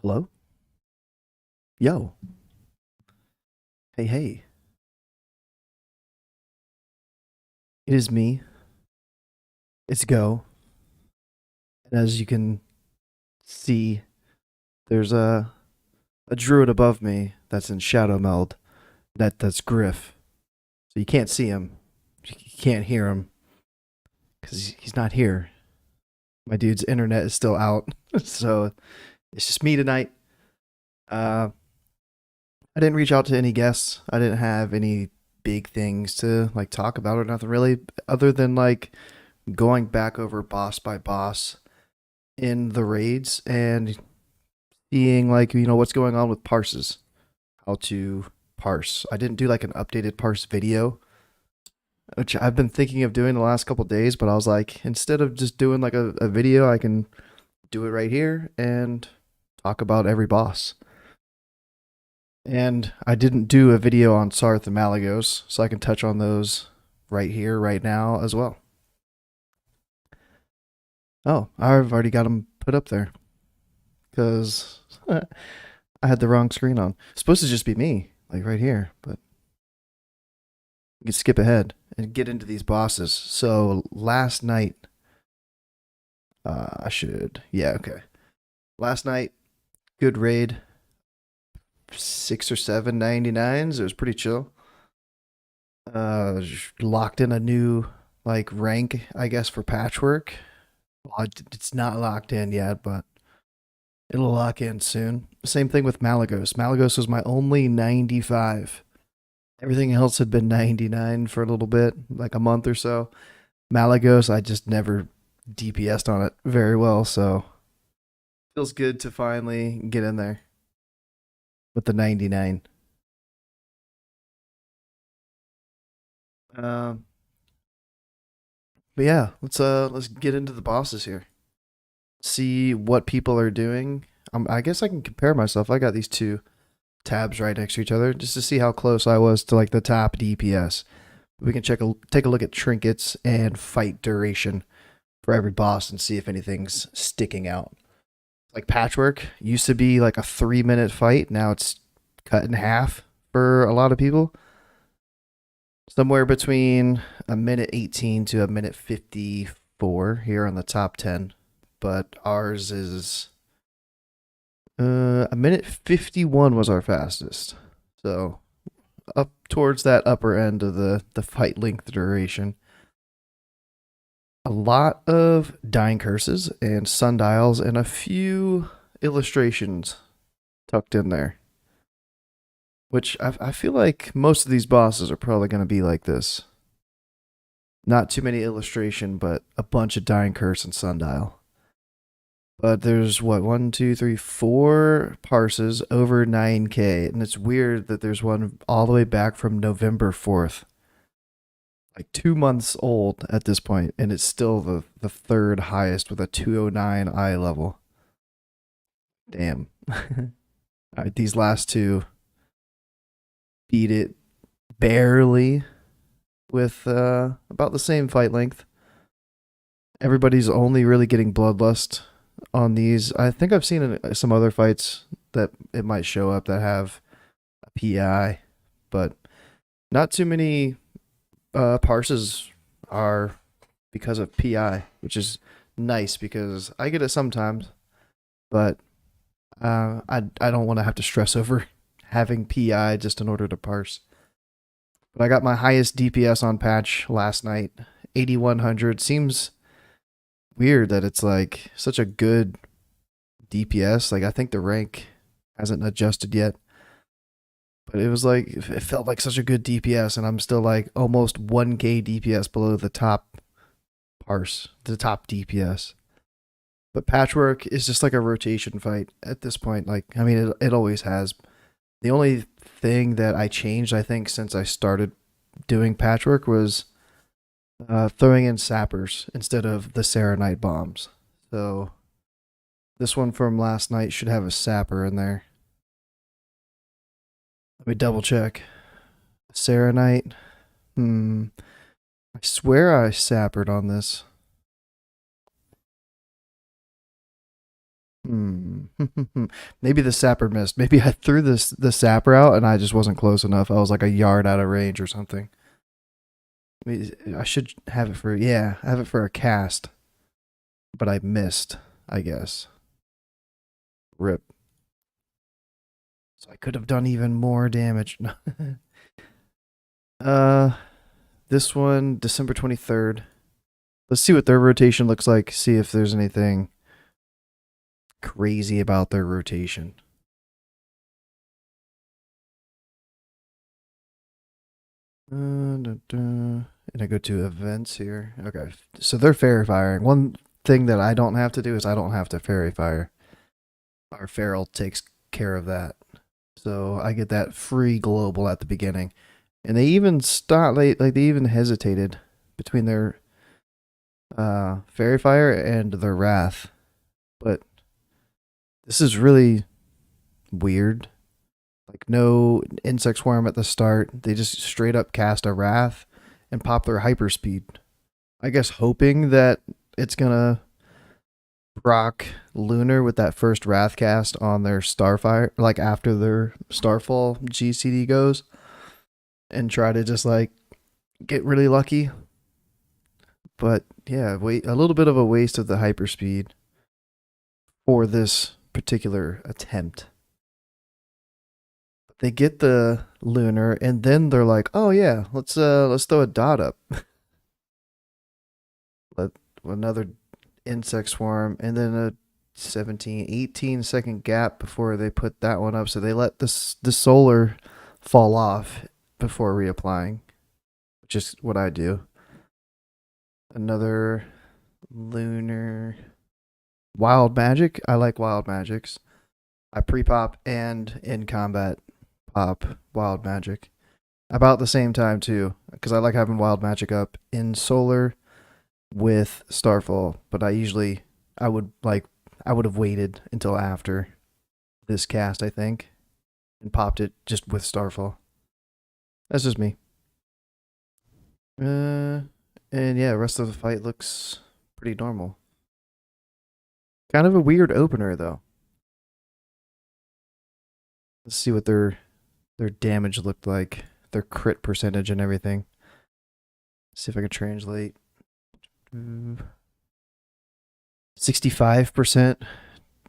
Hello? Yo. Hey, hey. It is me. It's Go. And as you can see, there's a druid above me that's in shadow meld. That's Grif. So you can't see him. You can't hear him because he's not here. My dude's internet is still out. So it's just me tonight. Uh, I didn't reach out to any guests. I didn't have any big things to like talk about or nothing really, other than like going back over boss by boss in the raids and seeing like what's going on with parses, how to parse. I didn't do like an updated parse video, which I've been thinking of doing the last couple days, but I was like, instead of just doing like a video, I can do it right here and talk about every boss. And I didn't do a video on Sarth and Malagos, so I can touch on those right here, right now as well. Oh, I've already got them put up there because I had the wrong screen on. It's supposed to just be me, like right here, but you can skip ahead and get into these bosses. So last night, yeah, okay. Last night, good raid, 6 or 7 99s. It was pretty chill. Locked in a new like rank, I guess, for patchwork. Well, it's not locked in yet, but it'll lock in soon. Same thing with Malagos. Malagos was my only 95. Everything else had been 99 for a little bit, like a month or so. Malagos, I just never DPS'd on it very well, so feels good to finally get in there with the 99. Um, but yeah, let's get into the bosses here. See what people are doing. I guess I can compare myself. I got these two tabs right next to each other just to see how close I was to like the top DPS. We can take a look at trinkets and fight duration for every boss and see if anything's sticking out. Like patchwork used to be like a 3 minute fight. Now it's cut in half for a lot of people. Somewhere between a minute 18 to a minute 54 here on the top 10. But ours is a minute 51 was our fastest. So up towards that upper end of the fight length duration. A lot of dying curses and sundials and a few illustrations tucked in there. Which I feel like most of these bosses are probably going to be like this. Not too many illustration, but a bunch of dying curse and sundial. But there's what, one, two, three, four parses over 9K. And it's weird that there's one all the way back from November 4th. Like 2 months old at this point, and it's still the third highest with a 209 eye level. Damn. Alright, these last two beat it barely with about the same fight length. Everybody's only really getting bloodlust on these. I think I've seen some other fights that it might show up that have a PI, but not too many parses are because of PI, which is nice because I get it sometimes, but I don't want to have to stress over having PI just in order to parse. But I got my highest DPS on patch last night, 8100. Seems weird that it's like such a good DPS. Like I think the rank hasn't adjusted yet. But it was like it felt like such a good DPS, and I'm still like almost 1K DPS below the top parse, the top DPS. But patchwork is just like a rotation fight at this point. Like I mean, it always has. The only thing that I changed, I think, since I started doing patchwork was throwing in sappers instead of the Serenite bombs. So this one from last night should have a sapper in there. Let me double check. Serenite. I swear I sappered on this. Hmm. Maybe the sapper missed. Maybe I threw the sapper out and I just wasn't close enough. I was like a yard out of range or something. I should have it for, yeah, I have it for a cast, but I missed, I guess. Rip. So I could have done even more damage. uh, this one, December 23rd. Let's see what their rotation looks like. See if there's anything crazy about their rotation. And I go to events here. Okay, so they're fairy firing. One thing that I don't have to do is I don't have to fairy fire. Our feral takes care of that. So I get that free global at the beginning. And they even stopped, like they even hesitated between their fairy fire and their wrath. But this is really weird. Like no insect swarm at the start. They just straight up cast a wrath and pop their hyperspeed. I guess hoping that it's gonna proc Lunar with that first wrath cast on their Starfire, like after their Starfall GCD goes, and try to just like get really lucky. But yeah, wait, a little bit of a waste of the hyperspeed for this particular attempt. They get the Lunar, and then they're like, "Oh yeah, let's throw a dot up." Let another insect swarm, and then a 17, 18-second gap before they put that one up. So they let the solar fall off before reapplying, which is what I do. Another Lunar wild magic. I like wild magics. I pre-pop and in combat pop wild magic about the same time too, because I like having wild magic up in solar with Starfall. But I would have waited until after this cast, I think, and popped it just with Starfall. That's just me. And yeah, rest of the fight looks pretty normal. Kind of a weird opener though. Let's see what their damage looked like, their crit percentage and everything. See if I can translate. 65%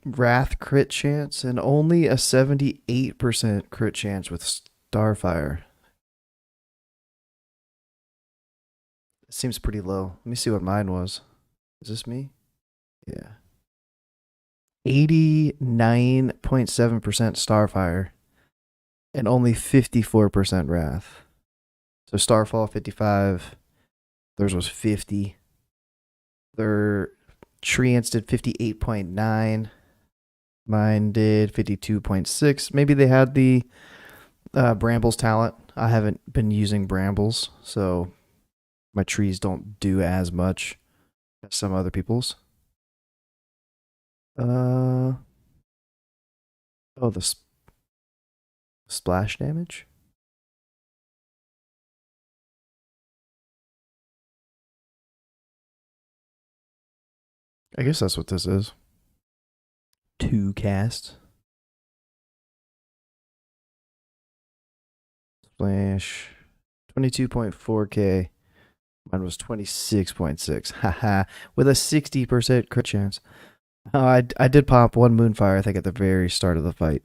Wrath crit chance and only a 78% crit chance with Starfire. It seems pretty low. Let me see what mine was. Is this me? Yeah. 89.7% Starfire and only 54% Wrath. So Starfall 55, theirs was 50. Their Treants did 58.9. Mine did 52.6. Maybe they had the Brambles talent. I haven't been using Brambles, so my trees don't do as much as some other people's. Oh, the splash damage? I guess that's what this is. 2 casts. Splash. 22.4k. Mine was 26.6. Haha. With a 60% crit chance. Oh, I did pop one Moonfire, I think, at the very start of the fight.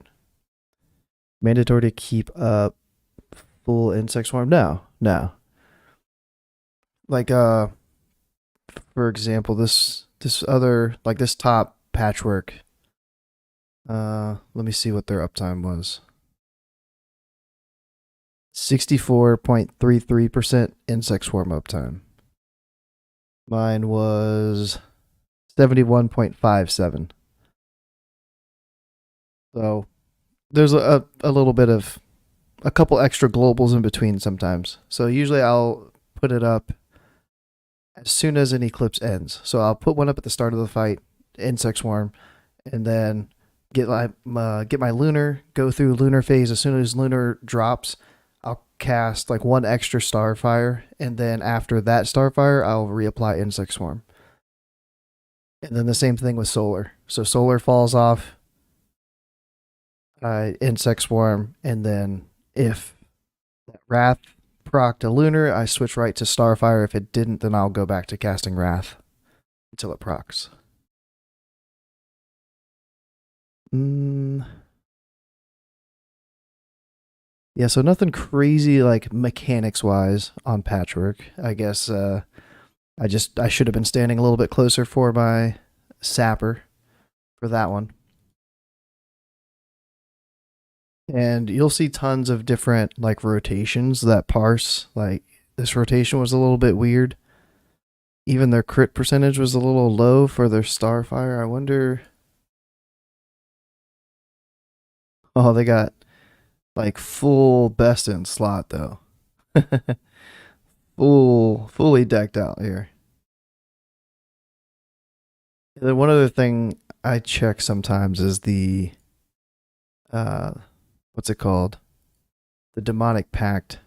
Mandatory to keep up full insect swarm? No. Like, for example, this other, like this top patchwork. Let me see what their uptime was. 64.33% insect swarm uptime. Mine was 71.57. So there's a little bit of a couple extra globals in between sometimes. So usually I'll put it up as soon as an eclipse ends. So I'll put one up at the start of the fight, insect swarm, and then get my lunar, go through lunar phase. As soon as lunar drops, I'll cast like one extra starfire, and then after that starfire, I'll reapply insect swarm. And then the same thing with solar. So solar falls off, insect swarm, and then if that wrath proc to lunar, I switch right to starfire. If it didn't, then I'll go back to casting wrath until it procs. Yeah, so nothing crazy like mechanics wise on patchwork. I guess I should have been standing a little bit closer for my sapper for that one. And you'll see tons of different like rotations that parse. Like this rotation was a little bit weird. Even their crit percentage was a little low for their starfire. I wonder. Oh, they got like full best in slot though. Fully decked out here. And then one other thing I check sometimes is the uh what's it called? The demonic pact.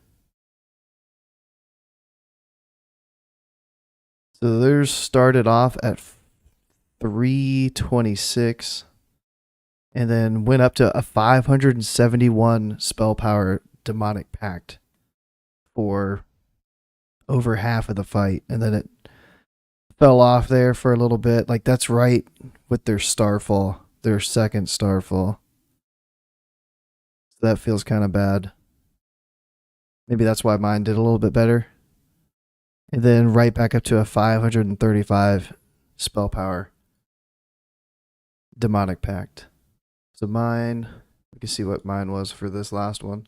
So theirs started off at 326 and then went up to a 571 spell power demonic pact for over half of the fight, and then it fell off there for a little bit. Like that's right with their starfall, their second starfall. So that feels kind of bad. Maybe that's why mine did a little bit better. And then right back up to a 535 spell power demonic pact. So mine, we can see what mine was for this last one.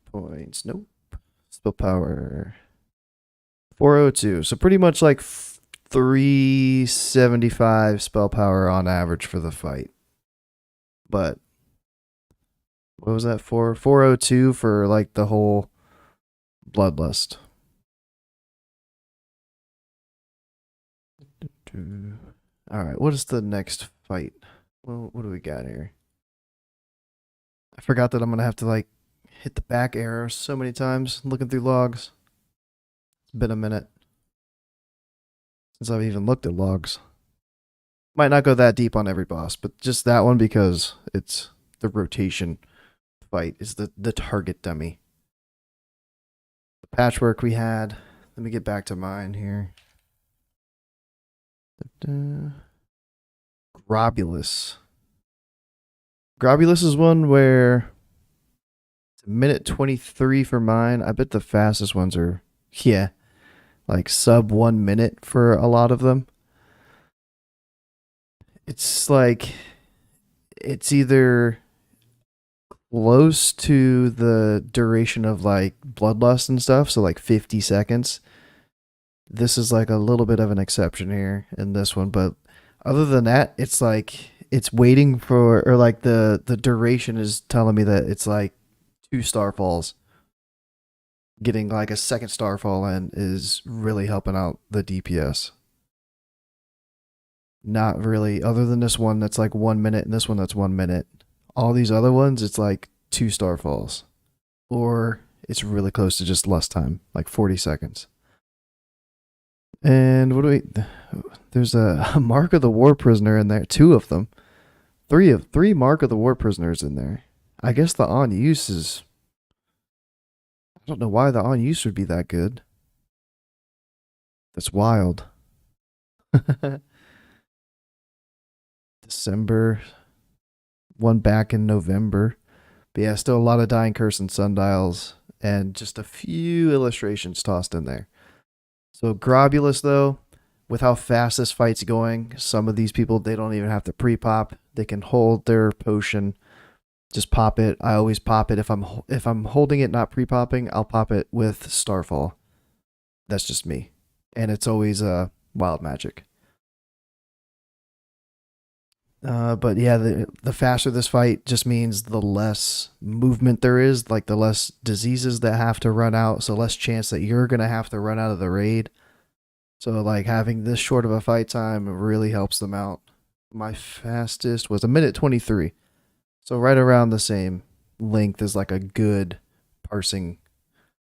Points. Nope. Spell power 402. So pretty much like 375 spell power on average for the fight. But what was that for? 402 for like the whole bloodlust. All right, what is the next fight? Well, what do we got here? I forgot that I'm gonna have to like hit the back arrow so many times looking through logs. It's been a minute since I've even looked at logs. Might not go that deep on every boss, but just that one because it's the rotation fight is the target dummy. The patchwork we had. Let me get back to mine here. Grobulus. Grobulus is one where it's a minute 23 for mine. I bet the fastest ones are, yeah, like sub 1 minute for a lot of them. It's like, it's either close to the duration of like bloodlust and stuff, so like 50 seconds. This is like a little bit of an exception here in this one, but other than that, it's like it's waiting for, or like the duration is telling me that it's like 2 starfalls. Getting like a second starfall in is really helping out the DPS. Not really, other than this one that's like 1 minute and this one that's 1 minute. All these other ones, it's like 2 starfalls. Or it's really close to just lust time, like 40 seconds. And what do we? There's a Mark of the War Prisoner in there. 2 of them. Three Mark of the War Prisoners in there. I guess the on use is. I don't know why the on use would be that good. That's wild. December. One back in November. But yeah, still a lot of Dying Curse and Sundials. And just a few illustrations tossed in there. So Grobulus, though, with how fast this fight's going, some of these people, they don't even have to pre-pop. They can hold their potion, just pop it. I always pop it. If I'm holding it, not pre-popping, I'll pop it with Starfall. That's just me. And it's always wild magic. But yeah, the faster this fight just means the less movement there is, like the less diseases that have to run out, so less chance that you're going to have to run out of the raid. So like having this short of a fight time really helps them out. My fastest was a minute 23. So right around the same length as like a good parsing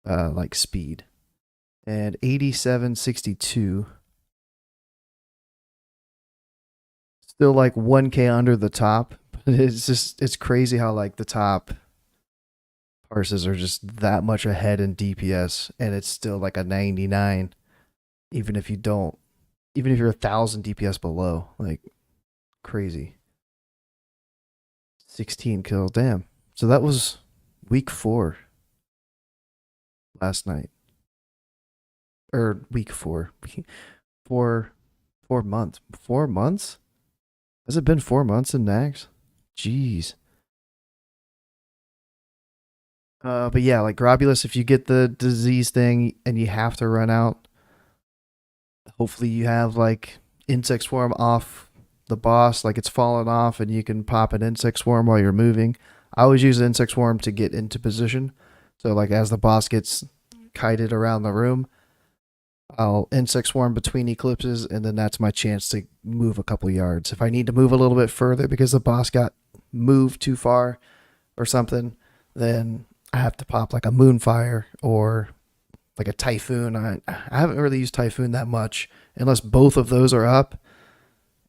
like speed. And 8762. Still like 1k under the top. But it's crazy how like the top Parses are just that much ahead in DPS, and it's still like a 99, even if you don't, even if you're 1,000 DPS below. Like, crazy. 16 kills, damn. So that was week 4 last night, or week 4, 4 months. 4 months? Has it been 4 months in Naxx? Jeez. But yeah, like Grobulus, if you get the disease thing and you have to run out, hopefully you have like insect swarm off the boss, like it's fallen off, and you can pop an insect swarm while you're moving. I always use an insect swarm to get into position. So like as the boss gets kited around the room, I'll insect swarm between eclipses, and then that's my chance to move a couple yards. If I need to move a little bit further because the boss got moved too far or something, then I have to pop like a Moonfire or like a Typhoon. I haven't really used Typhoon that much unless both of those are up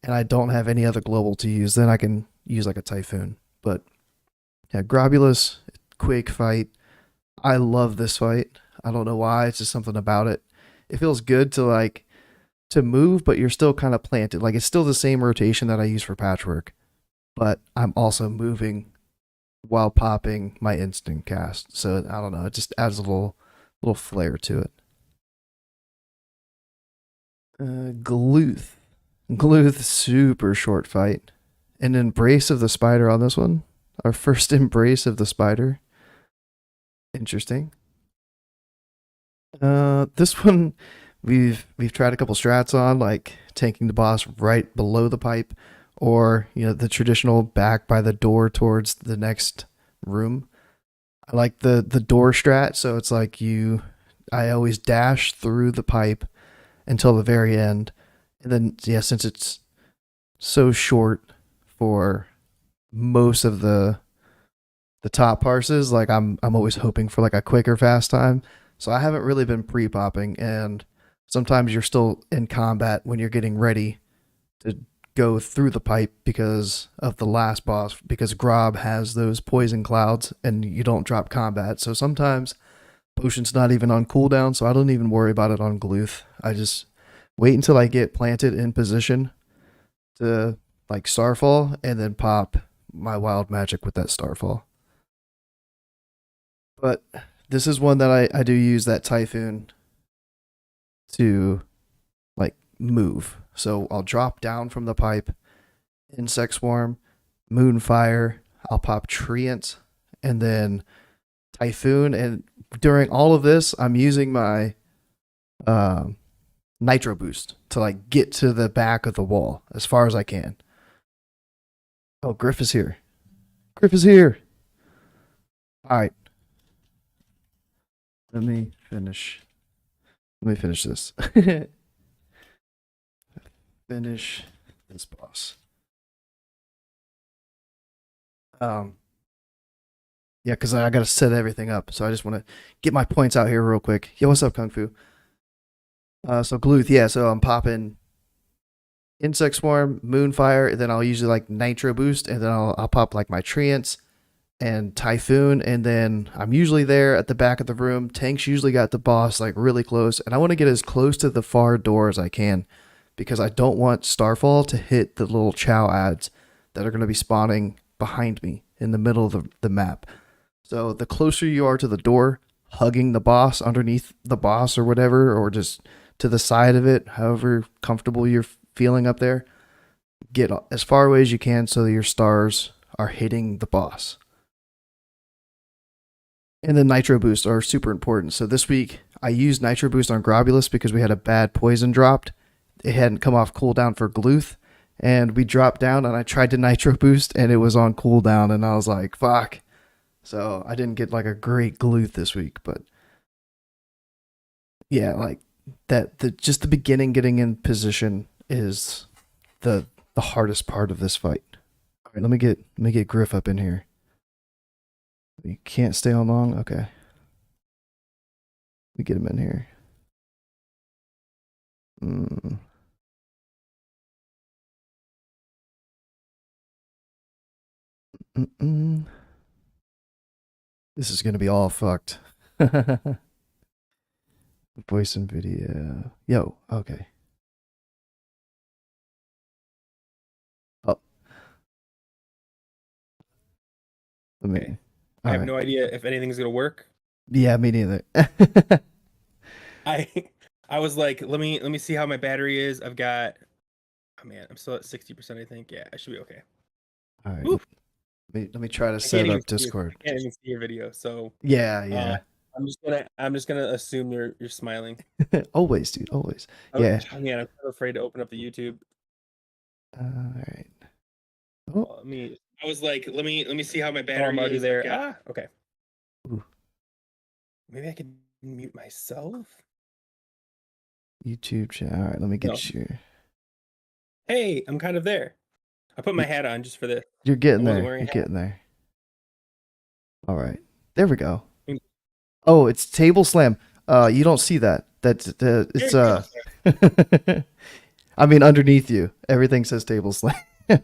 and I don't have any other global to use. Then I can use like a Typhoon. But yeah, Grobulus, Quake fight. I love this fight. I don't know why. It's just something about it. It feels good to like to move, but you're still kind of planted. Like it's still the same rotation that I use for Patchwork, but I'm also moving while popping my instant cast. So I don't know. It just adds a little flair to it. Gluth. Gluth, super short fight. An embrace of the spider on this one. Our first embrace of the spider. Interesting. This one we've tried a couple strats on, like tanking the boss right below the pipe, or the traditional back by the door towards the next room. I like the door strat, so it's like I always dash through the pipe until the very end, and then yeah, since it's so short for most of the top parses, like I'm always hoping for like a quicker fast time. So I haven't really been pre-popping, and sometimes you're still in combat when you're getting ready to go through the pipe because of the last boss, because Grob has those poison clouds and you don't drop combat. So sometimes potion's not even on cooldown, so I don't even worry about it on Gluth. I just wait until I get planted in position to like Starfall and then pop my wild magic with that Starfall. But this is one that I do use that Typhoon to like move. So I'll drop down from the pipe, Insect Swarm, Moonfire, I'll pop Treant, and then Typhoon. And during all of this, I'm using my Nitro Boost to like get to the back of the wall as far as I can. Oh, Grif is here. Grif is here. All right. Let me finish this. Finish this boss. Yeah, because I gotta set everything up. So I just want to get my points out here real quick. Yo, what's up, Kung Fu? So Gluth, yeah. So I'm popping Insect Swarm, Moonfire, and then I'll usually like Nitro Boost, and then I'll pop like my Treants and Typhoon, and then I'm usually there at the back of the room. Tank's usually got the boss like really close, and I want to get as close to the far door as I can because I don't want Starfall to hit the little Chow ads that are going to be spawning behind me in the middle of the map. So the closer you are to the door, hugging the boss, underneath the boss or whatever, or just to the side of it, however comfortable you're feeling up there, get as far away as you can so that your stars are hitting the boss. And then Nitro Boost are super important. So this week I used Nitro Boost on Grobulus because we had a bad poison dropped. It hadn't come off cooldown for Gluth, and we dropped down and I tried to Nitro Boost and it was on cooldown, and I was like, fuck. So I didn't get like a great Gluth this week, but yeah, like just the beginning, getting in position is the hardest part of this fight. All right, let me get Grif up in here. You can't stay on long? Okay. me get him in here. This is gonna be all fucked. Voice and video. Yo, okay. Oh. Let me. Okay. I have no idea if anything's gonna work. Yeah, me neither. I was like, let me see how my battery is. I've got, oh man, I'm still at 60%, I think. Yeah, I should be okay. All right. Let me try to I set can't up even Discord. I can't even see your video, so Yeah. I'm just gonna assume you're smiling. Always, dude. Always. Oh, Yeah. man, I'm so afraid to open up the YouTube. All right. Oh. I was like, let me see how my battery is there. Okay. Ooh. Maybe I could mute myself. YouTube chat. All right, let me get you. Hey, I'm kind of there. I put my hat on just for this. You're getting there. You're getting there. All right. There we go. Oh, it's table slam. You don't see that. It's I mean, underneath you, everything says table slam. I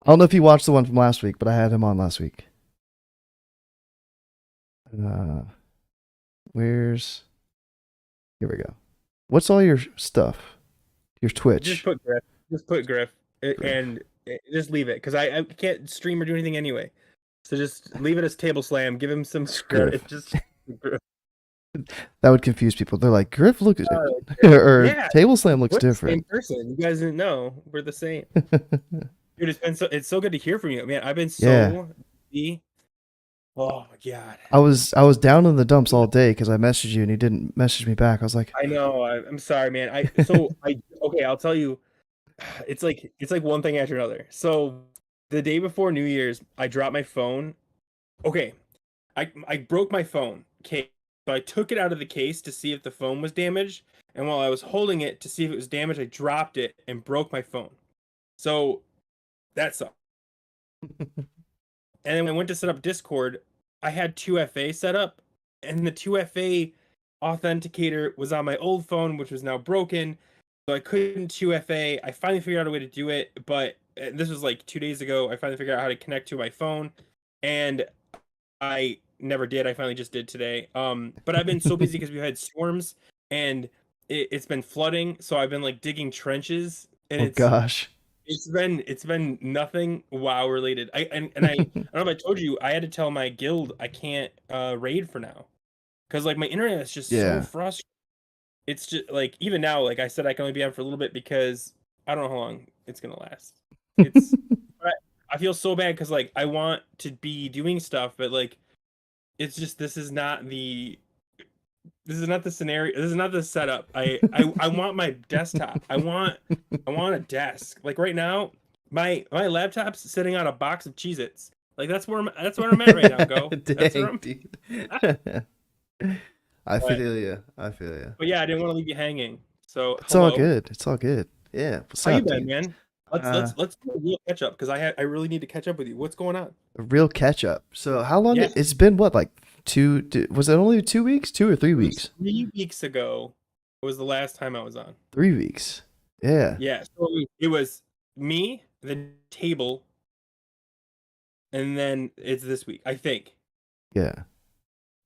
don't know if you watched the one from last week, but I had him on last week. Where's? Here we go. What's all your stuff? Your Twitch. Just put Grif. And just leave it because I can't stream or do anything anyway. So just leave it as table slam. Give him some script. Just that would confuse people. They're like, Grif looks or yeah, table slam looks different. Same person. You guys didn't know we're the same. Dude, it's so good to hear from you, man. I've been so busy. Oh my god. I was down in the dumps all day because I messaged you and you didn't message me back. I was like, I know. I'm sorry, man. Okay. I'll tell you. It's like one thing after another. So the day before New Year's, I dropped my phone. Okay, I broke my phone case. So I took it out of the case to see if the phone was damaged, and while I was holding it to see if it was damaged, I dropped it and broke my phone. So that sucked. And then when I went to set up Discord, I had 2FA set up, and the 2FA authenticator was on my old phone, which was now broken. So I couldn't 2FA. I finally figured out a way to do it, but this was like 2 days ago. I finally figured out how to connect to my phone, and I never did. I finally just did today. But I've been so busy because we've had storms, and it's been flooding. So I've been like digging trenches, and gosh. It's been nothing WoW related. I don't know if I told you, I had to tell my guild I can't raid for now, because like my internet is just so frustrating. It's just like, even now, like I said, I can only be on for a little bit because I don't know how long it's gonna last. It's but I feel so bad because like I want to be doing stuff, but like it's just this is not the scenario. This is not the setup. I want my desktop. I want a desk. Like right now, my laptop's sitting on a box of Cheez-Its. Like that's where I'm at right now. Go. Dang, dude. I feel you. But yeah, I didn't want to leave you hanging. So it's all good. It's all good. Yeah. What's How up, you been, dude? man? Let's do a real catch up because I really need to catch up with you. What's going on? A real catch up. So how long? It's been what, like was it only 2 weeks? 2 or 3 weeks? 3 weeks ago was the last time I was on. 3 weeks. Yeah. Yeah. So it was me, the table, and then it's this week, I think. Yeah.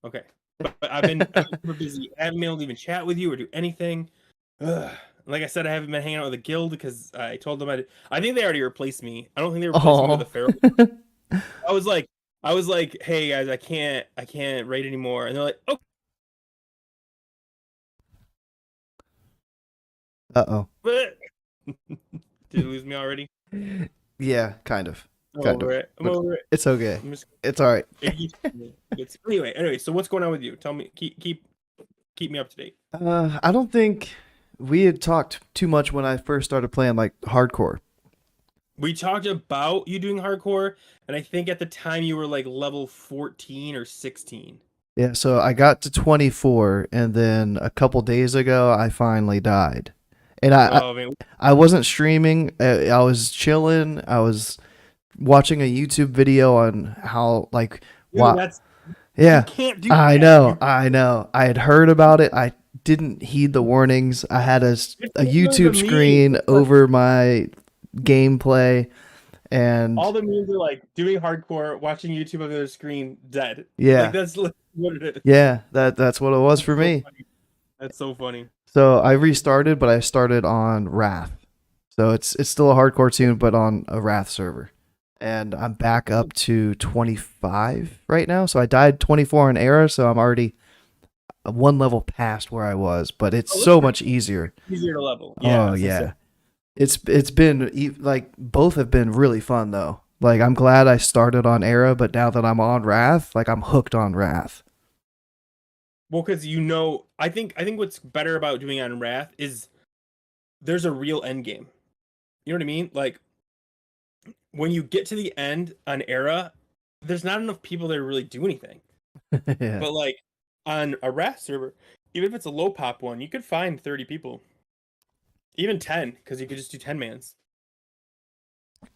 Okay. But I've been super busy. I haven't been able to even chat with you or do anything. Ugh. Like I said, I haven't been hanging out with the guild because I told them I think they already replaced me. I don't think they replaced me with a feral. I was like, hey guys, I can't raid anymore, and they're like, oh. Uh-oh. Did you lose me already? Yeah, kind of. I'm over it. It's okay. It's all right. Anyway, so what's going on with you? Tell me, keep me up to date. I don't think we had talked too much when I first started playing like hardcore. We talked about you doing hardcore, and I think at the time you were like level 14 or 16. Yeah, so I got to 24, and then a couple days ago I finally died. And I wasn't streaming. I was chilling. I was watching a YouTube video on how like Yeah. You can't do I that. know. I know. I had heard about it. I didn't heed the warnings. I had a The YouTube screen memes, like, over my gameplay, and all the memes are like doing hardcore, watching YouTube on the other screen, dead. Like yeah. that's what it is. Yeah, that's what it was for So me. funny. That's so funny. So I restarted, but I started on Wrath. So it's still a hardcore tune, but on a Wrath server. And I'm back up to 25 right now. So I died 24 in Era, so I'm already one level past where I was, but it's Oh, so that's much easier. easier to level. Yeah. Oh yeah. It's been like both have been really fun though. Like I'm glad I started on Era, but now that I'm on Wrath, like I'm hooked on Wrath. Well, because I think what's better about doing on Wrath is there's a real end game. You know what I mean? Like when you get to the end on Era, there's not enough people there to really do anything. Yeah. But like on a Wrath server, even if it's a low pop one, you could find 30 people, even 10, because you could just do 10 mans.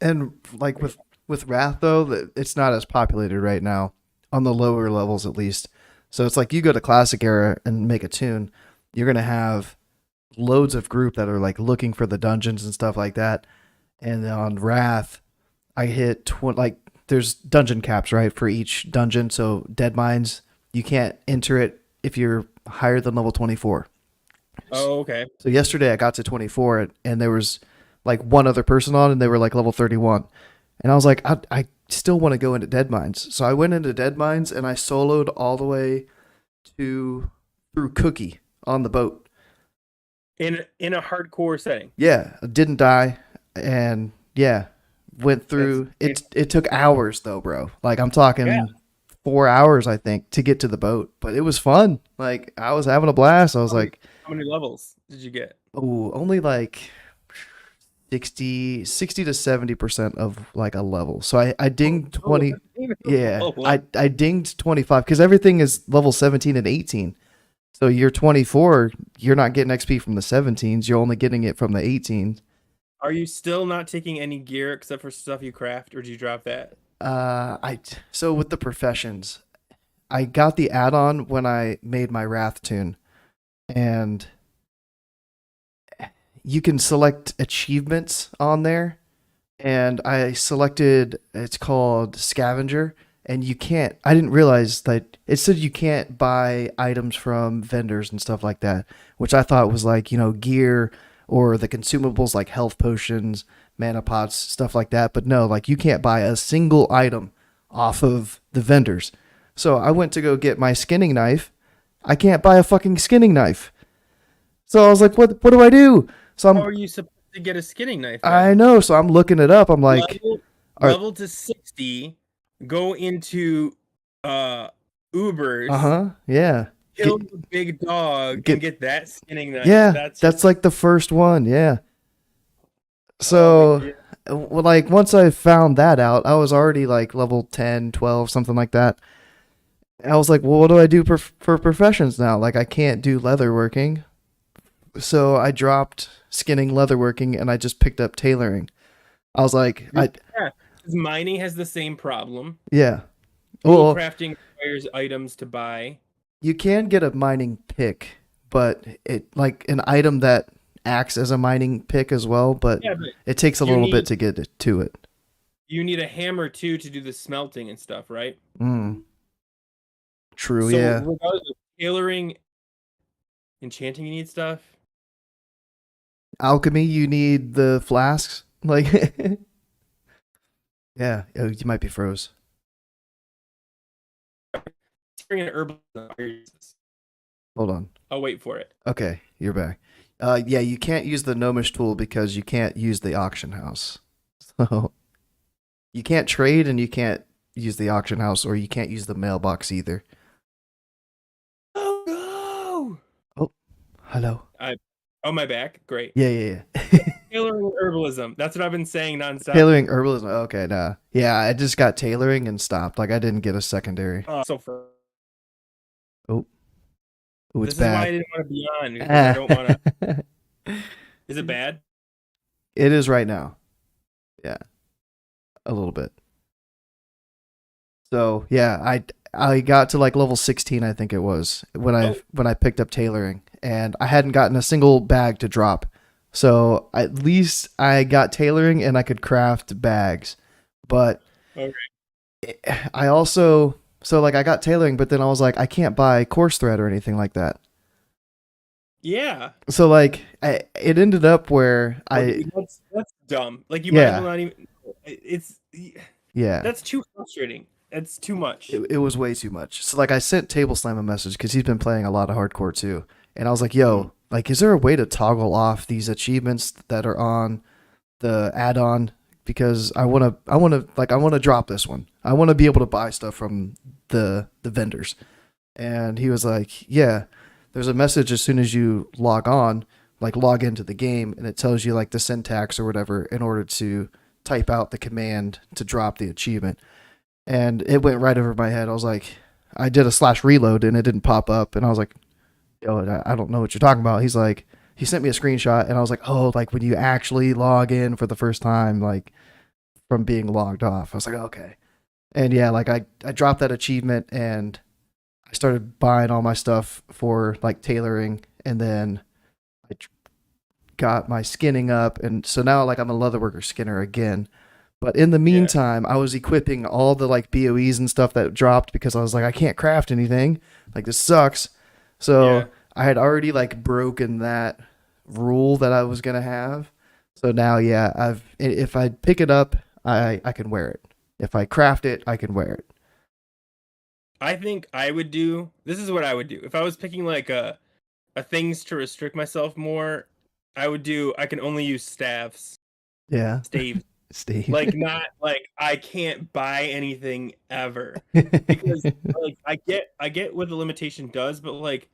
And like with Wrath though, it's not as populated right now on the lower levels at least. So it's like you go to Classic Era and make a tune, you're gonna have loads of group that are like looking for the dungeons and stuff like that. And on Wrath, I hit like there's dungeon caps right for each dungeon. So Dead Mines, you can't enter it if you're higher than level 24. Oh, okay. So yesterday I got to 24 and there was like one other person on and they were like level 31. And I was like, I still want to go into Dead Mines. So I went into Dead Mines and I soloed all the way to through Cookie on the boat. In a hardcore setting. Yeah, I didn't die and yeah, went through it took hours though, bro. Like I'm talking 4 hours I think to get to the boat, but it was fun. Like I was having a blast. I was like, how many levels did you get? oh, only like 60 to 70% of like a level. So I dinged 20. Yeah, I dinged 25 because everything is level 17 and 18. So you're 24, you're not getting XP from the 17s, you're only getting it from the 18s. Are you still not taking any gear except for stuff you craft, or do you drop that? So with the professions, I got the add-on when I made my Wrath tune, and you can select achievements on there, and I selected it's called Scavenger, and you can't. I didn't realize that it said you can't buy items from vendors and stuff like that, which I thought was like gear or the consumables like health potions, mana pots, stuff like that. But no, like you can't buy a single item off of the vendors. So I went to go get my skinning knife. I can't buy a fucking skinning knife. So I was like, what do I do? So How are you supposed to get a skinning knife? I know. So I'm looking it up. I'm like, level to 60, go into Ubers. Yeah. Kill the big dog and get that skinning knife. Yeah, that's like the first one. Yeah. So, well, like once I found that out, I was already like level 10, 12, something like that. I was like, well, what do I do for professions now? Like I can't do leatherworking. So I dropped skinning leatherworking and I just picked up tailoring. I was like, mining has the same problem. Yeah. Well, crafting requires items to buy. You can get a mining pick, but it like an item that acts as a mining pick as well, but it takes a little bit to get to it. You need a hammer too to do the smelting and stuff, right? True, yeah. Regardless of tailoring, enchanting, you need stuff. Alchemy, you need the flasks. Like, yeah. Oh, you might be froze. Hold on. I'll wait for it. Okay, you're back. Yeah, you can't use the gnomish tool because you can't use the auction house. So you can't trade and you can't use the auction house, or you can't use the mailbox either. Oh no! Oh, hello. Oh, my back. Great. Yeah. Tailoring herbalism. That's what I've been saying nonstop. Tailoring herbalism. Okay, nah. Yeah, I just got tailoring and stopped. Like I didn't get a secondary. Oh, it's this bad. Is why I didn't want to be on. Because I don't want to. Is it bad? It is right now. Yeah, a little bit. So yeah, I got to like level 16, I think it was, Oh, when I picked up tailoring, and I hadn't gotten a single bag to drop. So at least I got tailoring and I could craft bags. But okay. I also, so like I got tailoring, but then I was like, I can't buy course thread or anything like that. Yeah. So like it ended up where Well, dude, that's dumb. Like you might as well yeah, not even. It's yeah. that's too frustrating. That's too much. It was way too much. So like I sent Table Slam a message because he's been playing a lot of hardcore too, and I was like, Mm. "Yo, like, is there a way to toggle off these achievements that are on the add-on? Because I want to drop this one. I want to be able to buy stuff from the vendors." And he was like, "Yeah, there's a message as soon as you log on, like log into the game, and it tells you like the syntax or whatever in order to type out the command to drop the achievement." And it went right over my head. I was like, I did a slash reload and it didn't pop up, and I was like, yo, I don't know what you're talking about. He's like, he sent me a screenshot, and I was like, oh, like when you actually log in for the first time, like from being logged off. I was like, okay. And yeah, like I dropped that achievement and I started buying all my stuff for like tailoring, and then I got my skinning up, and so now like I'm a leatherworker skinner again. But in the Yeah. meantime, I was equipping all the like BOEs and stuff that dropped because I was like, I can't craft anything. Like this sucks. Yeah. So I had already like broken that rule that I was gonna have. So now, yeah, if I pick it up, I can wear it. If I craft it, I can wear it. I think I would do. This is what I would do if I was picking like a things to restrict myself more. I would do. I can only use Yeah, staves. Steve. Like not like I can't buy anything ever because like I get what the limitation does, but like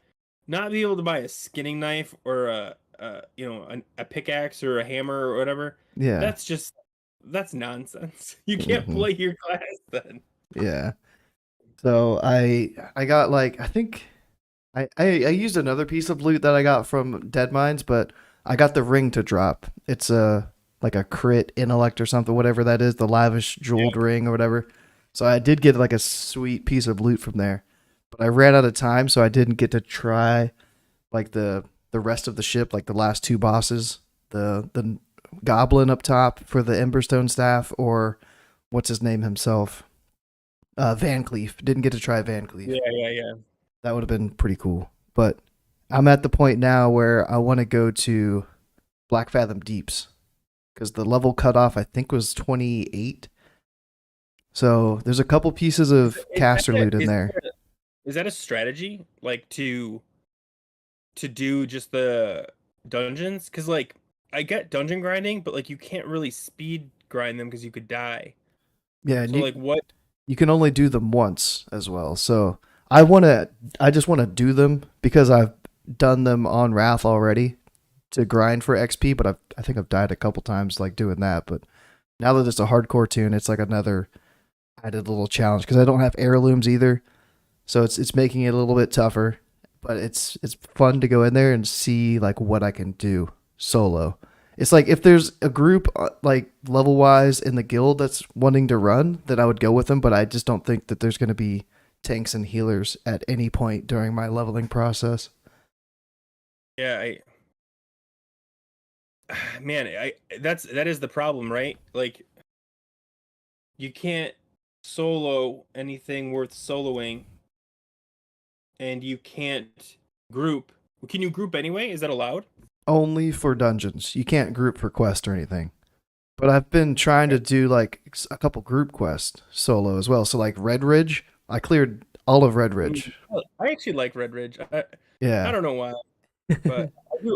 not be able to buy a skinning knife or a pickaxe or a hammer or whatever. Yeah. That's just that's nonsense. You can't Hmm. play your class then. Yeah. So I got like I think I used another piece of loot that I got from Dead Mines, but I got the ring to drop. It's a like a crit intellect or something, whatever that is, the lavish jeweled Yeah. ring or whatever. So I did get like a sweet piece of loot from there, but I ran out of time, so I didn't get to try like the rest of the ship, like the last two bosses, the goblin up top for the Emberstone staff, or what's his name himself, Van Cleef. Didn't get to try Van Cleef. Yeah, yeah, yeah. That would have been pretty cool. But I'm at the point now where I want to go to Black Fathom Deeps because the level cutoff I think was 28. So there's a couple pieces of Is that caster a, loot in there. is that a strategy like to do just the dungeons? Because like I get dungeon grinding, but like you can't really speed grind them because you could die. Yeah, and So like what? you can only do them once as well. So I just want to do them because I've done them on Wrath already to grind for XP, but I think I've died a couple times like doing that. But now that it's a hardcore tune, it's like another added little challenge because I don't have heirlooms either, so it's making it a little bit tougher. But it's fun to go in there and see like what I can do solo. It's like if there's a group like level wise in the guild that's wanting to run, then I would go with them. But I just don't think that there's going to be tanks and healers at any point during my leveling process. Yeah, I man, that is the problem, right? Like you can't solo anything worth soloing, and you can't group. Can you group anyway? Is that allowed? Only for dungeons. You can't group for quest or anything. But I've been trying to do like a couple group quests solo as well. So like Red Ridge, I cleared all of Red Ridge. I actually like Red Ridge. I Yeah. don't know why, but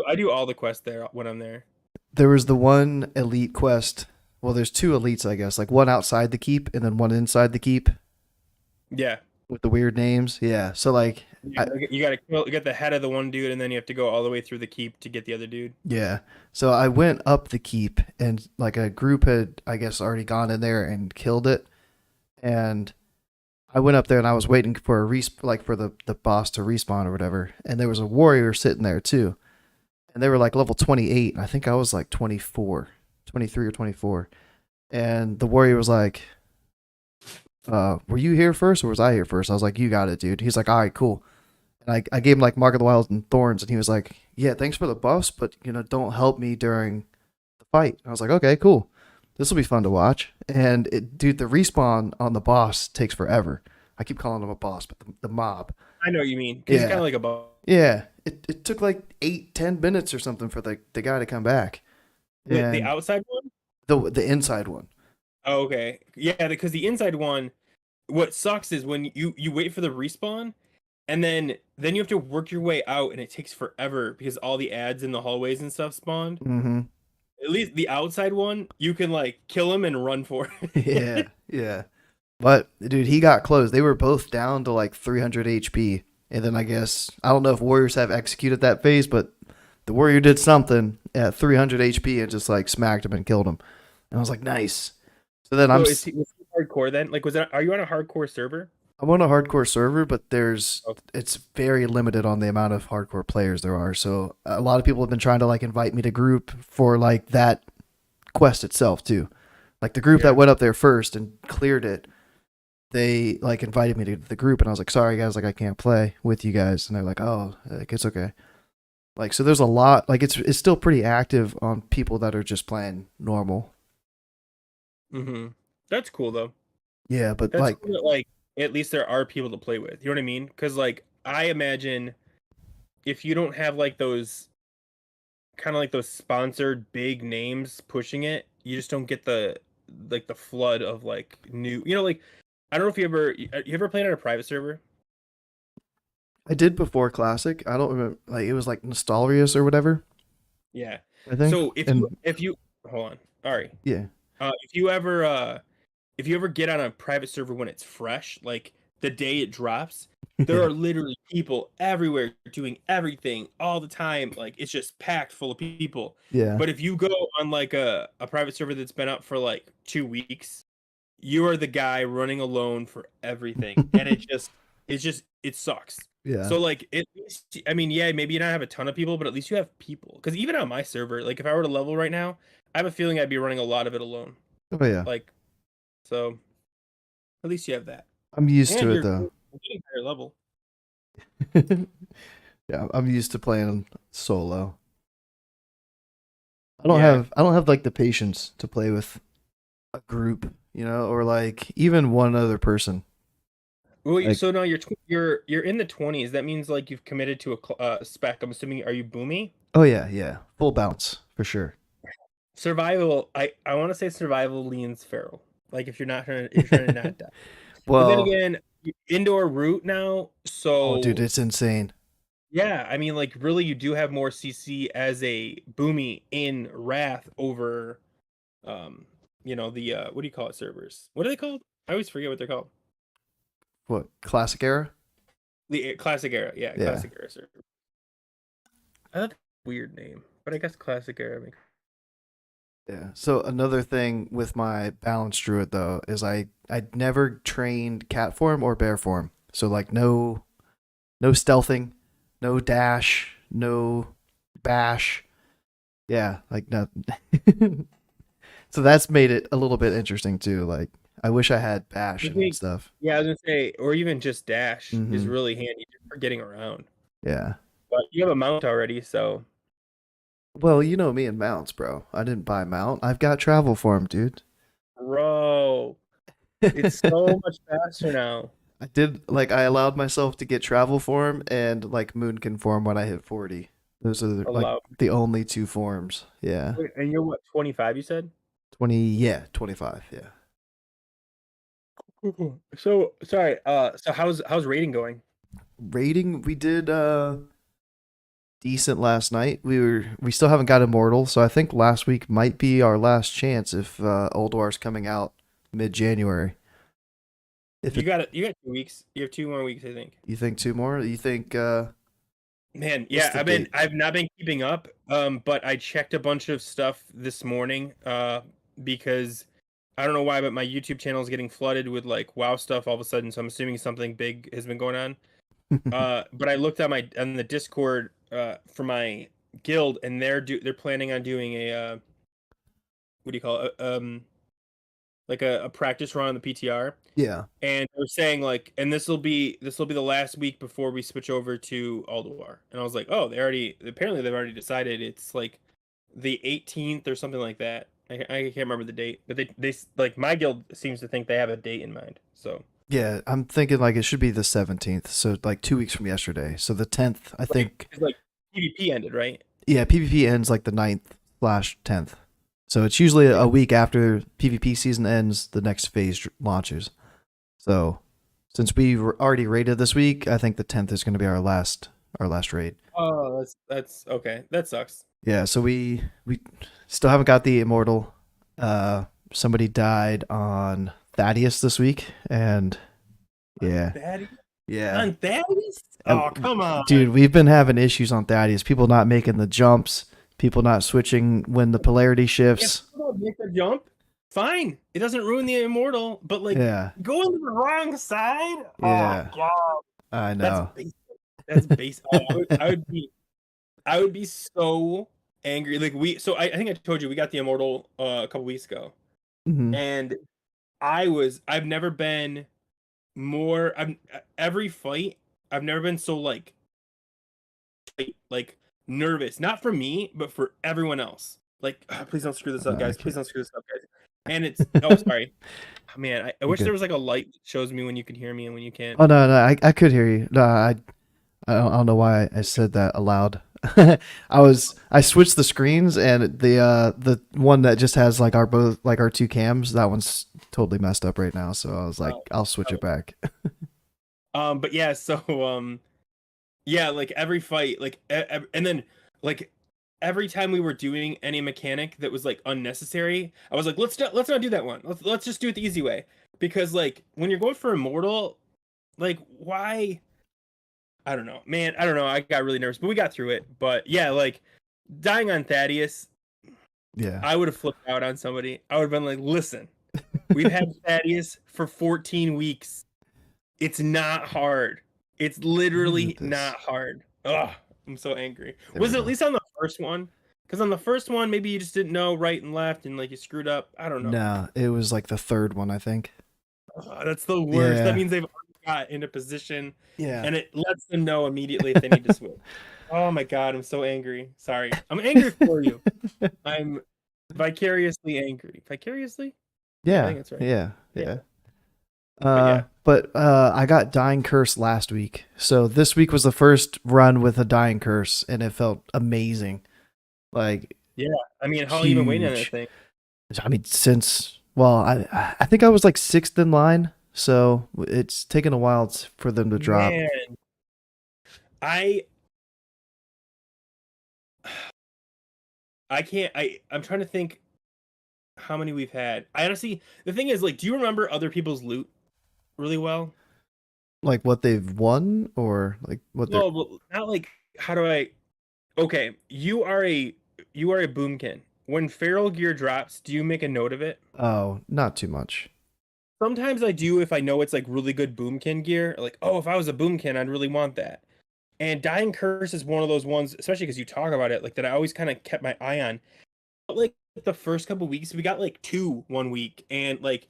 I do all the quests there when I'm there. There was the one elite quest. Well, there's two elites, I guess. Like one outside the keep and then one inside the keep Yeah. with the weird names. Yeah. So like You gotta get the head of the one dude, and then you have to go all the way through the keep to get the other dude. yeah. So I went up the keep and like a group had I guess already gone in there and killed it. And I went up there and I was waiting for like for the boss to respawn or whatever. And there was a warrior sitting there too. And they were like level 28. And I think I was like 24, 23 or 24. And the warrior was like, were you here first or was I here first? I was like, you got it, dude. He's like, all right, cool. And I gave him like Mark of the Wild and Thorns, and he was like, yeah, thanks for the buffs, but don't help me during the fight. I was like, okay, cool. This will be fun to watch. And dude, the respawn on the boss takes forever. I keep calling him a boss, but the mob. I know what you mean, because he's kind Yeah, of like a boss. yeah. It took like 8-10 minutes or something for the guy to come back. The And outside one. the inside one. Oh, okay, yeah, because the inside one, what sucks is when you wait for the respawn, and then you have to work your way out, and it takes forever because all the ads in the hallways and stuff spawned. Mm-hmm. At least the outside one, you can like kill him and run for Yeah, it. yeah. But dude, he got close. They were both down to like 300 HP, and then I guess I don't know if warriors have executed that phase, but the warrior did something at 300 HP and just like smacked him and killed him. And I was like, nice. So then So was he hardcore then? Like, are you on a hardcore server? I'm on a hardcore server, but Okay. it's very limited on the amount of hardcore players there are. So a lot of people have been trying to like invite me to group for like that quest itself too. Like the group that Yeah. went up there first and cleared it, they like invited me to the group, and I was like, sorry guys, like I can't play with you guys. And they're like, oh, like, it's okay. Like, so there's a lot, like it's still pretty active on people that are just playing normal. Mm-hmm. That's cool though. Yeah, but That's like, cool that, like, at least there are people to play with. You know what I mean? Because like I imagine if you don't have like those kind of like those sponsored big names pushing it, you just don't get the flood of like new. Like I don't know if you ever played on a private server. I did before Classic. I don't remember, like it was like Nostalrius or whatever, Yeah. I think. So if you And if you hold on, all right. yeah. If you ever get on a private server when it's fresh, like the day it drops, there are literally people everywhere doing everything all the time. Like it's just packed full of people. Yeah. But if you go on like a private server that's been up for like 2 weeks, you are the guy running alone for everything. And it sucks. Yeah. So like at least, I mean, yeah, maybe you don't have a ton of people, but at least you have people. Because even on my server, like if I were to level right now, I have a feeling I'd be running a lot of it alone. Oh yeah. Like so at least you have that. I'm used And to it you're though. getting higher level. Yeah, I'm used to playing solo. Yeah. I don't have like the patience to play with a group, or like even one other person. Well, Like, so now you're in the 20s. That means like you've committed to a spec. I'm assuming, are you boomy? oh yeah, yeah, full bounce for sure. Survival. I want to say survival leans feral. Like if you're trying to not die. But then Well, again, indoor root now. oh dude, So it's insane. yeah, I mean, like really, you do have more CC as a boomy in Wrath over, um, the what do you call it, servers? What are they called? I always forget what they're called. What, classic era? The classic era, yeah, Yeah, classic era server. I thought weird name, but I guess classic era makes. yeah. So another thing with my balanced druid though is I never trained cat form or bear form. So like no stealthing, no dash, no bash. Yeah, like no. So that's made it a little bit interesting too. Like I wish I had bash I and think, stuff. yeah, I was gonna say, or even just dash is Hmm. really handy just for getting around. Yeah. But you have a mount already, so Well, you know me and mounts, bro. I didn't buy mount. I've got travel form, dude. bro, it's so much faster now. I did like I allowed myself to get travel form and like moonkin form when I hit 40. Those are like Allow. the only two forms. Yeah. Wait, and you're what, 25? You said. 20, yeah, 25, yeah. Mhm. So sorry. So how's rating going? Rating, we did decent last night. We still haven't got immortal, so I think last week might be our last chance if Ulduar's coming out mid-January. If You it got it. You got 2 weeks. You have 2 more weeks, I think. You think two more? You think Man, what's yeah, the date? I've not been keeping up. But I checked a bunch of stuff this morning. Because I don't know why, but my YouTube channel is getting flooded with like WoW stuff all of a sudden. So I'm assuming something big has been going on. But I looked at my on the Discord for my guild, and they're planning on doing a what do you call it? Like a practice run on the PTR. Yeah. And they're saying like, and this will be the last week before we switch over to Ulduar. And I was like, oh, apparently they've already decided it's like the 18th or something like that. I can't remember the date, but they like my guild seems to think they have a date in mind. So Yeah, I'm thinking like it should be the 17th, so like 2 weeks from yesterday. So the 10th, I right, think. it's like PvP ended, right? Yeah, PvP ends like the 9th/10th. So it's usually Yeah. a week after PvP season ends, the next phase launches. So since we already raided this week, I think the 10th is going to be our last raid. Oh, that's okay. That sucks. Yeah, so we still haven't got the immortal. Uh, somebody died on Thaddeus this week, and yeah, Thaddeus? yeah. On Thaddeus? Uh, Oh, come on. Dude, we've been having issues on Thaddeus. People not making the jumps, people not switching when the polarity If shifts. people don't make the jump, fine. It doesn't ruin the immortal, but like Yeah, going to the wrong side. Oh yeah, god, I that's know. basic. That's basic. Oh, I would be so angry. Like I think I told you we got the immortal a couple weeks ago, Hmm. and I've never been more. Every fight. I've never been so like nervous, not for me, but for everyone else. Like, please don't screw this up, guys. Please Okay. don't screw this up, guys. And it's oh, sorry, man. I You're wish there good. was like a light that shows me when you can hear me and when you can't. Oh no, no, I could hear you. No, I don't know why I said that aloud. I switched the screens and the one that just has like our two cams, that one's totally messed up right now, so I was like Oh, I'll switch it back. but yeah, so yeah, like every fight, like and then like every time we were doing any mechanic that was like unnecessary, I was like, let's not do that one. Let's just do it the easy way. Because like when you're going for immortal, like why? I don't know, man. I don't know. I got really nervous, but we got through it. But yeah, like dying on Thaddeus, Yeah. I would have flipped out on somebody. I would have been like, listen, we've had Thaddeus for 14 weeks. It's not hard. It's Look at literally this. not hard. Ugh, I'm so angry. There Was we it at go. least on the first one? Because on the first one, maybe you just didn't know right and left and like you screwed up. I don't know. No, it was like the third one, I think. That's the worst. That Yeah. means they've already got into position Yeah. and it lets them know immediately if they need to switch. Oh my God, I'm so angry. Sorry. I'm angry for you. I'm vicariously angry. Vicariously? Yeah, I Yeah. think that's right. Yeah. Yeah. Yeah. But yeah. But I got Dying Curse last week. So this week was the first run with a Dying Curse, and it felt amazing. Like Yeah. I mean, how long you been waiting on that huge. thing? I mean, I think I was like sixth in line, so it's taken a while for them to drop. Man, I I can't I'm trying to think how many we've had. I honestly the thing is like do you remember other people's loot really well? Like what they've won, or like what they're. No, but not like how do I okay, you are a boomkin. When feral gear drops, do you make a note of it? Oh, not too much. Sometimes I do if I know it's like really good boomkin gear. Like, oh, if I was a boomkin, I'd really want that. And Dying Curse is one of those ones, especially because you talk about it, like that I always kind of kept my eye on. But like the first couple weeks, we got like two one week, and like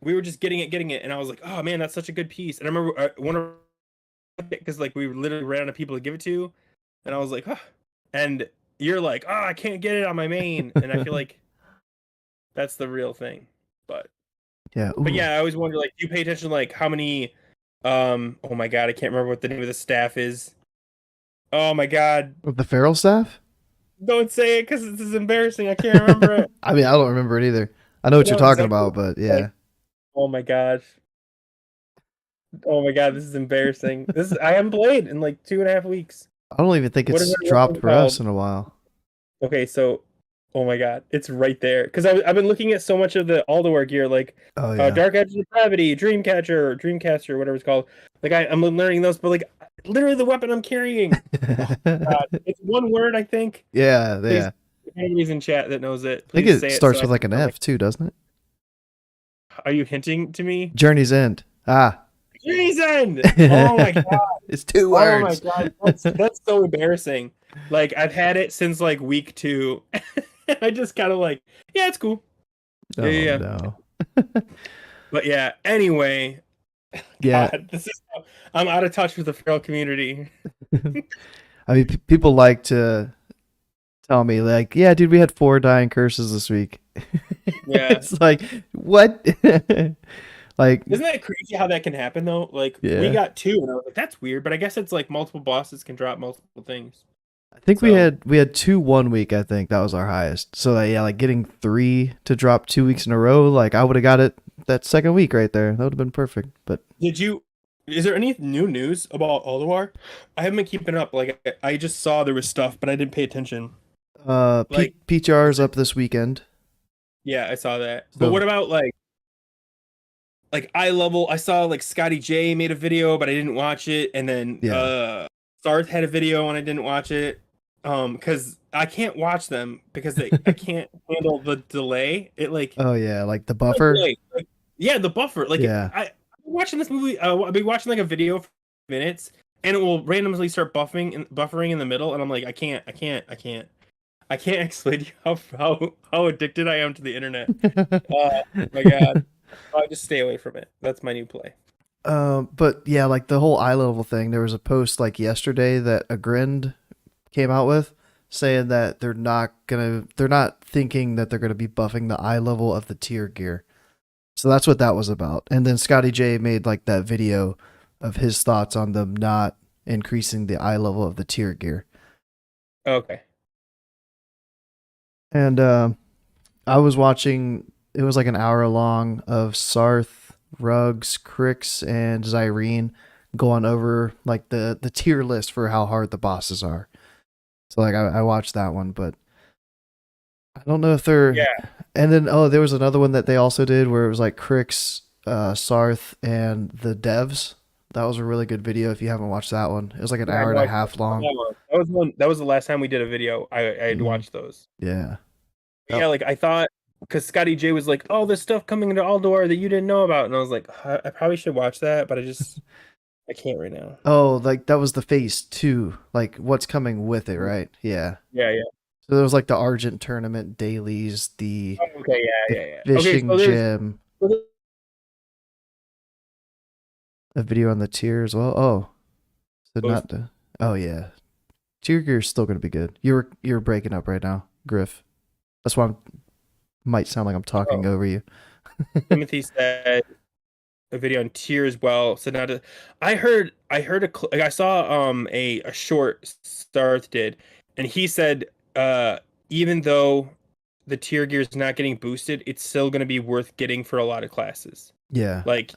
we were just getting it, and I was like, oh man, that's such a good piece. And I remember one of because like we literally ran out of people to give it to, and I was like, oh. And you're like, oh, I can't get it on my main, and I feel like that's the real thing. But Yeah. but Ooh, yeah, I always wonder like, do you pay attention to like how many? Oh my god, I can't remember what the name of the staff is. Oh my god, the feral staff. don't say it because this is embarrassing. I can't remember it. I mean, I don't remember it either. I know I what you're know talking exactly. about, but Like, yeah, oh my gosh. Oh my god, this is embarrassing. I haven't played in like 2.5 weeks. I don't even think What is it's that dropped one for us called? in a while. Okay, so oh my god, it's right there. Because I've been looking at so much of the Alduar gear, like Oh yeah. Dark Edge of Depravity, Dreamcaster, whatever it's called. Like I'm learning those, but like literally the weapon I'm carrying. Oh god, it's one word, I think. Yeah, Please, yeah. if anybody's in chat that knows it, I think please it say it so starts I with like can an tell me. F too, doesn't it? Are you hinting to me? Journey's End. Ah. Reason! Oh my god. It's two Oh my words. god. That's so embarrassing. Like I've had it since like week 2. I just kind of like, yeah, it's cool. Yeah, Oh yeah, no. But yeah, anyway, Yeah. God, I'm out of touch with the feral community. I mean, people like to tell me like, yeah, dude, we had 4 dying curses this week. Yeah. It's like, what? Like, Isn't that crazy how that can happen though? Like we yeah. got two, and I was like, that's weird. But I guess it's like multiple bosses can drop multiple things. I think we So had 2 1 week. I think that was our highest. So yeah, like getting 3 to drop 2 weeks in a row. Like I would have got it that second week right there. That would have been perfect. But did you? Is there any new news about Ulduar? I haven't been keeping up. Like I just saw there was stuff, but I didn't pay attention. Like PTR's up this weekend. yeah, I saw that. But So what about like eye level? I saw like Scotty J made a video, but I didn't watch it, and then yeah. Sarth had a video and I didn't watch it. Because I can't watch them because I can't handle the delay. It Oh yeah, like the not buffer. delay, like, yeah, the buffer. Like Yeah. I'm watching this movie. I'll be watching like a video for minutes, and it will randomly start buffering in the middle, and I'm like, I can't explain to you how addicted I am to the internet. My God, I'll just stay away from it. That's my new play. But yeah, like the whole eye level thing. There was a post like yesterday that a grind came out with saying that they're not thinking that they're gonna be buffing the eye level of the tier gear. So that's what that was about. And then Scotty J made like that video of his thoughts on them not increasing the eye level of the tier gear. Okay. And I was watching. It was like an hour long of Sarth, Rugs, Crix, and Zyrene going over like the tier list for how hard the bosses are. So like I watched that one, but I don't know if they're. Yeah. And then there was another one that they also did where it was like Crix, Sarth, and the devs. That was a really good video. If you haven't watched that one, it was like an hour and a half long. That was one. That was the last time we did a video. I had Mhm. watched those. Yeah. Yeah, like I thought because Scotty J was like, "Oh, there's stuff coming into Alduar that you didn't know about," and I was like, I probably should watch that, but I can't right now. Oh, like that was the phase 2. Like what's coming with it, right? Yeah. Yeah, yeah. So there was like the Argent tournament dailies, Oh, okay, yeah, the yeah, yeah. Okay, fishing so there's gym, a video on the tier as well. Oh, so those. not the. Oh yeah, tier gear is still gonna be good. You're breaking up right now, Grif. That's why I might sound like I'm talking Oh, over you. Timothy said a video on tier as well. So now I heard like I saw a short Starth did, and he said even though the tier gear is not getting boosted, it's still going to be worth getting for a lot of classes. Yeah, Like,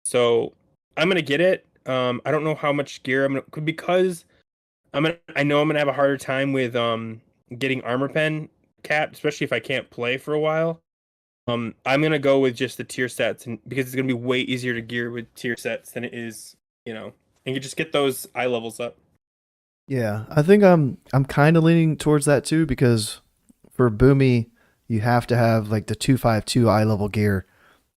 so I'm gonna get it. I don't know how much gear I'm gonna because I know I'm gonna have a harder time with getting armor pen capped, especially if I can't play for a while. I'm gonna go with just the tier sets, and because it's gonna be way easier to gear with tier sets than it is, and you just get those eye levels up. yeah. I think I'm kind of leaning towards that too because for Boomy, you have to have like the 252 eye level gear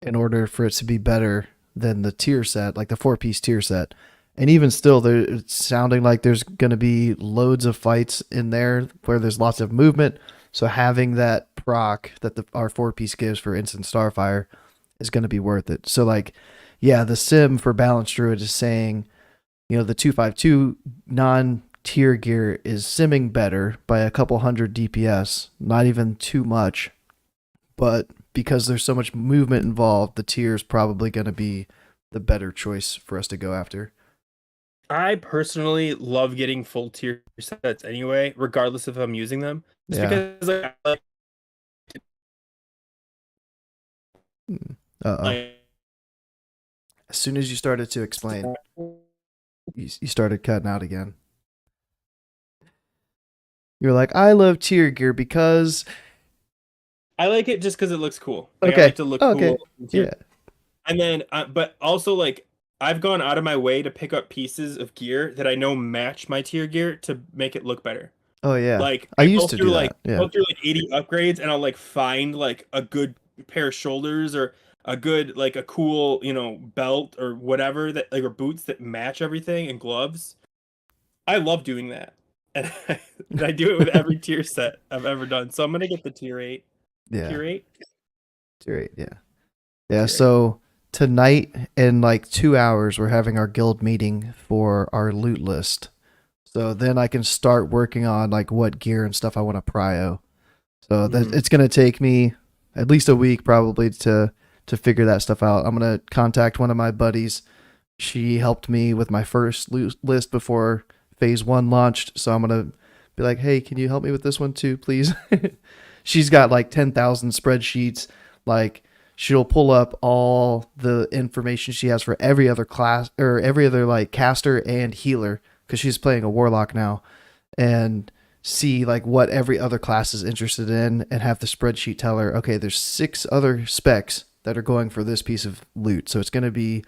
in order for it to be better than the tier set, like the 4-piece tier set. And even still, it's sounding like there's going to be loads of fights in there where there's lots of movement. So having that proc that our 4-piece gives for instant starfire is going to be worth it. So like, yeah, the sim for Balance Druid is saying, the 252 non tier gear is simming better by a couple hundred DPS, not even too much. But because there's so much movement involved, the tier is probably going to be the better choice for us to go after. I personally love getting full tier sets anyway, regardless if I'm using them. Just Yeah. because like Uh-oh. As soon as you started to explain, you started cutting out again. You're like, I love tier gear because. I like it just because it looks cool. Like Okay. I like to look Okay. cool. Yeah. And then, but also like I've gone out of my way to pick up pieces of gear that I know match my tier gear to make it look better. Oh yeah. Like I I used to do that. Yeah. go through like 80 upgrades, and I'll like find like a good pair of shoulders or a good like a cool belt or whatever that like or boots that match everything and gloves. I love doing that, and I do it with every tier set I've ever done. So I'm gonna get the tier 8. Yeah. Tier 8. Tier 8. Yeah. Yeah. Tier 8. So tonight in like 2 hours we're having our guild meeting for our loot list. So then I can start working on like what gear and stuff I want to prio. So that it's gonna take me at least a week probably to figure that stuff out. I'm gonna contact one of my buddies. She helped me with my first loot list before phase one launched, so I'm gonna be like, hey, can you help me with this one too, please? She's got like 10,000 spreadsheets. Like she'll pull up all the information she has for every other class or every other like caster and healer because she's playing a warlock now, and see like what every other class is interested in and have the spreadsheet tell her, okay, there's 6 other specs that are going for this piece of loot. So it's going to be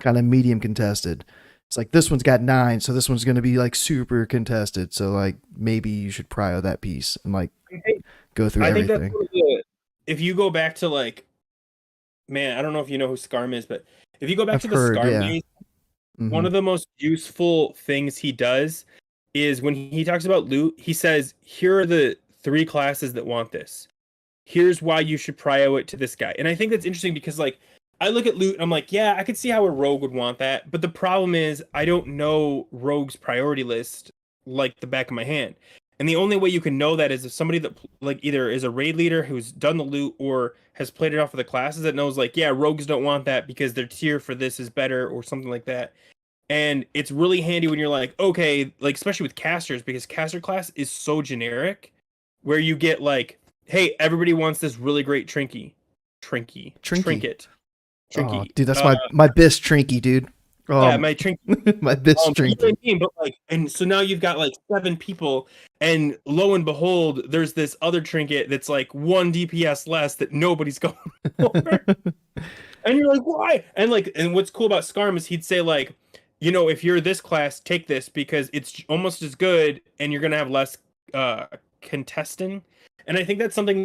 kind of medium contested. It's like this one's got 9, so this one's going to be like super contested. So like maybe you should prio that piece and like go through everything. I think that's if you go back to like, man, I don't know if you know who Scarm is, but if you go back I've to the heard, Scarm yeah. days, one of the most useful things he does is when he talks about loot, he says, here are the 3 classes that want this. Here's why you should prio it to this guy. And I think that's interesting because like I look at loot and I'm like, yeah, I could see how a rogue would want that. But the problem is I don't know rogue's priority list like the back of my hand. And the only way you can know that is if somebody that like either is a raid leader who's done the loot or has played it off of the classes that knows like, yeah, rogues don't want that because their tier for this is better or something like that. And it's really handy when you're like, okay, like especially with casters, because caster class is so generic, where you get like, hey, everybody wants this really great trinket. Oh, dude, that's my best trinky, dude. Yeah, my trinket. My best You know what I trinky. mean? But like, and so now you've got like 7 people, and lo and behold, there's this other trinket that's like 1 DPS less that nobody's going for. And you're like, why? And like, and what's cool about Scarm is he'd say like, you know, if you're this class, take this because it's almost as good, and you're gonna have less contesting. And I think that's something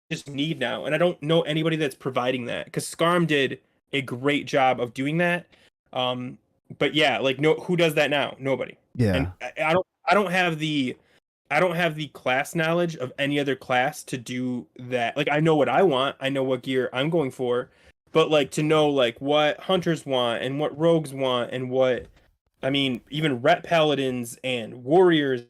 we just need now. And I don't know anybody that's providing that because Scarm did a great job of doing that. But yeah, like no, who does that now? Nobody. And Yeah. I don't have the class knowledge of any other class to do that. Like I know what I want, I know what gear I'm going for, but like to know like what hunters want and what rogues want and what I mean, even ret paladins and warriors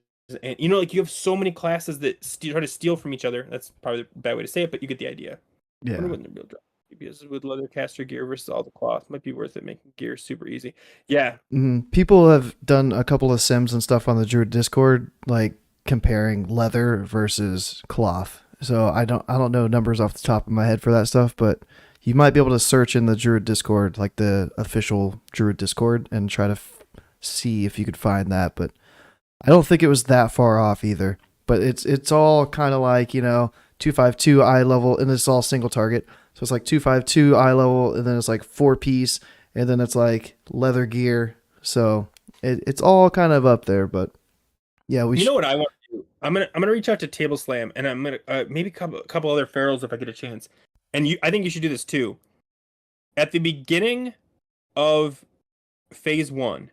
and you know, like you have so many classes that try to steal from each other. That's probably a bad way to say it, but you get the idea. I Yeah. wonder when the real drop because with leather caster gear versus all the cloth might be worth it making gear super easy. Yeah. People have done a couple of sims and stuff on the Druid Discord, like comparing leather versus cloth. So I don't know numbers off the top of my head for that stuff, but you might be able to search in the Druid Discord, like the official Druid Discord, and try to see if you could find that. But I don't think it was that far off either. But it's all kind of like 252 eye level, and it's all single target. So it's like 252 eye level, and then it's like 4-piece, and then it's like leather gear. So it's all kind of up there. But yeah, you know what I want to do? I'm gonna reach out to Table Slam, and I'm gonna maybe a couple other ferals if I get a chance. And I think you should do this too. At the beginning of phase 1,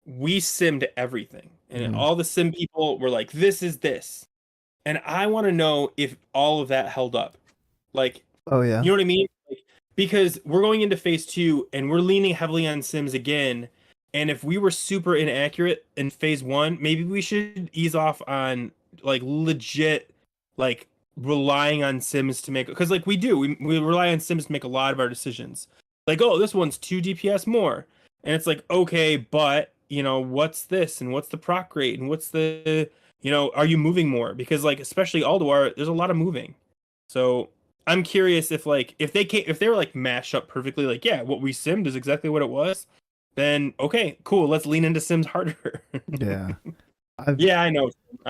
we simmed everything, and all the sim people were like, "This is this," and I want to know if all of that held up. Like, Oh yeah. you know what I mean? Like, because we're going into phase 2, and we're leaning heavily on sims again. And if we were super inaccurate in phase 1, maybe we should ease off on like legit, like relying on sims to make because like we rely on sims to make a lot of our decisions. Like, oh, this one's 2 DPS more, and it's like okay, but what's this and what's the proc rate and what's the are you moving more? Because like especially Ulduar, there's a lot of moving. So I'm curious if like if they were like mashed up perfectly, like yeah, what we simmed is exactly what it was. Then okay, cool. Let's lean into Sims harder. Yeah. Yeah, I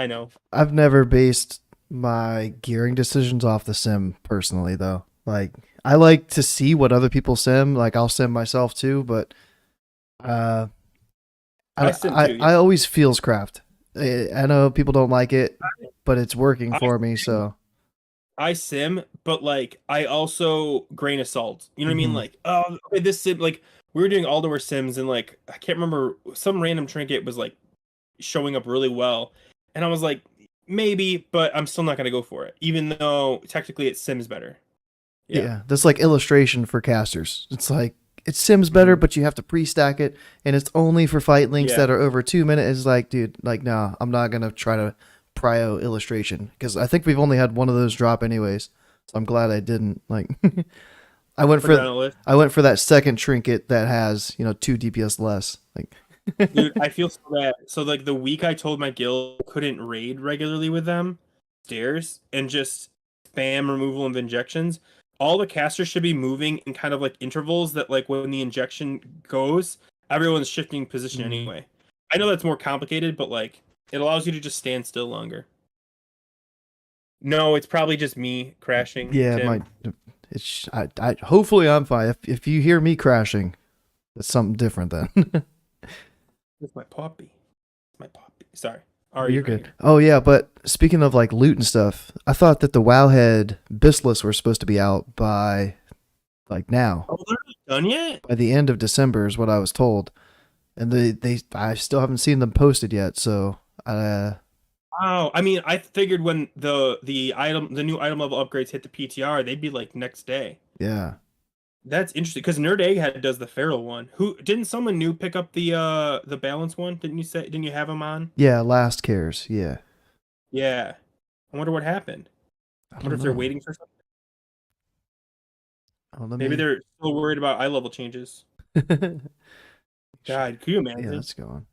know. I've never based my gearing decisions off the sim personally though. Like I like to see what other people sim. Like I'll sim myself too, but uh, I sim too. Yeah. I always feels craft. I know people don't like it, but it's working for me. So I sim, but like I also grain of salt. You know what I mean? Like, oh, okay, this sim, like we were doing Alduar sims, and like I can't remember some random trinket was like showing up really well, and I was like, maybe, but I'm still not gonna go for it, even though technically it sims better. Yeah. Yeah, that's like illustration for casters. It's like it sims better, but you have to pre-stack it, and it's only for fight links Yeah. that are over 2 minutes. It's like, dude, like, no, I'm not gonna try to prio illustration because I think we've only had one of those drop anyways. So I'm glad I didn't. Like, I went Put it for on a list. I went for that second trinket that has 2 DPS less. Like, Dude, I feel so bad. So like the week I told my guild I couldn't raid regularly with them, stairs, and just spam removal of injections, all the casters should be moving in kind of like intervals that like when the injection goes, everyone's shifting position anyway. I know that's more complicated, but like it allows you to just stand still longer. No, it's probably just me crashing, yeah, Tim. it's I hopefully I'm fine. If you hear me crashing, that's something different then. It's my puppy. It's my puppy. Sorry. You're good. Oh yeah, but speaking of like loot and stuff, I thought that the Wowhead Bistless were supposed to be out by like now. Oh, they're not done yet? By the end of December is what I was told. And they I still haven't seen them posted yet, so Wow. I mean, I figured when the new item level upgrades hit the PTR, they'd be like next day. yeah. That's interesting because Nerd Egghead does the feral one. Who didn't someone new pick up the balance one? Didn't you have him on? Yeah, Last Cares. Yeah. Yeah. I wonder what happened. I wonder if they're waiting for something. Oh, let Maybe me they're still worried about eye level changes. God, can you imagine? Yeah, that's going.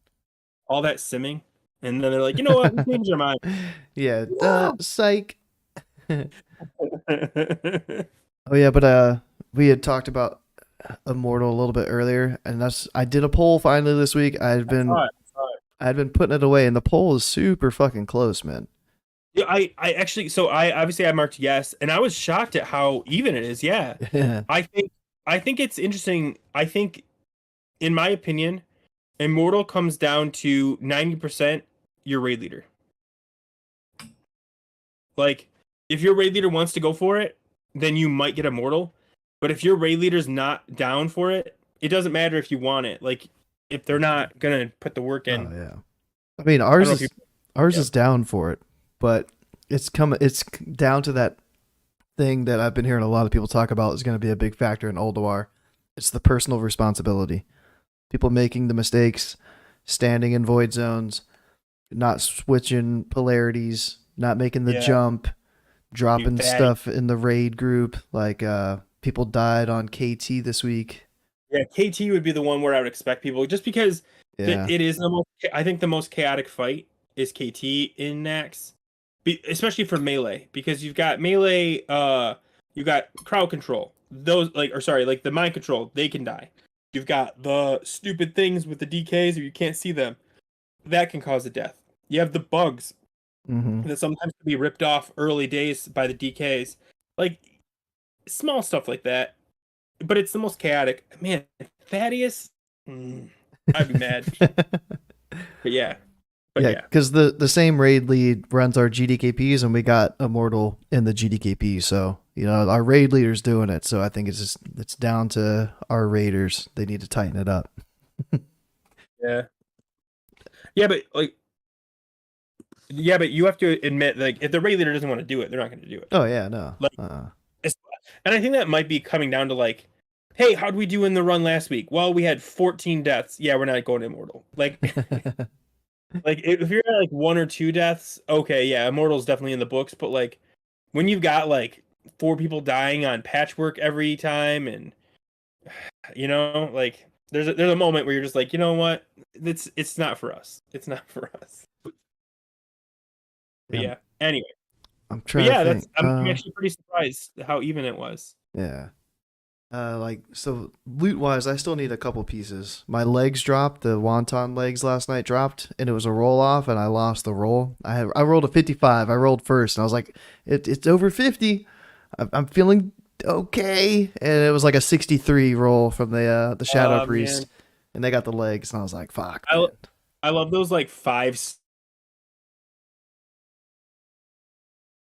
All that simming. And then they're like, you know what? We changed our mind. Yeah, psych. Oh yeah, but we had talked about Immortal a little bit earlier, and I did a poll finally this week. I had been putting it away, and the poll is super fucking close, man. Yeah, I actually, so I obviously I marked yes, and I was shocked at how even it is. Yeah. Yeah. I think it's interesting. I think, in my opinion, Immortal comes down to 90% your raid leader. Like, if your raid leader wants to go for it, then you might get Immortal. But if your raid leader's not down for it, it doesn't matter if you want it. Like, if they're not gonna put the work in. Oh yeah. I mean, ours is down for it, but it's down to that thing that I've been hearing a lot of people talk about is going to be a big factor in Ulduar. It's the personal responsibility. People making the mistakes, standing in void zones, not switching polarities, not making the jump, dropping stuff in the raid group. Like people died on KT this week. Yeah, KT would be the one where I would expect people, just because it is I think the most chaotic fight is KT in Naxx, especially for melee, because you've got melee, you got crowd control. Those like the mind control, they can die. You've got the stupid things with the DKs, or you can't see them. That can cause a death. You have the bugs that sometimes can be ripped off early days by the DKs. Like, small stuff like that. But it's the most chaotic. Man, Thaddeus, I'd be mad. But yeah. Because the same raid lead runs our GDKPs, and we got Immortal in the GDKP. So, our raid leader's doing it. So I think it's down to our raiders. They need to tighten it up. Yeah. Yeah, but you have to admit, like, if the raid leader doesn't want to do it, they're not going to do it. Oh yeah, no. Like, and I think that might be coming down to like, hey, how'd we do in the run last week? Well, we had 14 deaths. Yeah, we're not going Immortal. Like, like if you're at like 1 or 2 deaths, okay, yeah, Immortal's definitely in the books. But like, when you've got like 4 people dying on patchwork every time, and like there's a moment where you're just like, you know what, it's not for us. It's not for us. But yeah. Anyway. I'm trying to think. I'm actually pretty surprised how even it was. Yeah. So loot wise, I still need a couple pieces. My legs dropped. The wonton legs last night dropped, and it was a roll off, and I lost the roll. I rolled a 55. I rolled first, and I was like, it's over 50. I'm feeling okay, and it was like a 63 roll from the Shadow Priest, and they got the legs, and I was like, fuck. I love those like 5.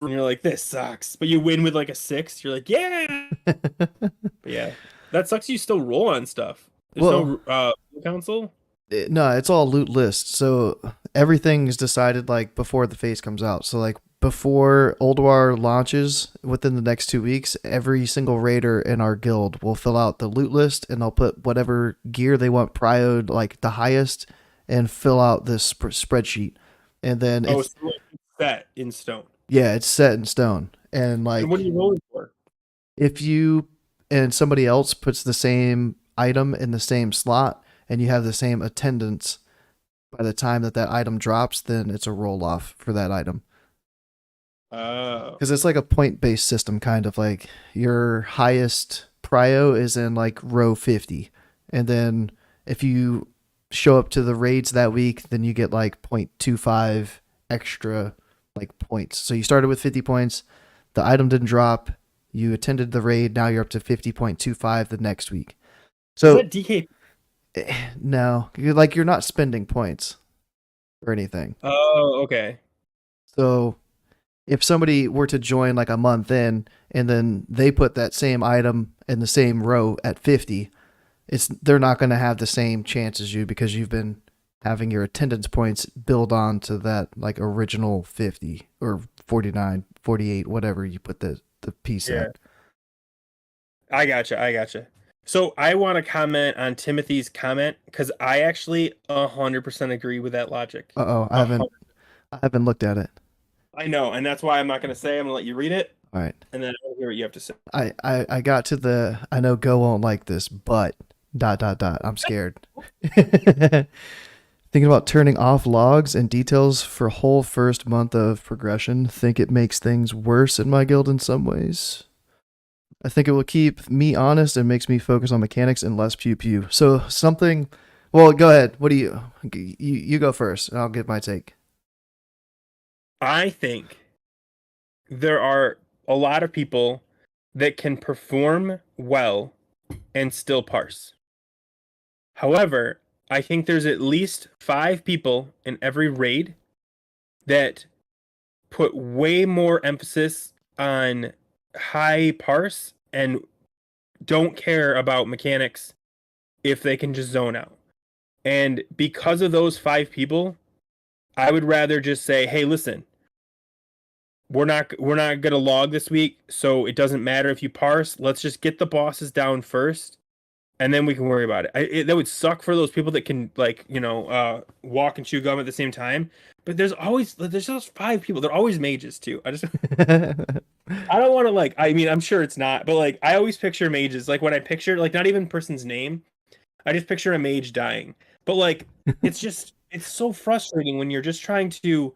And you're like, this sucks, but you win with like a 6. You're like, yeah. But yeah, that sucks. You still roll on stuff. There's no council. No, it's all loot list. So everything is decided like before the face comes out. So like before Ulduar launches within the next 2 weeks, every single raider in our guild will fill out the loot list and they'll put whatever gear they want prioed like the highest and fill out this spreadsheet. And then it's so it's set in stone. Yeah, it's set in stone. And like, And what are you rolling for? if you and somebody else puts the same item in the same slot and you have the same attendance by the time that item drops, then it's a roll off for that item. Oh. Because it's like a point based system, kind of like your highest prio is in like row 50. And then if you show up to the raids that week, then you get like 0.25 extra like points. So you started with 50 points, the item didn't drop, you attended the raid, now you're up to 50.25 the next week. So is that DK? No, you're not spending points or anything. Oh, okay. So if somebody were to join like a month in and then they put that same item in the same row at 50, they're not going to have the same chance as you because you've been having your attendance points build on to that like original 50 or 49, 48, whatever you put the piece at. I gotcha. So I want to comment on Timothy's comment because I actually 100% agree with that logic. I haven't looked at it. I know, and that's why I'm not going to say. I'm going to let you read it. All right. And then I'll hear what you have to say. I got to I know Go won't like this, but ... I'm scared. Thinking about turning off logs and details for whole first month of progression. Think it makes things worse in my guild in some ways. I think it will keep me honest and makes me focus on mechanics and less pew pew. So something. Well, go ahead. What do you go first, and I'll give my take. I think there are a lot of people that can perform well and still parse. However, I think there's at least 5 people in every raid that put way more emphasis on high parse and don't care about mechanics if they can just zone out. And because of those 5 people, I would rather just say, hey, listen, we're not gonna log this week, so it doesn't matter if you parse. Let's just get the bosses down first, and then we can worry about it. That would suck for those people that can walk and chew gum at the same time. But there's those 5 people. They're always mages too. I don't want to I'm sure it's not, but I always picture mages. Like when I picture not even person's name, I just picture a mage dying. But it's so frustrating when you're just trying to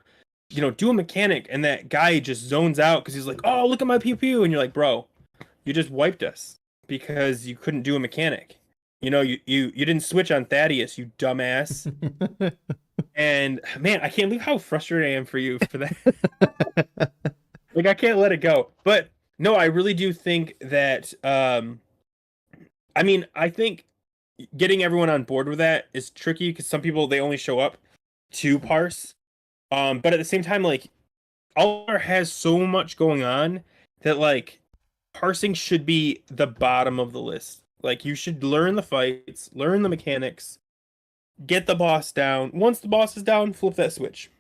do a mechanic and that guy just zones out because he's like, oh, look at my pew pew, and you're like, bro, you just wiped us because you couldn't do a mechanic. You didn't switch on Thaddeus, you dumbass. And man, I can't believe how frustrated I am for you for that. I can't let it go. But no, I really do think that I think getting everyone on board with that is tricky because some people, they only show up to parse. But at the same time, Ulduar has so much going on that parsing should be the bottom of the list. You should learn the fights, learn the mechanics, get the boss down. Once the boss is down, flip that switch.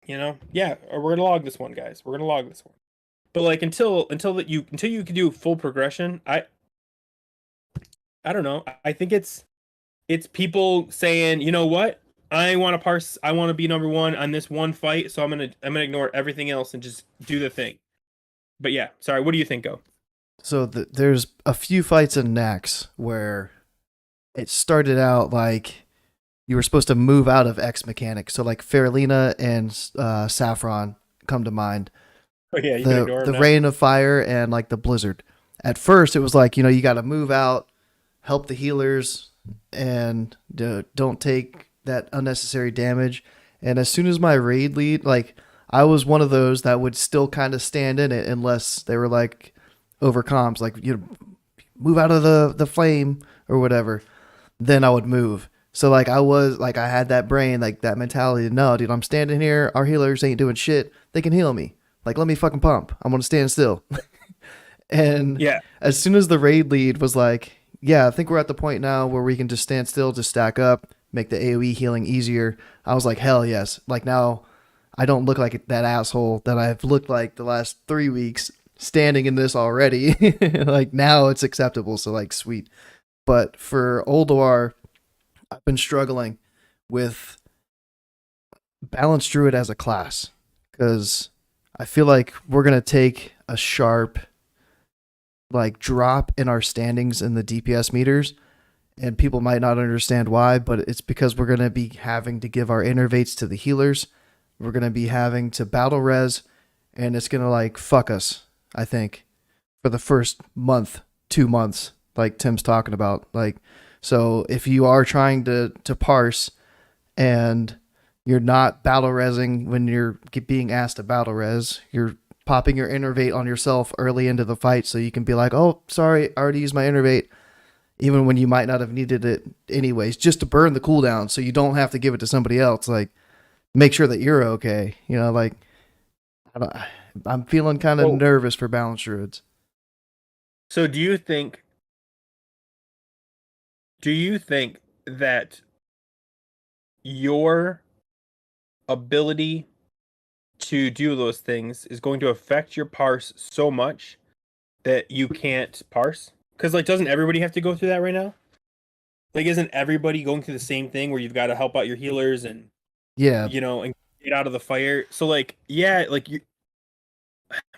Yeah, or we're gonna log this one, guys. We're gonna log this one. But until you can do full progression, I don't know. I think it's people saying, you know what? I want to parse. I want to be number 1 on this one fight, so I'm gonna ignore everything else and just do the thing. But yeah, sorry. What do you think, Go? So there's a few fights in Naxx where it started out like you were supposed to move out of X mechanic. So Faralina and Saffron come to mind. Oh yeah, you can ignore the Rain of Fire and the Blizzard. At first, it was you got to move out, help the healers, and don't take that unnecessary damage. And as soon as my raid lead, I was one of those that would still kind of stand in it unless they were over comms, move out of the flame or whatever, then I would move. So I was I had that brain, that mentality. No, dude, I'm standing here. Our healers ain't doing shit. They can heal me. Let me fucking pump. I'm gonna stand still. And yeah, as soon as the raid lead was yeah, I think we're at the point now where we can just stand still, just stack up, make the AoE healing easier. I was hell yes. Now I don't look like that asshole that I've looked like the last 3 weeks standing in this already. Like now it's acceptable, so like sweet. But for Ulduar, I've been struggling with Balanced Druid as a class because I feel like we're gonna take a sharp like drop in our standings in the DPS meters, and people might not understand why, but it's because we're gonna be having to give our innervates to the healers. We're gonna be having to battle res, and it's gonna like fuck us. I think for the first month, 2 months, like Tim's talking about, like so if you are trying to parse and you're not battle resing when you're being asked to battle res. You're popping your innervate on yourself early into the fight so you can be like, oh, sorry, I already used my innervate, even when you might not have needed it anyways, just to burn the cooldown so you don't have to give it to somebody else. Like, make sure that you're okay. You know, like, I'm feeling kind of nervous for Balanced Druids. So do you think that your ability to do those things is going to affect your parse so much that you can't parse? Because like, doesn't everybody have to go through that right now? Like, isn't everybody going through the same thing where you've got to help out your healers and Yeah, and get out of the fire? So like, yeah, like you,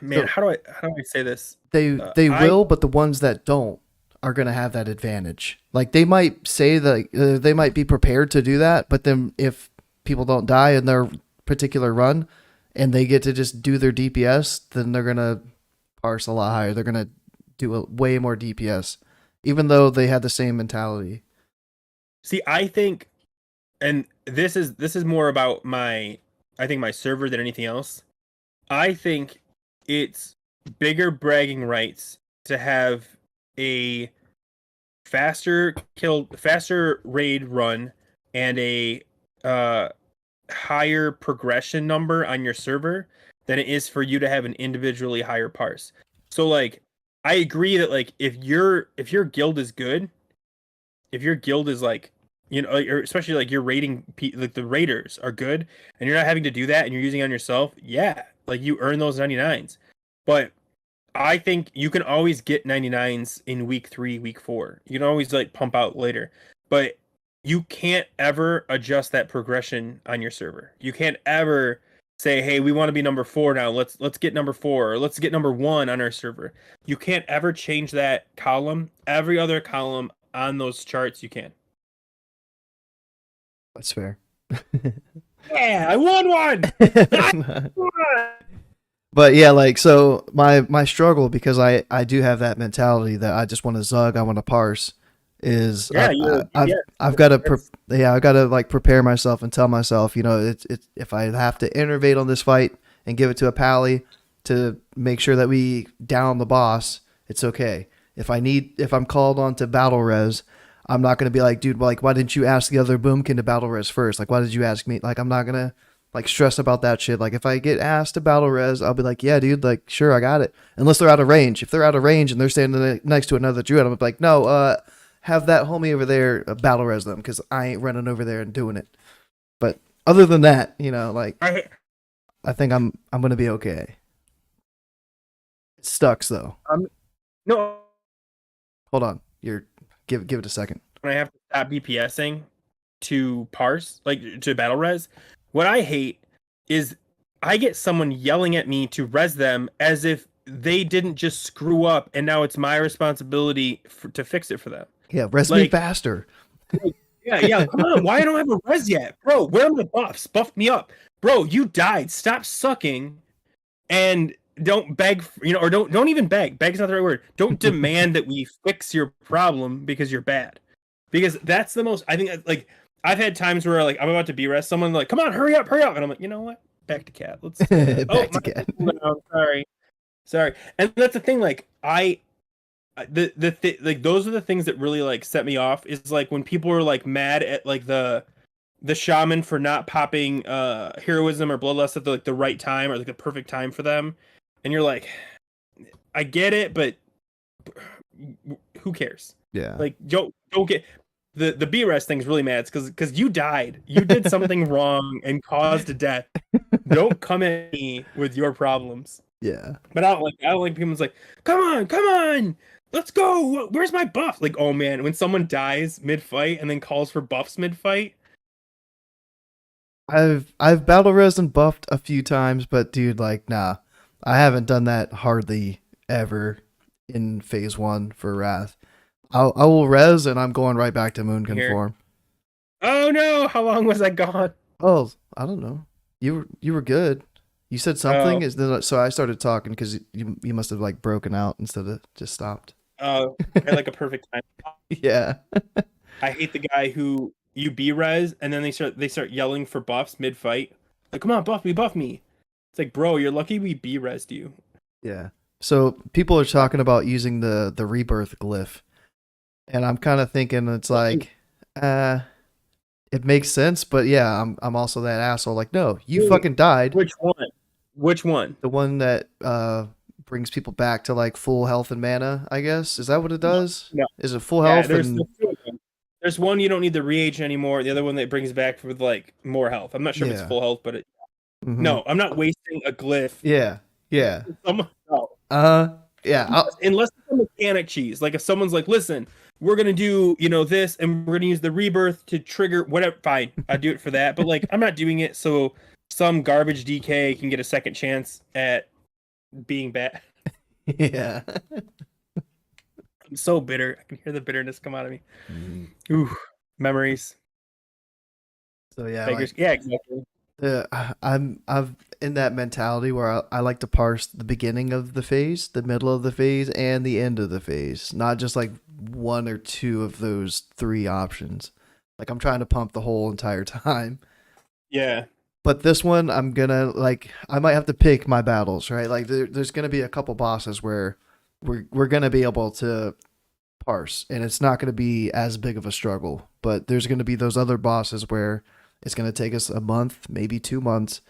man, so how do I say this? they will, but the ones that don't are going to have that advantage. Like they might say that they might be prepared to do that, but then if people don't die in their particular run and they get to just do their DPS, then they're going to parse a lot higher. They're going to do way more DPS, even though they had the same mentality. See, I think, and this is more about my server than anything else. I think it's bigger bragging rights to have a faster raid run and a higher progression number on your server than it is for you to have an individually higher parse. So like, I agree that like if your guild is good, if your guild is like, or especially like your rating, like the raiders are good, and you're not having to do that, and you're using it on yourself, yeah, like you earn those 99s. But I think you can always get 99s in week 3, week 4. You can always like pump out later, but you can't ever adjust that progression on your server. You can't ever say, "Hey, we want to be number 4 now. Let's get number 4, or let's get number 1 on our server." You can't ever change that column. Every other column on those charts you can. That's fair. Yeah, I won one. But yeah, like so my struggle, because I do have that mentality that I just want to zug, I want to parse, is I've got to I've got to like prepare myself and tell myself, it's if I have to innervate on this fight and give it to a pally to make sure that we down the boss, it's okay. If I'm called on to battle res, I'm not going to be like, dude, like, why didn't you ask the other boomkin to battle res first? Like, why did you ask me? Like, I'm not going to like stress about that shit. Like, if I get asked to battle res, I'll be like, yeah, dude, like, sure, I got it. Unless they're out of range. If they're out of range and they're standing next to another druid, I'm like, no, have that homie over there battle res them, because I ain't running over there and doing it. But other than that, like, I think I'm going to be okay. It sucks, though. No. Hold on. Give it a second. When I have to stop BPSing to parse, like to battle res, what I hate is I get someone yelling at me to res them as if they didn't just screw up and now it's my responsibility to fix it for them. Yeah, res me faster. Yeah. Come on, why I don't have a res yet, bro? Where are my buffs? Buff me up, bro. You died. Stop sucking, and don't beg, or don't even beg. Beg is not the right word. Don't demand that we fix your problem because you're bad. Because that's the most, I think, like, I've had times where like I'm about to BRES someone, like, come on, hurry up, and I'm like, you know what? Back to cat. Let's back to cat. No, sorry. And that's the thing, like like those are the things that really like set me off, is like when people are like mad at like the shaman for not popping heroism or bloodlust at the right time, or like the perfect time for them. And you're like, I get it, but who cares? Yeah. Like, don't get the BRES thing's really mad, because you died. You did something wrong and caused a death Don't come at me with your problems. Yeah. But I don't like people's like, come on, let's go. Where's my buff? Like, oh man, when someone dies mid fight and then calls for buffs mid fight. I've battle res and buffed a few times, but dude, like, nah, I haven't done that hardly ever in phase one for Wrath. I will res and I'm going right back to Moon Here. Conform. Oh no, how long was I gone? Oh, I don't know. You were good. You said something, so I started talking because you must have like broken out instead of just stopped. Oh, I had like a perfect time. Yeah. I hate the guy who you B res and then they start yelling for buffs mid fight. Like, come on, buff me, buff me. It's like, bro, you're lucky we B resed you. Yeah. So people are talking about using the rebirth glyph, and I'm kind of thinking it's like, it makes sense, but yeah, I'm also that asshole. Like, no, you fucking died. Which one? Which one? The one that brings people back to like full health and mana, I guess. Is that what it does? No. Is it full health? There's one you don't need the reagent anymore. The other one that brings back with like more health. I'm not sure if it's full health, but no, I'm not wasting a glyph. Yeah. Yeah. No. Yeah. Unless it's a mechanic cheese. Like if someone's like, listen, we're gonna do, this, and we're gonna use the rebirth to trigger whatever. Fine, I'll do it for that. But like, I'm not doing it so some garbage DK can get a second chance at being bad. Yeah. I'm so bitter. I can hear the bitterness come out of me. Ooh, memories. So yeah, yeah, exactly. I'm in that mentality where I like to parse the beginning of the phase, the middle of the phase, and the end of the phase, not just like one or two of those three options. Like I'm trying to pump the whole entire time. Yeah. But this one, I'm gonna I might have to pick my battles, right? Like there's gonna be a couple bosses where we're gonna be able to parse, and it's not gonna be as big of a struggle. But there's gonna be those other bosses where it's gonna take us a month, maybe 2 months,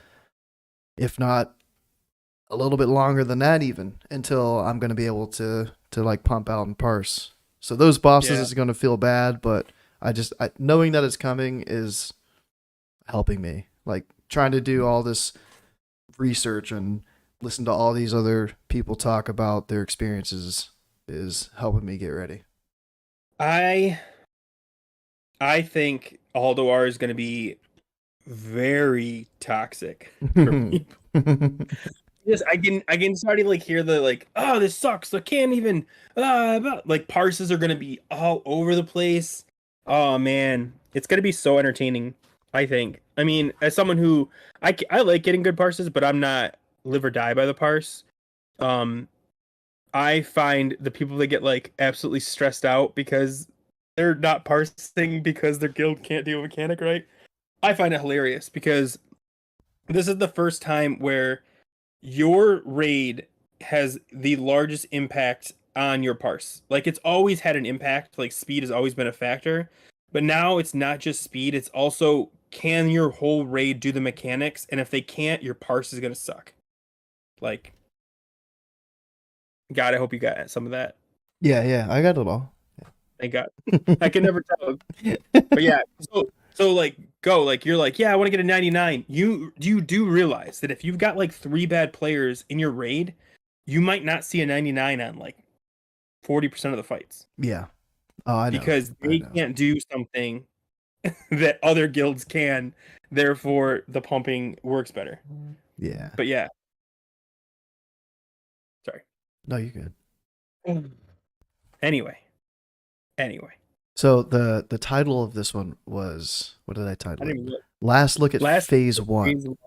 if not a little bit longer than that, even until I'm gonna be able to like pump out and parse. So those bosses is gonna feel bad, but knowing that it's coming is helping me. Like trying to do all this research and listen to all these other people talk about their experiences is helping me get ready. I think Ulduar is going to be very toxic for people. Yes, I can start to hear the oh, this sucks. I can't even parses are going to be all over the place. Oh man, it's going to be so entertaining. I think. I mean, as someone who I like getting good parses, but I'm not live or die by the parse. I find the people that get absolutely stressed out because they're not parsing because their guild can't do a mechanic right. I find it hilarious because this is the first time where your raid has the largest impact on your parse. Like it's always had an impact, like speed has always been a factor, but now it's not just speed, it's also can your whole raid do the mechanics, and if they can't, your parse is going to suck. Like God, I hope you got some of that. Yeah, I got it all. Thank God. I can never tell. But yeah, so you're like, yeah, I want to get a 99. You do realize that if you've got 3 bad players in your raid, you might not see a 99 on 40% of the fights. Yeah. Oh, I know. Because they can't do something that other guilds can, therefore the pumping works better. Yeah. But yeah. Sorry. No, you're good. Anyway. So the title of this one was, what did I title it? Last Look at Phase 1.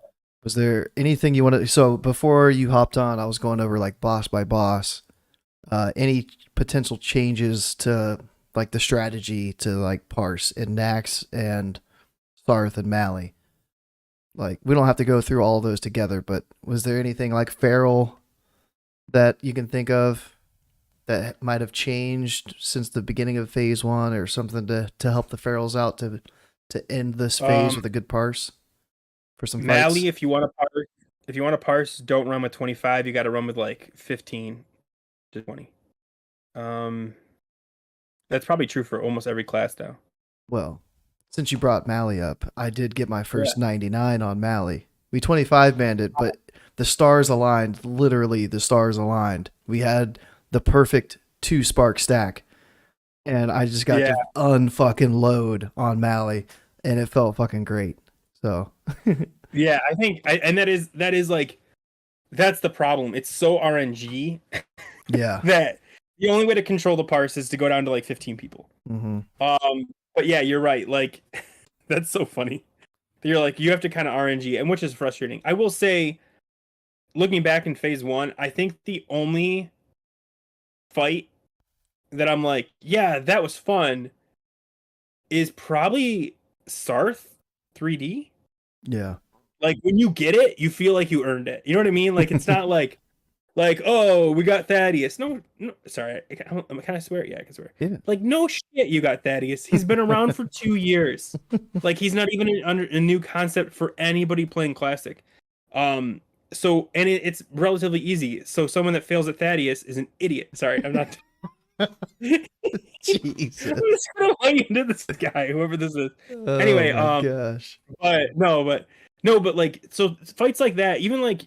Was there anything you wanted? So before you hopped on, I was going over boss by boss. Any potential changes to the strategy to parse in Naxx and Sarth and Mali? We don't have to go through all of those together, but was there anything Feral that you can think of that might have changed since the beginning of phase 1, or something to help the Ferals out to end this phase with a good parse for some fights? Mali, if you want to parse, don't run with 25. You got to run with 15 to 20. That's probably true for almost every class now. Well, since you brought Mali up, I did get my first 99 on Mali. We 25 manned it, but the stars aligned. Literally, the stars aligned. We had the perfect 2 spark stack, and I just got Yeah. to unfucking load on Mally, and it felt fucking great. So Yeah, I think, and that is like, that's the problem. It's so RNG yeah. that the only way to control the parse is to go down to like 15 people. Mm-hmm. But yeah, you're right. Like, that's so funny. You're like, you have to kind of RNG, and which is frustrating. I will say, looking back in phase 1, I think the only fight that I'm like, yeah, that was fun, is probably Sarth 3D. Yeah. Like, when you get it, you feel like you earned it. You know what I mean? Like, it's not like oh, we got Thaddeus. No, sorry, can I swear? Yeah, I can swear. Yeah. Like, no shit, you got Thaddeus. He's been around for 2 years. Like, he's not even a new concept for anybody playing Classic. So, and it's relatively easy. So someone that fails at Thaddeus is an idiot. Sorry, I'm not. Jesus. I'm just gonna lay into this guy, whoever this is. Oh Anyway, my gosh. but no, but like, so fights like that, even like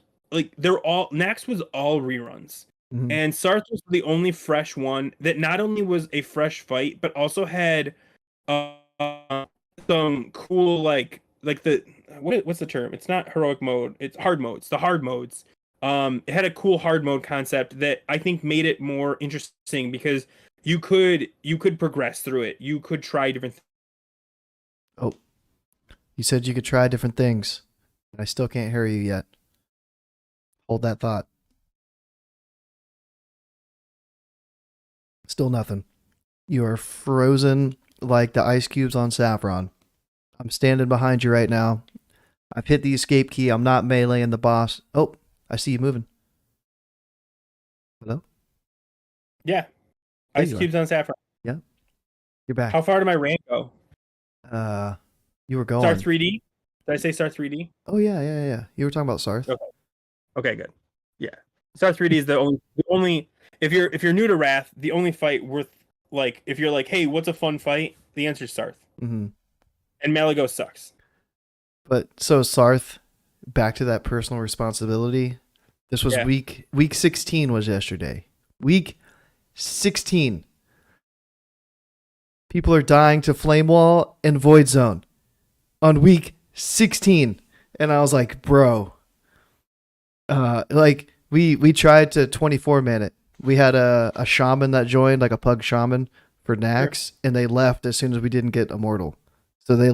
they're all, Naxx was all reruns. Mhm. And Sarth was the only fresh one that not only was a fresh fight, but also had uh, some cool like the what's the term? It's not heroic mode. It's hard modes. The hard modes. It had a cool hard mode concept that I think made it more interesting because you could progress through it. You could try different things. Oh, you said you could try different things. I still can't hear you yet. Hold that thought. Still nothing. You are frozen like the ice cubes on Saffron. I'm standing behind you right now. I've hit the escape key. I'm not meleeing the boss. Oh, I see you moving. Hello? Yeah, There ice you are. cubes on Saffron. Yeah. You're back. How far did my rank go? You were going. Star 3D? Did I say Star 3D? Oh yeah. You were talking about Sarth. Okay. Okay, good. Yeah. Star 3D is the only if you're new to Wrath, the only fight worth, like, if you're like, hey, what's a fun fight? The answer is Sarth. Mm-hmm. And Malago sucks. But so Sarth, back to that personal responsibility. This was week 16 was yesterday. Week 16. People are dying to Flame Wall and Void Zone on week 16. And I was like, bro. Like we tried to 24 man it. We had a shaman that joined, like a pug shaman for Naxx, and they left as soon as we didn't get Immortal. So they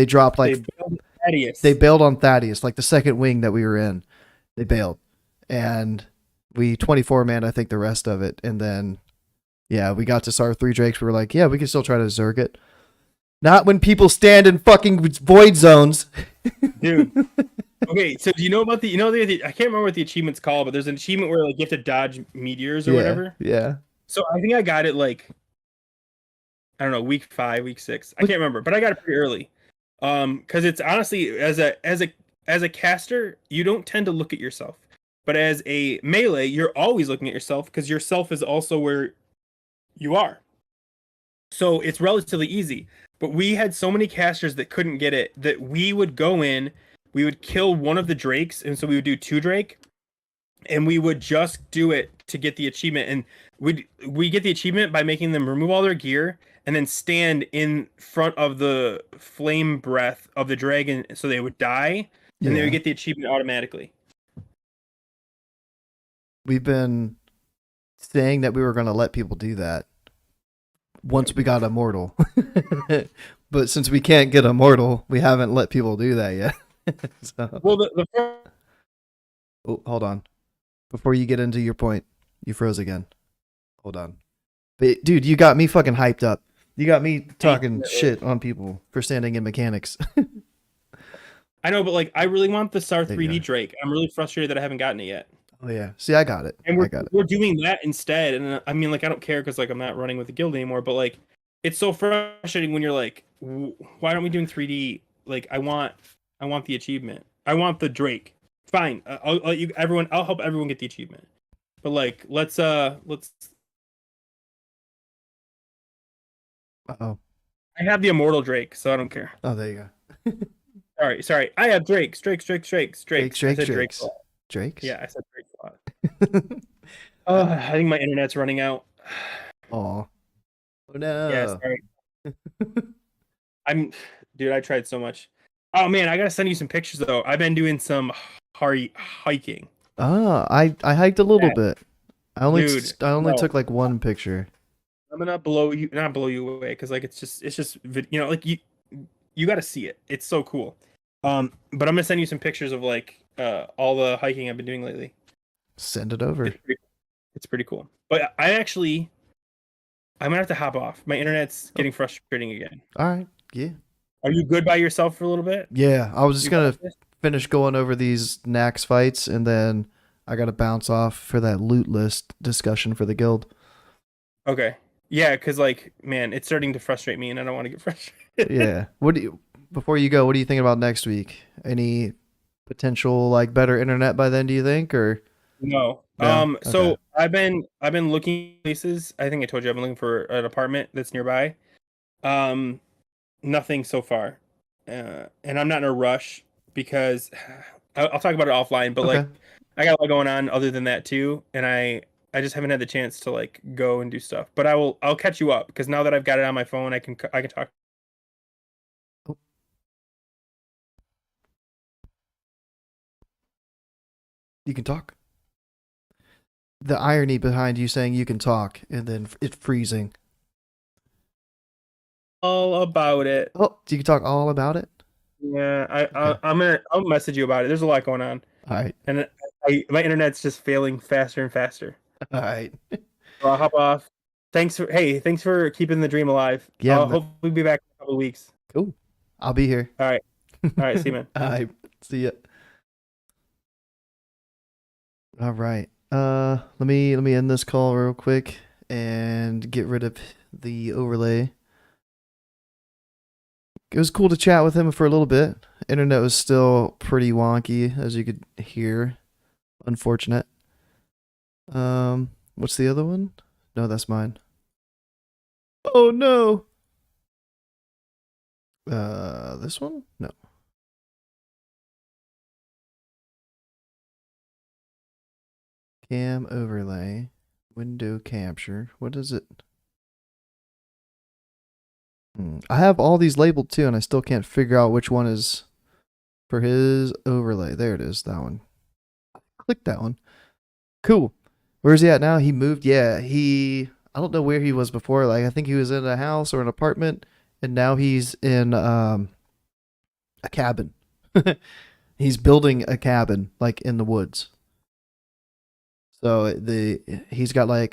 dropped like they bailed on Thaddeus, like the second wing that we were in. They bailed. And we 24 man I think the rest of it, and then yeah, we got to Sarth 3 Drakes. We were like, yeah, we can still try to Zerg it. Not when people stand in fucking void zones. Dude. Okay, so do you know about the I can't remember what the achievement's called, but there's an achievement where like you have to dodge meteors or whatever. Yeah. So I think I got it like, I don't know, week 5, week 6. I can't remember, but I got it pretty early. Because it's honestly, as a caster, you don't tend to look at yourself. But as a melee, you're always looking at yourself because yourself is also where you are. So it's relatively easy. But we had so many casters that couldn't get it that we would go in, we would kill one of the drakes, and so we would do 2 drake, and we would just do it to get the achievement. And we get the achievement by making them remove all their gear and then stand in front of the flame breath of the dragon so they would die, and they would get the achievement automatically. We've been saying that we were going to let people do that once we got Immortal. But since we can't get Immortal, we haven't let people do that yet. So. Well, oh, hold on. Before you get into your point, you froze again. Hold on. But, dude, you got me fucking hyped up. You got me talking shit on people for standing in mechanics. I know, but like, I really want the Star 3D Drake. I'm really frustrated that I haven't gotten it yet. Oh yeah, see, I got it. And we're doing that instead. And I mean, like, I don't care because like I'm not running with the guild anymore. But like, it's so frustrating when you're like, why aren't we doing 3D? Like, I want the achievement. I want the Drake. Fine, I'll let you everyone. I'll help everyone get the achievement. But like, let's. Uh-oh. I have the Immortal Drake, so I don't care. Oh, there you go. Sorry. I have Drake, Drakes. I Drake, said Drakes a Drakes. lot. Drakes? Yeah, I said Drakes a lot. I think my internet's running out. Oh. Oh Yeah, no. sorry. I'm, dude. I tried so much. Oh man, I gotta send you some pictures though. I've been doing some hiking. I hiked a little Yeah, bit. dude. I only No, took like one picture. I'm gonna not blow you away because like it's just like you got to see it. It's so cool. But I'm gonna send you some pictures of like all the hiking I've been doing lately. Send it over. It's pretty cool. But I'm gonna have to hop off. My internet's Oh, getting frustrating again. all right. Yeah. Are you good by yourself for a little bit? Yeah. I was just You got gonna this? finish going over these Naxx fights, and then I gotta bounce off for that loot list discussion for the guild. Okay. Yeah, because like, man, it's starting to frustrate me, and I don't want to get frustrated. Yeah. What do you before you go? What do you think about next week? Any potential like better internet by then? Do you think or No. no? Okay. So I've been looking places. I think I told you I've been looking for an apartment that's nearby. Um, Nothing so far, and I'm not in a rush because I'll talk about it offline. But Okay. like, I got a lot going on other than that too, and I just haven't had the chance to like go and do stuff. But I'll catch you up because now that I've got it on my phone, I can talk. Oh, you can talk. The irony behind you saying you can talk and then it freezing. All about it. Oh, you can talk all about it. Yeah, Okay. I'll message you about it. There's a lot going on, All right. and my internet's just failing faster and faster. All right. So I'll hop off. Thanks for keeping the dream alive. Yeah. I'll hopefully be back in a couple of weeks. Cool. I'll be here. All right, all right. See you, man. All right. See ya. All right. Let me end this call real quick and get rid of the overlay. It was cool to chat with him for a little bit. Internet was still pretty wonky, as you could hear. Unfortunate. What's the other one? No, that's mine. Oh no. This one? No. Cam overlay, window capture. What is it? I have all these labeled too, and I still can't figure out which one is for his overlay. There it is. That one. Click that one. Cool. Where's he at now? He moved. Yeah, I don't know where he was before. Like I think he was in a house or an apartment, and now he's in a cabin. He's building a cabin like in the woods. So he's got like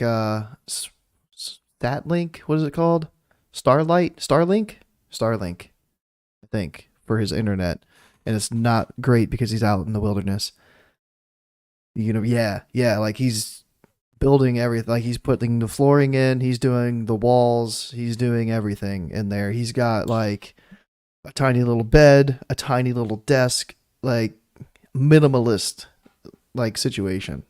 Statlink. What is it called? Starlink. I think for his internet, and it's not great because he's out in the wilderness. Yeah. Like he's building everything. Like he's putting the flooring in. He's doing the walls. He's doing everything in there. He's got like a tiny little bed, a tiny little desk, like minimalist like situation.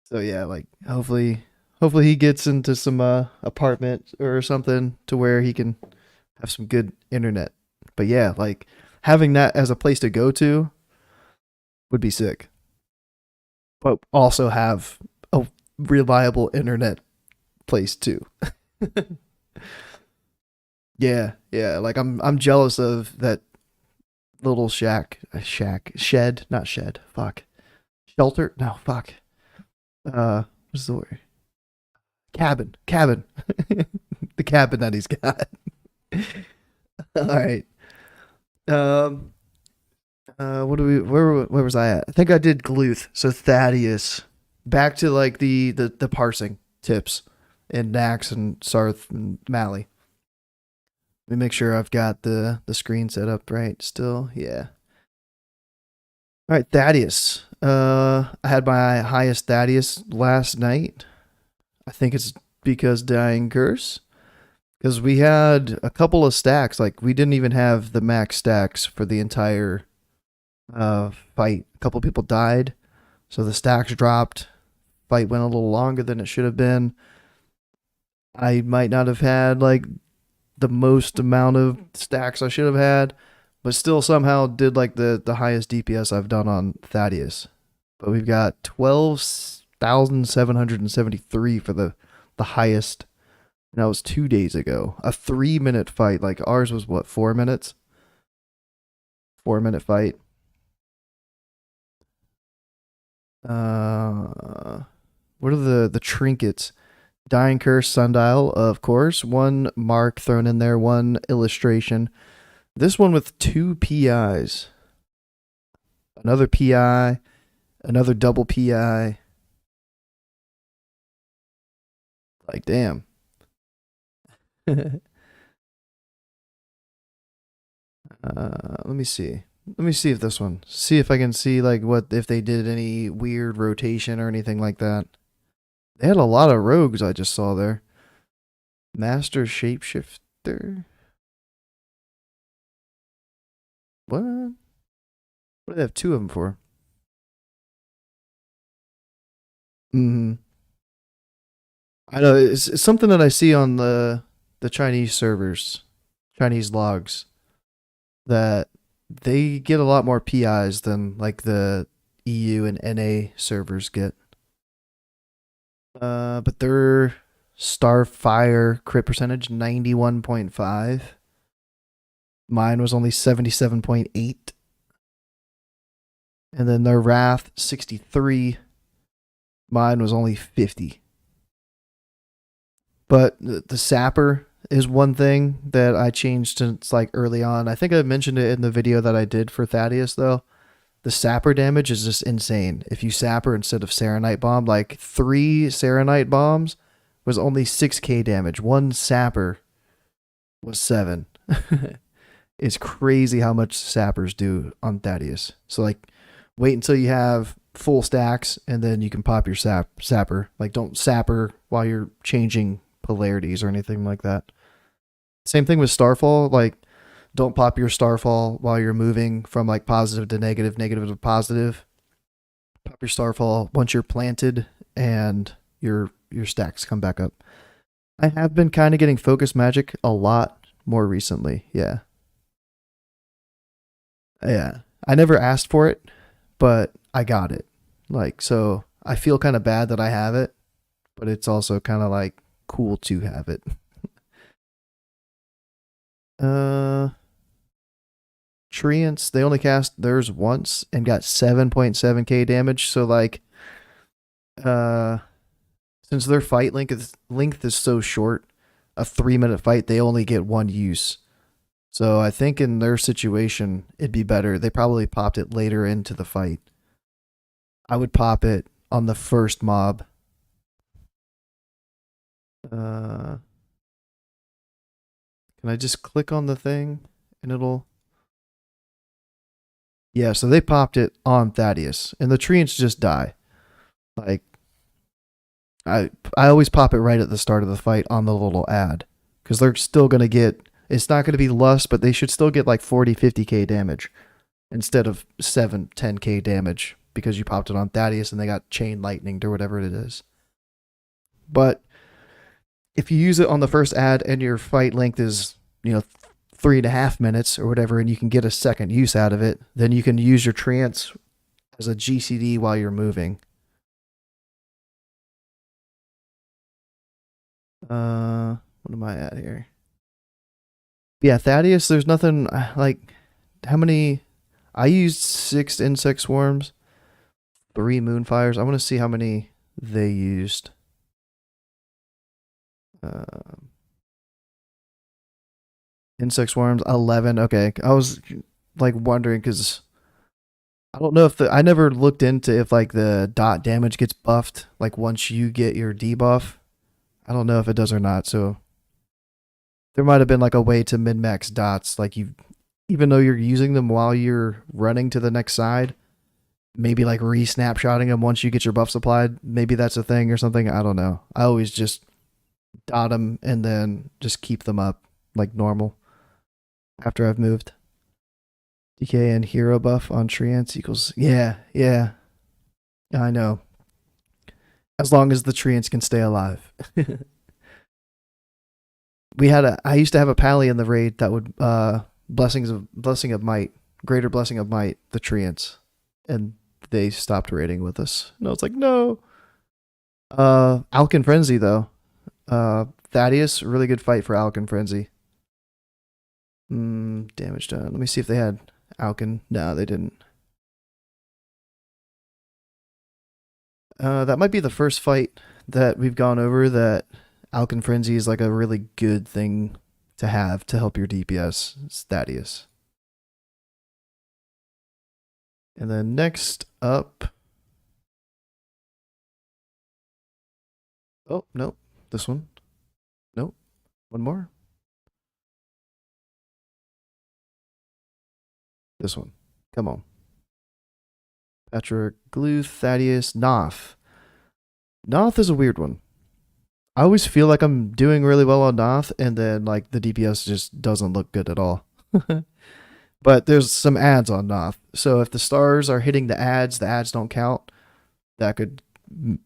So yeah, like hopefully he gets into some apartment or something to where he can have some good internet. But yeah, like having that as a place to go to would be sick. But also have a reliable internet place too. Yeah, like I'm jealous of that little shed, not shed. Fuck. Shelter? No, fuck. What's the word? Cabin. The cabin that he's got. All right. Um. What do we? Where was I at? I think I did Gluth. So Thaddeus. Back to like the parsing tips and Naxx and Sarth and Mally. Let me make sure I've got the screen set up right. Still, yeah. All right, Thaddeus. I had my highest Thaddeus last night. I think it's because Dying Curse. Because we had a couple of stacks. Like, we didn't even have the max stacks for the entire fight. A couple people died. So the stacks dropped. Fight went a little longer than it should have been. I might not have had, like, the most amount of stacks I should have had. but still somehow did like the highest DPS I've done on Thaddeus. But we've got 12,773 for the highest. And that was 2 days ago. A 3-minute fight. Like ours was what, 4 minutes? 4-minute fight. What are the trinkets? Dying Curse Sundial, of course. One mark thrown in there, one illustration. This one with 2 PIs. Another PI, another double PI. Like, damn. Let me see. Let me see if this one. See if I can see like what if they did any weird rotation or anything like that. They had a lot of rogues I just saw there. Master Shapeshifter. What? What do they have 2 of them for? I know it's something that I see on the Chinese servers, Chinese logs, that they get a lot more PIs than like the EU and NA servers get. But their Starfire crit percentage 91.5. Mine was only 77.8. And then their Wrath 63. Mine was only 50. But the Sapper is one thing that I changed since like early on. I think I mentioned it in the video that I did for Thaddeus though. The Sapper damage is just insane. If you Sapper instead of Serenite Bomb, like 3 Serenite Bombs was only 6k damage. 1 Sapper was 7. It's crazy how much Sappers do on Thaddeus. So like wait until you have full stacks and then you can pop your Sapper. Like don't Sapper while you're changing polarities or anything like that. Same thing with Starfall. Like don't pop your Starfall while you're moving from like positive to negative, negative to positive. Pop your Starfall once you're planted and your stacks come back up. I have been kind of getting focus magic a lot more recently. Yeah. Yeah. I never asked for it, but I got it. Like, so I feel kind of bad that I have it, but it's also kind of like cool to have it. Treants, they only cast theirs once and got 7.7k damage. So like, since their fight length is so short, a 3-minute fight, they only get 1 use. So I think in their situation, it'd be better. They probably popped it later into the fight. I would pop it on the first mob. Can I just click on the thing and it'll... Yeah, so they popped it on Thaddeus, and the treants just die. Like, I always pop it right at the start of the fight on the little ad, because they're still going to get... It's not going to be lust, but they should still get like 40, 50k damage instead of 7, 10k damage because you popped it on Thaddeus and they got chain lightninged or whatever it is. But if you use it on the first ad and your fight length is, 3.5 minutes or whatever, and you can get a second use out of it, then you can use your trance as a GCD while you're moving. What am I at here? Yeah, Thaddeus, there's nothing like how many I used 6 insect swarms, 3 moonfires. I want to see how many they used. Insect swarms 11. Okay, I was like wondering because I don't know if I never looked into if like the dot damage gets buffed like once you get your debuff. I don't know if it does or not. So there might have been like a way to min-max dots, like even though you're using them while you're running to the next side, maybe like re-snapshotting them once you get your buffs applied. Maybe that's a thing or something. I don't know. I always just dot them and then just keep them up like normal after I've moved. DK and hero buff on treants equals... Yeah. I know. As long as the treants can stay alive. I used to have a pally in the raid that would blessing of might, greater blessing of might, the treants, and they stopped raiding with us. And I was like, no. Alkin Frenzy though. Thaddeus, really good fight for Alkin Frenzy. Damage done. Let me see if they had Alkin. No, they didn't. That might be the first fight that we've gone over that Alkin Frenzy is like a really good thing to have to help your DPS. It's Thaddeus. And then next up. Oh, nope. This one. Nope. One more. This one. Come on. Patrick, Gluth, Thaddeus, Noth. Noth is a weird one. I always feel like I'm doing really well on Noth, and then like the DPS just doesn't look good at all. But there's some ads on Noth. So if the stars are hitting the ads don't count. That could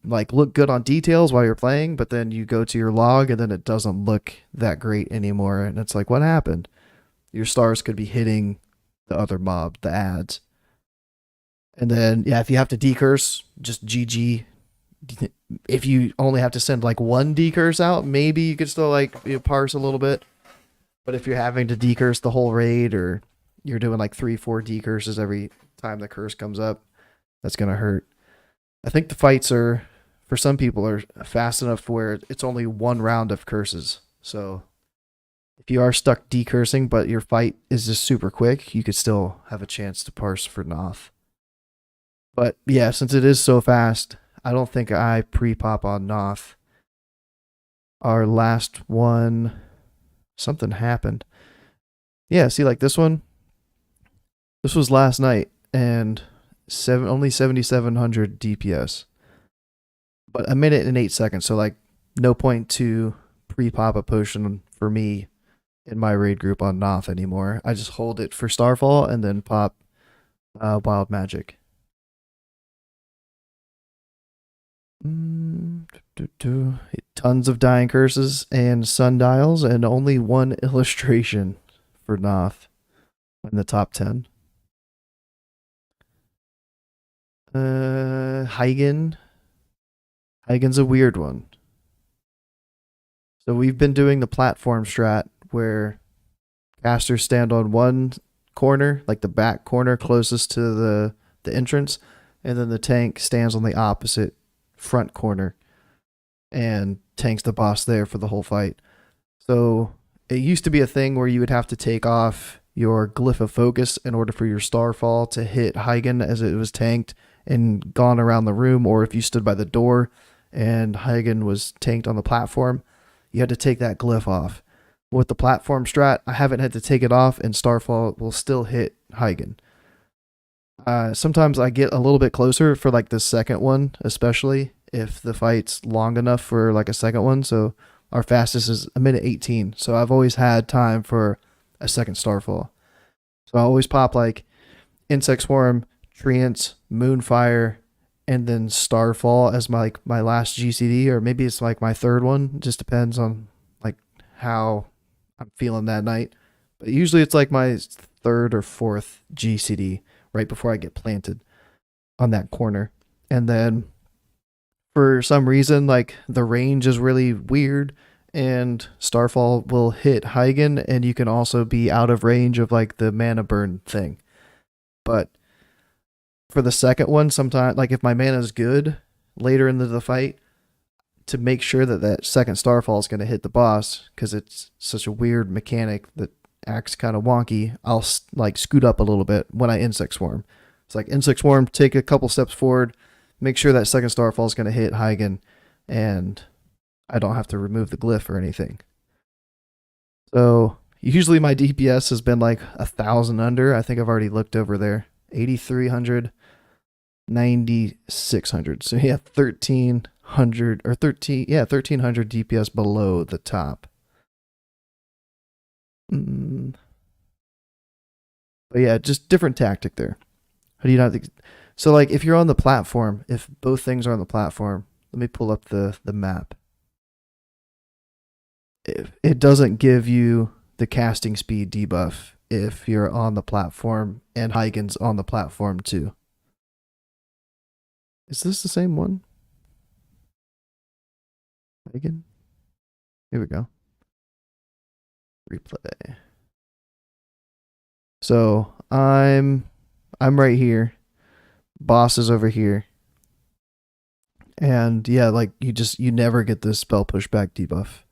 like look good on details while you're playing, but then you go to your log and then it doesn't look that great anymore. And it's like, what happened? Your stars could be hitting the other mob, the ads. And then, yeah, if you have to decurse, just GG. If you only have to send like one decurse out, maybe you could still like parse a little bit. But if you're having to decurse the whole raid, or you're doing like 3-4 decurses every time the curse comes up, that's going to hurt. I think the fights are, for some people, are fast enough where it's only one round of curses. So if you are stuck decursing, but your fight is just super quick, you could still have a chance to parse for Noth. But yeah, since it is so fast, I don't think I pre-pop on Noth. Our last one, something happened. Yeah, see, like this one. This was last night, and only 7,700 DPS. But a minute and 8 seconds, so like no point to pre-pop a potion for me in my raid group on Noth anymore. I just hold it for Starfall and then pop Wild Magic. Tons of dying curses and sundials, and only one illustration for Noth in the top 10. Heigen. Heigen's a weird one. So we've been doing the platform strat where casters stand on one corner, like the back corner closest to the entrance, and then the tank stands on the opposite front corner and tanks the boss there for the whole fight. So it used to be a thing where you would have to take off your Glyph of Focus in order for your Starfall to hit Heigen as it was tanked and gone around the room, or if you stood by the door and Heigen was tanked on the platform, you had to take that glyph off. With the platform strat, I haven't had to take it off, and Starfall will still hit Heigen. Sometimes I get a little bit closer for like the second one, especially if the fight's long enough for like a second one. So our fastest is a minute 18. So I've always had time for a second Starfall. So I always pop like Insect Swarm, Treants, Moonfire, and then Starfall as my last GCD, or maybe it's like my third one. It just depends on like how I'm feeling that night. But usually it's like my third or fourth GCD right before I get planted on that corner. And then for some reason, like the range is really weird, and Starfall will hit Heigen, and you can also be out of range of like the mana burn thing. But for the second one, sometimes like if my mana is good later into the fight, to make sure that that second Starfall is going to hit the boss, because it's such a weird mechanic that acts kind of wonky, I'll like scoot up a little bit when I Insect Swarm. It's like Insect Swarm, take a couple steps forward, make sure that second Starfall is going to hit Heigen, and I don't have to remove the glyph or anything. So usually my DPS has been like 1,000 under. I think I've already looked over there. 8,300, 9,600. So yeah, 1,300 or 1,300 DPS below the top. But yeah, just different tactic there. How do you not think? So like if you're on the platform, if both things are on the platform, let me pull up the map. If it doesn't give you the casting speed debuff if you're on the platform and Huygen's on the platform too. Is this the same one? Huygen? Here we go. Replay. So I'm right here. Boss is over here. And yeah, like you never get this spell pushback debuff.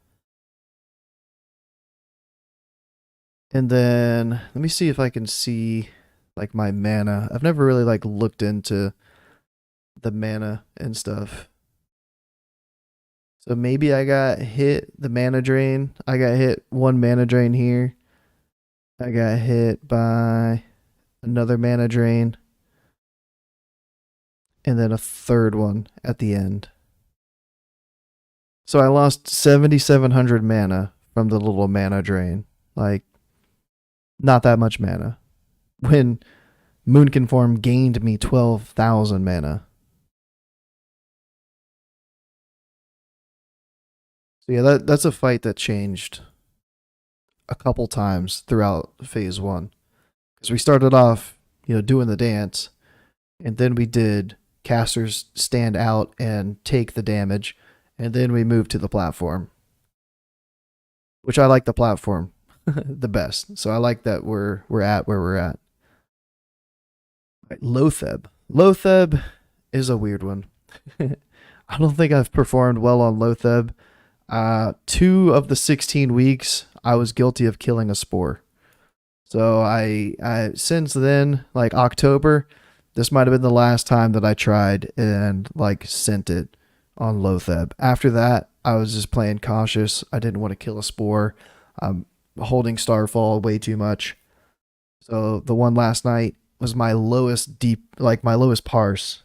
And then let me see if I can see like my mana. I've never really like looked into the mana and stuff. So maybe I got hit the mana drain. I got hit one mana drain here. I got hit by another mana drain. And then a third one at the end. So I lost 7,700 mana from the little mana drain. Like, not that much mana. When Moonkin form gained me 12,000 mana. So yeah, that's a fight that changed a couple times throughout phase 1. Because we started off, doing the dance, and then we did casters stand out and take the damage, and then we moved to the platform. Which I like the platform the best. So I like that we're at where we're at. Right, Lotheb. Lotheb is a weird one. I don't think I've performed well on Lotheb. 2 of the 16 weeks, I was guilty of killing a spore. So I since then, like October, this might have been the last time that I tried and like sent it on Lotheb. After that, I was just playing cautious. I didn't want to kill a spore. I'm holding Starfall way too much. So the one last night was my lowest my lowest parse.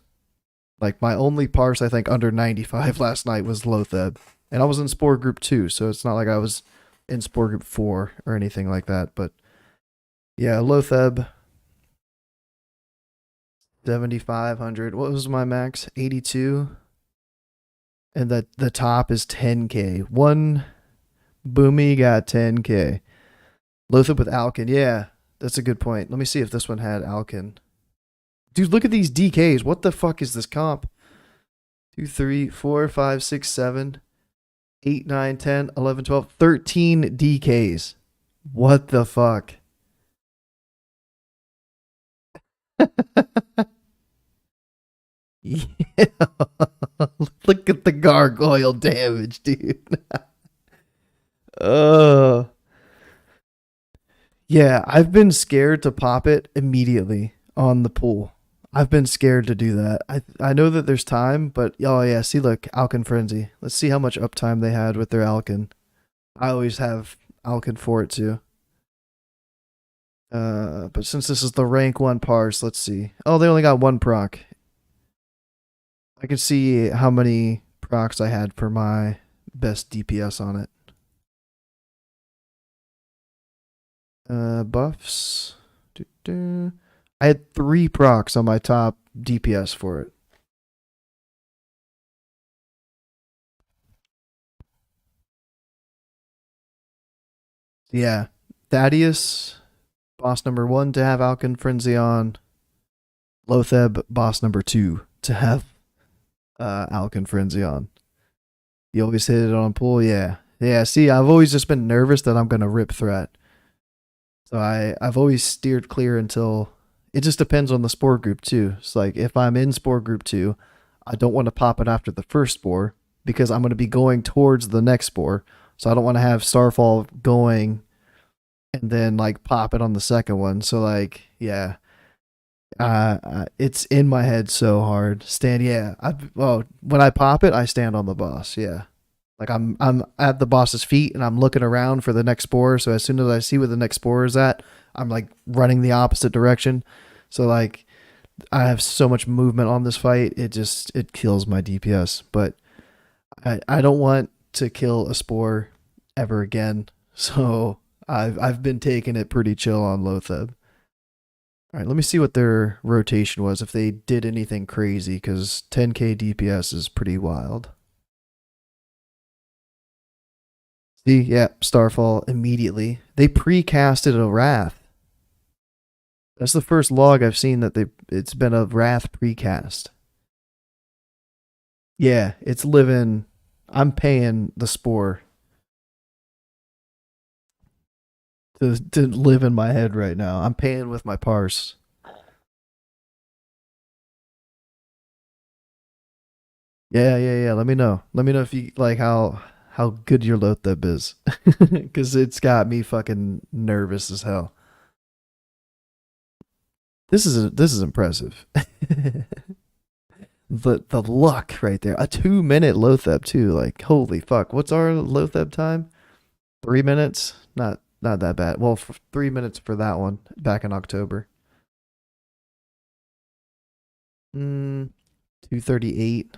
Like my only parse I think under 95 last night was Lotheb. And I was in Spore Group 2, so it's not like I was in Spore Group 4 or anything like that. But yeah, Lotheb, 7,500. What was my max? 82. And the top is 10k. One Boomy got 10k. Lotheb with Alkin. Yeah, that's a good point. Let me see if this one had Alkin. Dude, look at these DKs. What the fuck is this comp? 2, 3, 4, 5, 6, 7, 8, 9, 10, 11, 12, 13 DKs. What the fuck? Yeah. Look at the gargoyle damage, dude. Yeah, I've been scared to pop it immediately on the pool. I've been scared to do that. I know that there's time, but oh yeah, see look, Alkin Frenzy. Let's see how much uptime they had with their Alkin. I always have Alkin for it too. But since this is the rank 1 parse, let's see. Oh, they only got 1 proc. I can see how many procs I had for my best DPS on it. Buffs. I had 3 procs on my top DPS for it. Yeah. Thaddeus, boss number 1 to have Alkin Frenzy on. Lotheb, boss number 2 to have Alkin Frenzy on. You always hit it on pool, yeah. Yeah, see, I've always just been nervous that I'm going to rip threat. So I've always steered clear until... It just depends on the spore group too. It's like if I'm in spore group 2, I don't want to pop it after the first spore because I'm going to be going towards the next spore. So I don't want to have Starfall going and then like pop it on the second one. So like, yeah, it's in my head so hard. When I pop it, I stand on the boss. Yeah. Like I'm at the boss's feet and I'm looking around for the next spore. So as soon as I see where the next spore is at, I'm like running the opposite direction. So like I have so much movement on this fight. It kills my DPS, but I don't want to kill a spore ever again. So I've been taking it pretty chill on Lotheb. All right, let me see what their rotation was if they did anything crazy cuz 10k DPS is pretty wild. See, yeah, Starfall immediately. They pre-casted a Wrath. That's the first log I've seen that it's been a Wrath precast. Yeah, it's living. I'm paying the spore to live in my head right now. I'm paying with my parse. Yeah. Let me know. Let me know if you like how good your Lotheb is, because it's got me fucking nervous as hell. This is impressive. The luck right there. A 2-minute Lotheb too. Like holy fuck. What's our Lotheb time? 3 minutes. Not that bad. Well, 3 minutes for that one back in October. 238,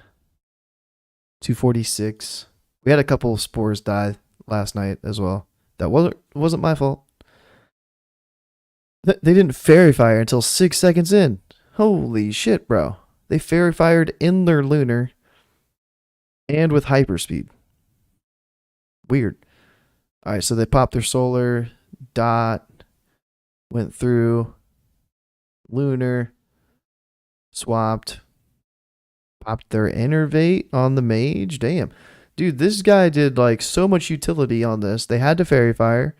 246. We had a couple of spores die last night as well. That wasn't my fault. They didn't fairy fire until 6 seconds in. Holy shit, bro! They fairy fired in their lunar and with hyperspeed. Weird. All right, so they popped their solar dot, went through lunar, swapped, popped their innervate on the mage. Damn. Dude, this guy did like so much utility on this. They had to fairy fire.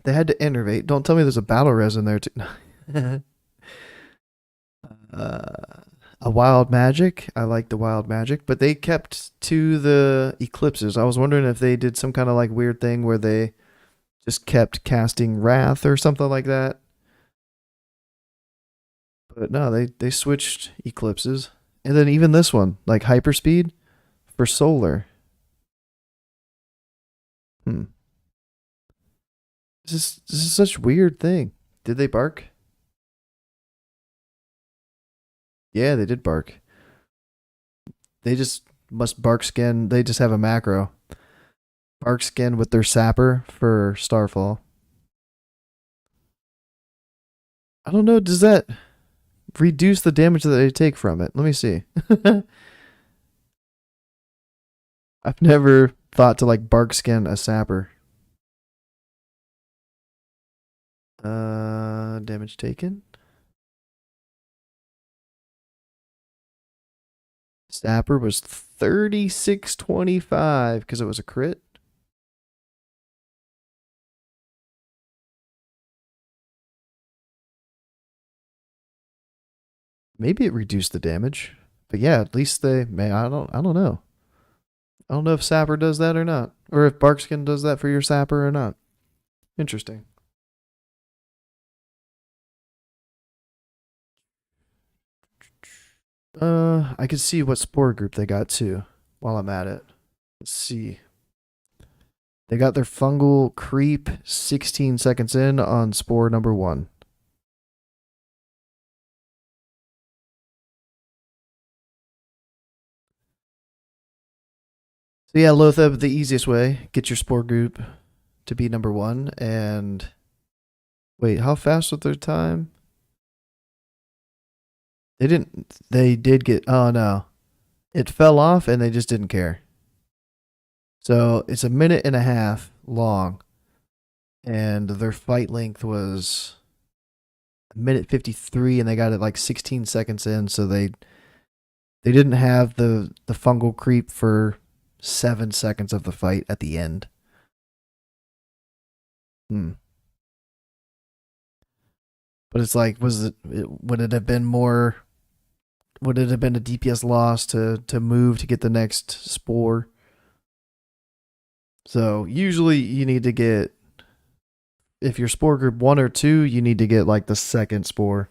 They had to innervate. Don't tell me there's a battle res in there too. A wild magic. I like the wild magic, but they kept to the eclipses. I was wondering if they did some kind of like weird thing where they just kept casting wrath or something like that. But no, they switched eclipses. And then even this one, like hyperspeed for solar. This is such a weird thing. Did they bark? Yeah, they did bark. They just must bark skin. They just have a macro. Bark skin with their sapper for Starfall. I don't know. Does that reduce the damage that they take from it? Let me see. I've never thought to like bark skin a sapper. Damage taken. Sapper was 3625 because it was a crit. Maybe it reduced the damage. But yeah, at least they may I don't know. I don't know if Sapper does that or not. Or if Barkskin does that for your Sapper or not. Interesting. I can see what spore group they got too while I'm at it. Let's see. They got their fungal creep 16 seconds in on spore number 1. So yeah, Lotheb, the easiest way, get your spore group to be number 1. And wait, how fast was their time? They did get, oh no. It fell off and they just didn't care. So it's a minute and a half long. And their fight length was a minute 53 and they got it like 16 seconds in. So they didn't have the fungal creep for 7 seconds of the fight at the end. But it's like, would it have been more? Would it have been a DPS loss to move to get the next spore? So usually you need to get, if you're spore group 1 or 2, you need to get like the second spore.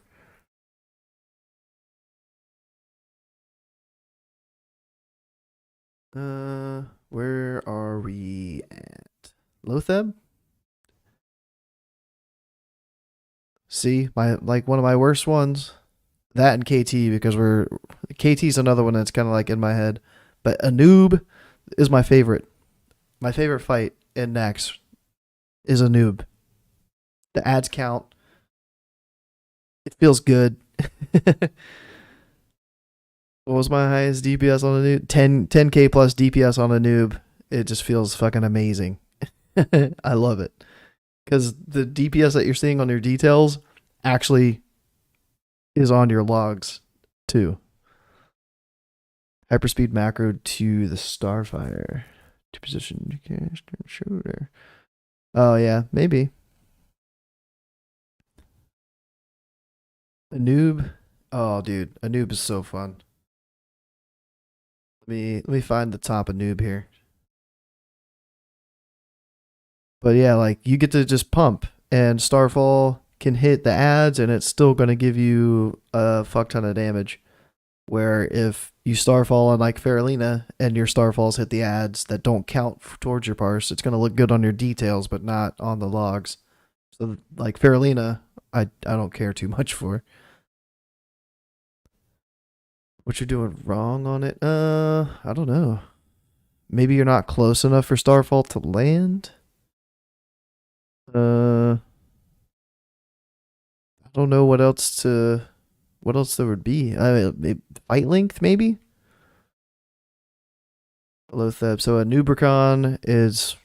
Where are we at? Lotheb? See, one of my worst ones. That and KT, because KT's another one that's kind of like in my head. But a noob is my favorite. My favorite fight in Naxx is a noob. The ads count. It feels good. What was my highest DPS on a noob? 10k plus DPS on a noob. It just feels fucking amazing. I love it. because the DPS that you're seeing on your details actually is on your logs too. Hyperspeed macro to the Starfire. To position shooter. Oh yeah, maybe. A noob. Oh dude, a noob is so fun. Let me find the top of noob here. But yeah, like you get to just pump, and Starfall can hit the ads, and it's still gonna give you a fuck ton of damage. Where if you Starfall on like Faralina and your Starfalls hit the ads that don't count towards your parse, it's gonna look good on your details, but not on the logs. So like Faralina, I don't care too much for. What you're doing wrong on it? I don't know. Maybe you're not close enough for Starfall to land. I don't know what else there would be. I mean, maybe fight length maybe. Hello Theb. So a Nubricon is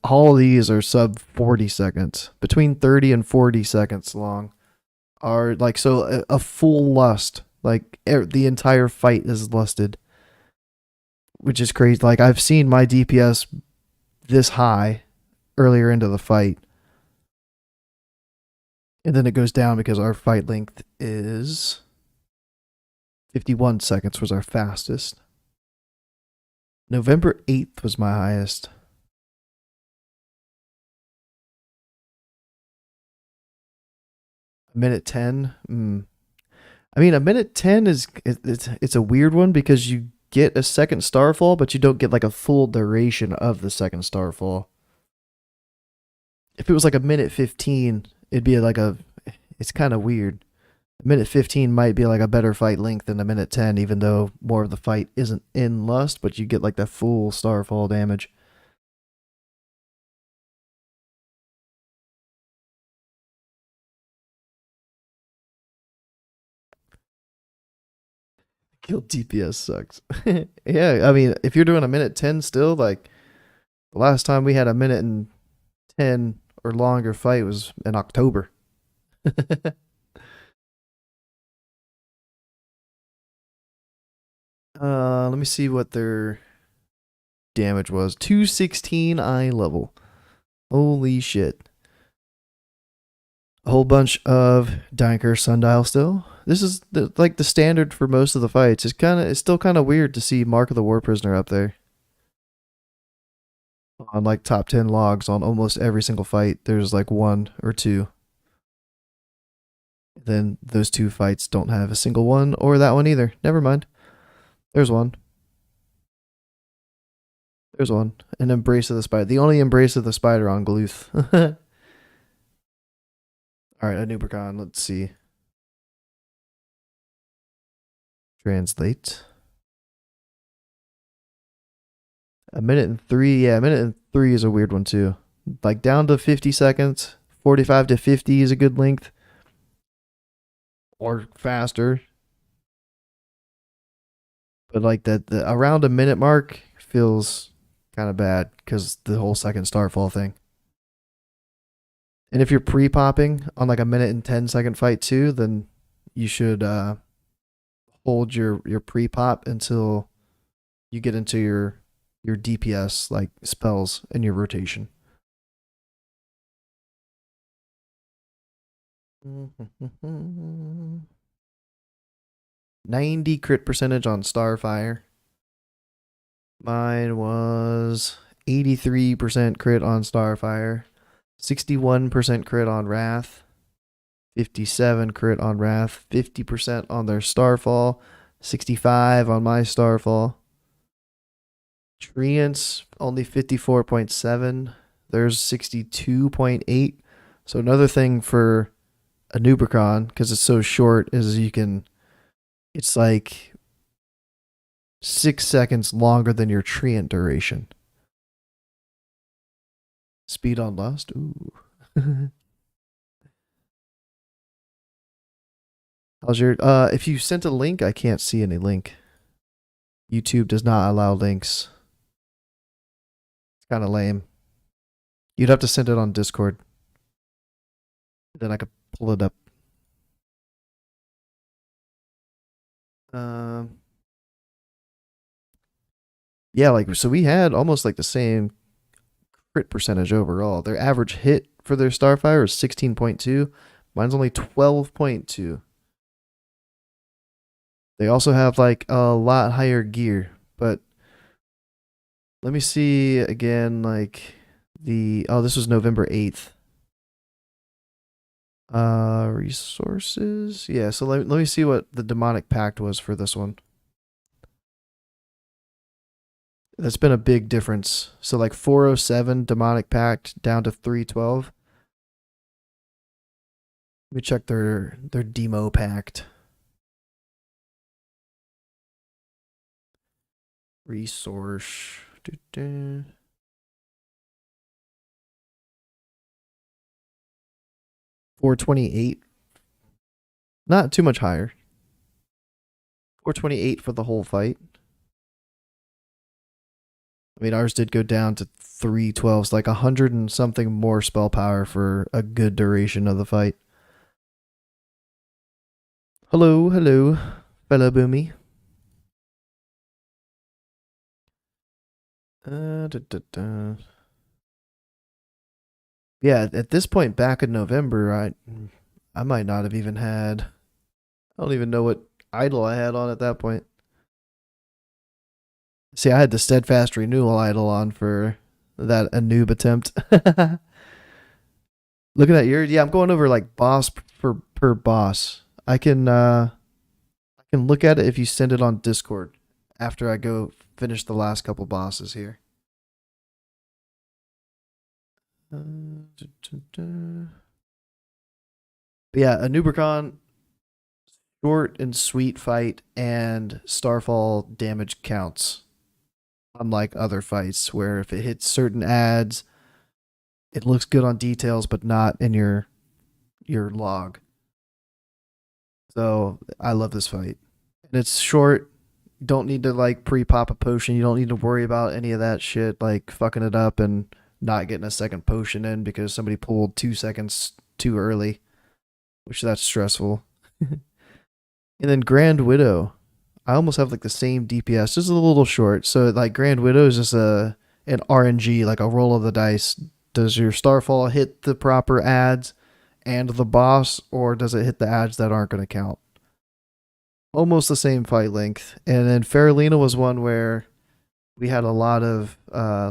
all of these are sub 40 seconds, between 30 and 40 seconds long. Are like so a full lust, like the entire fight is lusted, which is crazy. Like I've seen my DPS this high earlier into the fight, and then it goes down because our fight length is 51 seconds was our fastest. November 8th was my highest. A minute 10. I mean, a minute 10 is it's a weird one because you get a second starfall, but you don't get like a full duration of the second starfall. If it was like a minute 15, it'd be like it's kind of weird. A minute 15 might be like a better fight length than a minute 10, even though more of the fight isn't in lust, but you get like the full starfall damage. Kill DPS sucks. Yeah, I mean, if you're doing a minute 10 still, like the last time we had a minute and 10 or longer fight was in October. Let me see what their damage was. 216 eye level. Holy shit. A whole bunch of Dynker Sundial still. This is like the standard for most of the fights. It's still kind of weird to see Mark of the War Prisoner up there. On like top 10 logs on almost every single fight, there's like one or two. Then those two fights don't have a single one, or that one either. Never mind. There's one. There's one. An Embrace of the Spider. The only Embrace of the Spider on Gluth. Alright, a Nubricon. Let's see. Translate. A minute and 3. Yeah, a minute and 3 is a weird one too. Like down to 50 seconds. 45 to 50 is a good length. Or faster. But like that, the around a minute mark feels kind of bad because the whole second starfall thing. And if you're pre-popping on like a minute and 10-second fight too, then you should hold your pre-pop until you get into your DPS like spells in your rotation. Mm-hmm. 90 crit percentage on Starfire. Mine was 83% crit on Starfire, 61% crit on Wrath, 57 crit on Wrath, 50% on their Starfall, 65 on my Starfall. Treants only 54.7. There's 62.8. So another thing for a Nubricon, because it's so short, is it's like 6 seconds longer than your treant duration. Speed on Lust? Ooh. How's your if you sent a link, I can't see any link. YouTube does not allow links. It's kind of lame. You'd have to send it on Discord. Then I could pull it up. Um, yeah, like so we had almost like the same crit percentage overall. Their average hit for their Starfire is 16.2. Mine's only 12.2. They also have like a lot higher gear, but let me see again like this was November 8th. Resources. Yeah, so let me see what the demonic pact was for this one. That's been a big difference. So like 407 demonic pact down to 312. Let me check their demo pact. Resource. 428. Not too much higher. 428 for the whole fight. I mean, ours did go down to 312, so like 100 and something more spell power for a good duration of the fight. Hello, hello, fellow Boomy. Yeah, at this point back in November, I might not have even had. I don't even know what idol I had on at that point. See, I had the steadfast renewal idol on for that Anub attempt. Looking at yours, yeah, I'm going over like boss per boss. I can look at it if you send it on Discord after I go finish the last couple bosses here. Yeah, a Nubricon, short and sweet fight, and Starfall damage counts. Unlike other fights where if it hits certain ads, it looks good on details, but not in your log. So I love this fight. And it's short. You don't need to like pre-pop a potion. You don't need to worry about any of that shit, like fucking it up and not getting a second potion in because somebody pulled 2 seconds too early, which that's stressful. And then Grand Widow. I almost have like the same DPS, just a little short. So like Grand Widow is just an RNG, like a roll of the dice. Does your Starfall hit the proper ads and the boss, or does it hit the ads that aren't going to count? Almost the same fight length. And then Faralina was one where we had a lot of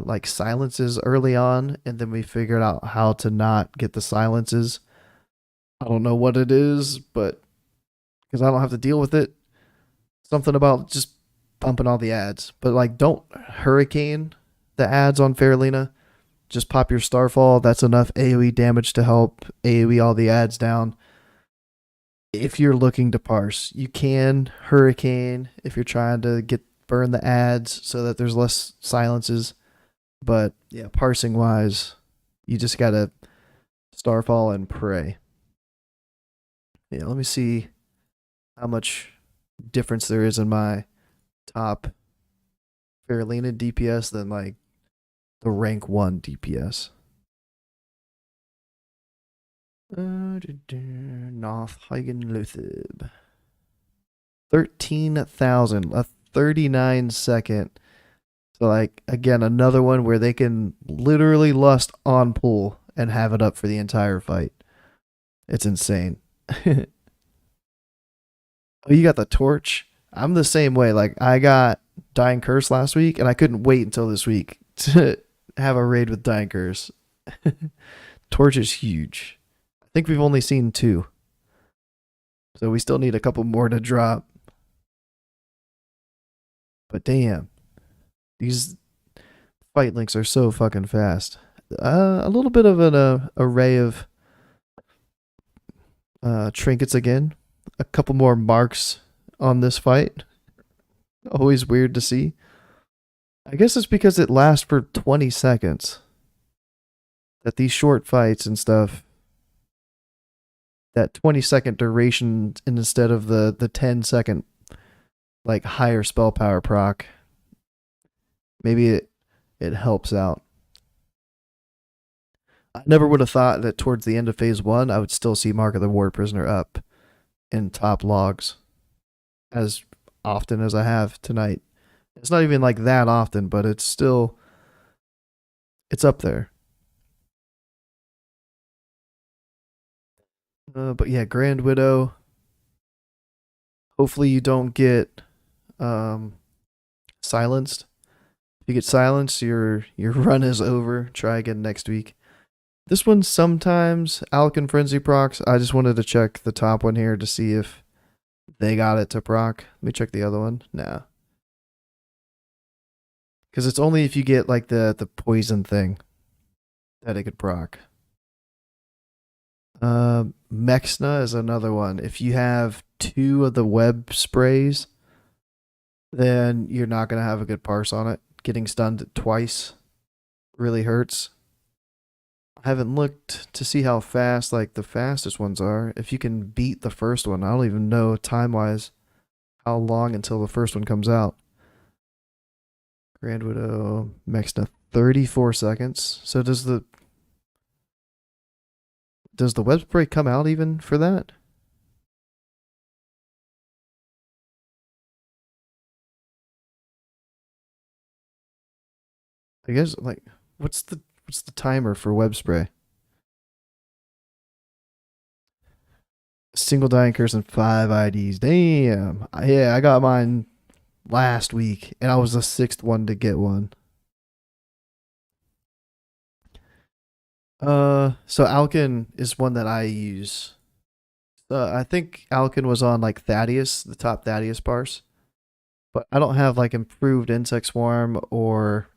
like silences early on, and then we figured out how to not get the silences. I don't know what it is, but because I don't have to deal with it. Something about just pumping all the ads. But like don't hurricane the ads on Faralina. Just pop your Starfall. That's enough AoE damage to help AoE all the ads down. If you're looking to parse, you can hurricane if you're trying to burn the ads so that there's less silences. But yeah, parsing wise, you just gotta Starfall and pray. Yeah, let me see how much difference there is in my top Faralina DPS than like the rank 1 DPS. North Hagen Luthib. 13,000. A 39-second. So like again, another one where they can literally lust on pull and have it up for the entire fight. It's insane. Oh, you got the torch? I'm the same way. Like I got Dying Curse last week and I couldn't wait until this week to have a raid with Dying Curse. Torch is huge. I think we've only seen 2. So we still need a couple more to drop. But damn. These fight links are so fucking fast. A little bit of an array of trinkets again. A couple more marks on this fight. Always weird to see. I guess it's because it lasts for 20 seconds. That these short fights and stuff, that 20-second duration instead of the 10-second like higher spell power proc, maybe it helps out. I never would have thought that towards the end of phase one, I would still see Mark of the War Prisoner up in top logs as often as I have tonight. It's not even like that often, but it's still it's up there. But yeah, Grand Widow. Hopefully you don't get um, silenced. If you get silenced, your run is over. Try again next week. This one sometimes Alkin Frenzy procs. I just wanted to check the top one here to see if they got it to proc. Let me check the other one. No. Because it's only if you get like the poison thing that it could proc. Mexna is another one. If you have 2 of the web sprays, then you're not going to have a good parse on it. Getting stunned twice really hurts. I haven't looked to see how fast like the fastest ones are. If you can beat the first one, I don't even know time-wise how long until the first one comes out. Grand Widow Mexna 34 seconds. So does the web spray come out even for that? I guess like what's the timer for web spray? Single dying curse and 5 IDs. Damn. Yeah, I got mine last week and I was the 6th one to get one. So Alkin is one that I use. I think Alkin was on like Thaddeus, the top Thaddeus parse. But I don't have like improved insect swarm or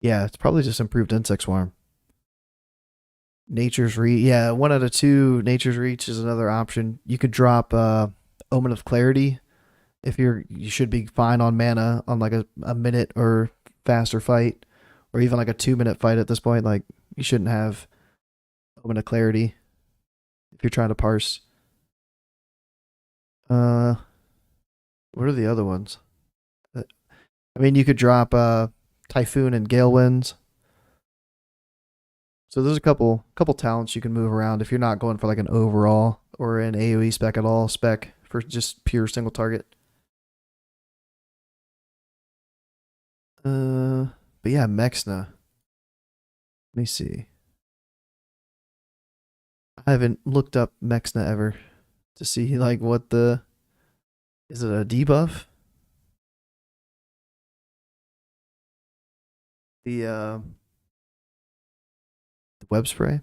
yeah, it's probably just improved insect swarm. Nature's Reach. Yeah, 1 out of 2. Nature's Reach is another option. You could drop Omen of Clarity if you should be fine on mana on like a minute or faster fight, or even like a 2-minute fight at this point. Like you shouldn't have Omen of Clarity if you're trying to parse. What are the other ones? I mean, you could drop Typhoon and Gale Winds. So there's a couple talents you can move around if you're not going for like an overall or an AoE spec at all. Spec for just pure single target. But yeah, Mexna. Let me see. I haven't looked up Mexna ever to see like what the is it a debuff? The web spray.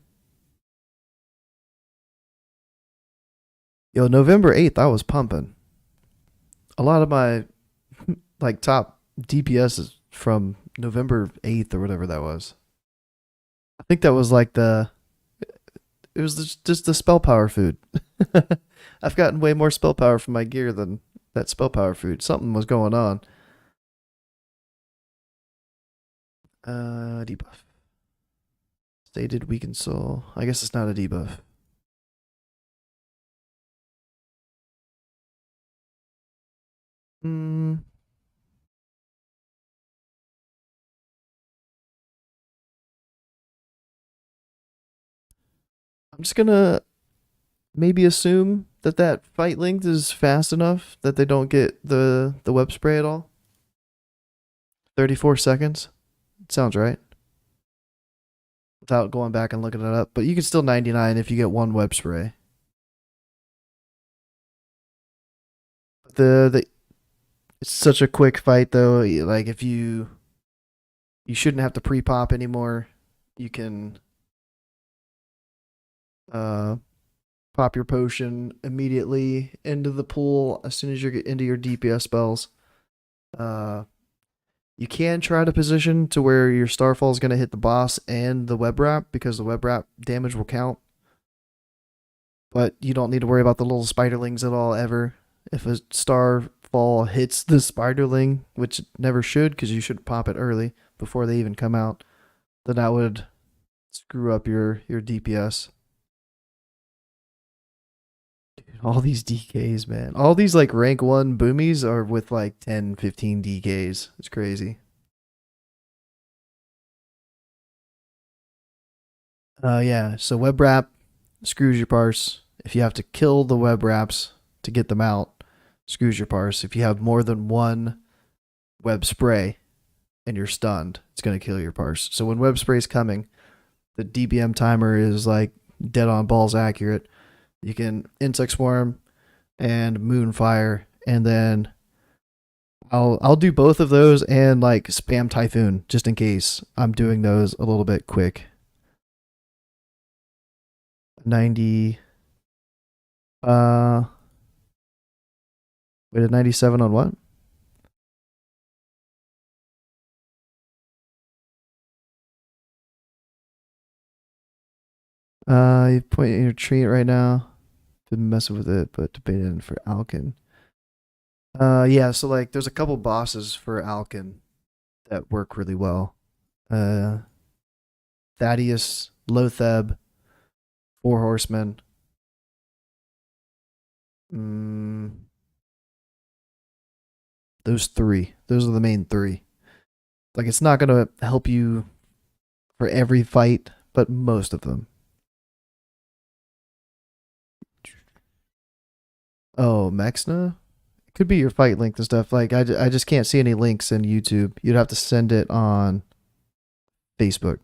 Yo, November 8th, I was pumping. A lot of my like top DPS is from November 8th or whatever that was. I think that was like it was just the spell power food. I've gotten way more spell power from my gear than that spell power food. Something was going on. Debuff. Stated weakened soul. I guess it's not a debuff. I'm just gonna maybe assume that fight length is fast enough that they don't get the web spray at all. 34 seconds. Sounds right. Without going back and looking it up, but you can still 99 if you get 1 web spray. The it's such a quick fight though. Like if you shouldn't have to pre-pop anymore. You can pop your potion immediately into the pool as soon as you get into your DPS spells. You can try to position to where your Starfall is going to hit the boss and the web wrap because the web wrap damage will count. But you don't need to worry about the little spiderlings at all ever. If a Starfall hits the spiderling, which it never should because you should pop it early before they even come out, then that would screw up your DPS. Dude, all these DKs, man. All these like rank 1 boomies are with like 10, 15 DKs. It's crazy. Yeah. So web wrap screws your parse. If you have to kill the web wraps to get them out, screws your parse. If you have more than one web spray and you're stunned, it's gonna kill your parse. So when web spray's coming, the DBM timer is like dead on balls accurate. You can insect swarm and moonfire, and then I'll do both of those and like spam typhoon just in case I'm doing those a little bit quick. 90 wait, a 97 on what? You point in your tree right now. Been messing with it, but debated for Alkin. Yeah, so like there's a couple bosses for Alkin that work really well. Uh, Thaddeus, Lotheb, Four Horsemen. Mm, those three. Those are the main three. Like it's not gonna help you for every fight, but most of them. Oh, Mexna? It could be your fight link and stuff. Like I just can't see any links in YouTube. You'd have to send it on Facebook.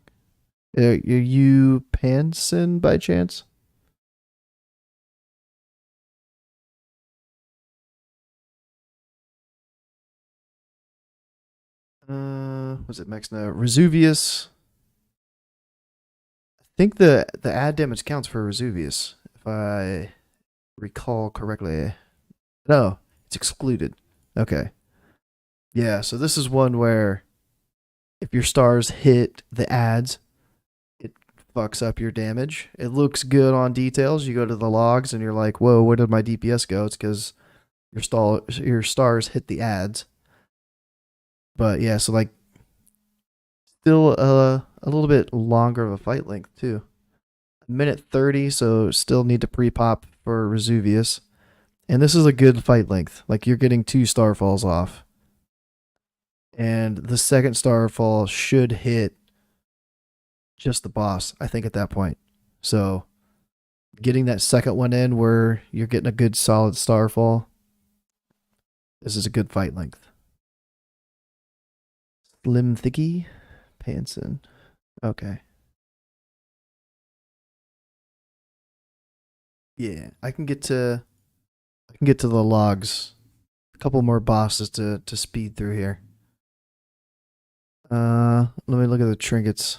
Are you Panson by chance? Was it Mexna? Resuvius. I think the ad damage counts for Resuvius, if I recall correctly. No, it's excluded. Okay. Yeah, so this is one where if your stars hit the ads, it fucks up your damage. It looks good on details. You go to the logs and you're like, whoa, where did my DPS go? It's because your stars hit the ads. But yeah, so like still a little bit longer of a fight length too. A minute 30, so still need to pre-pop for Resuvius. And this is a good fight length. Like you're getting two starfalls off. And the second starfall should hit just the boss, I think, at that point. So getting that second one in where you're getting a good solid starfall, this is a good fight length. Slim Thicky, Panson. Okay. Yeah, I can get to the logs. A couple more bosses to speed through here. Let me look at the trinkets.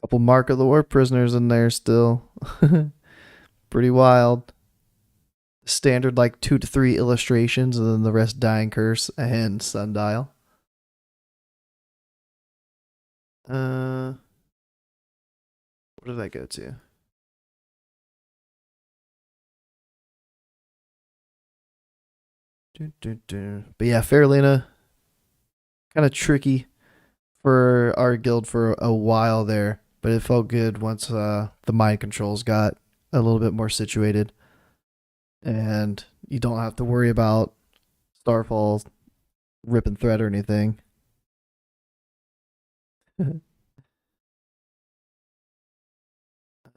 Couple Mark of the War prisoners in there still. Pretty wild. Standard like 2 to 3 illustrations, and then the rest Dying Curse and Sundial. What did I go to? But yeah, Farolina, kind of tricky for our guild for a while there, but it felt good once the mind controls got a little bit more situated, and you don't have to worry about Starfall rip and thread or anything.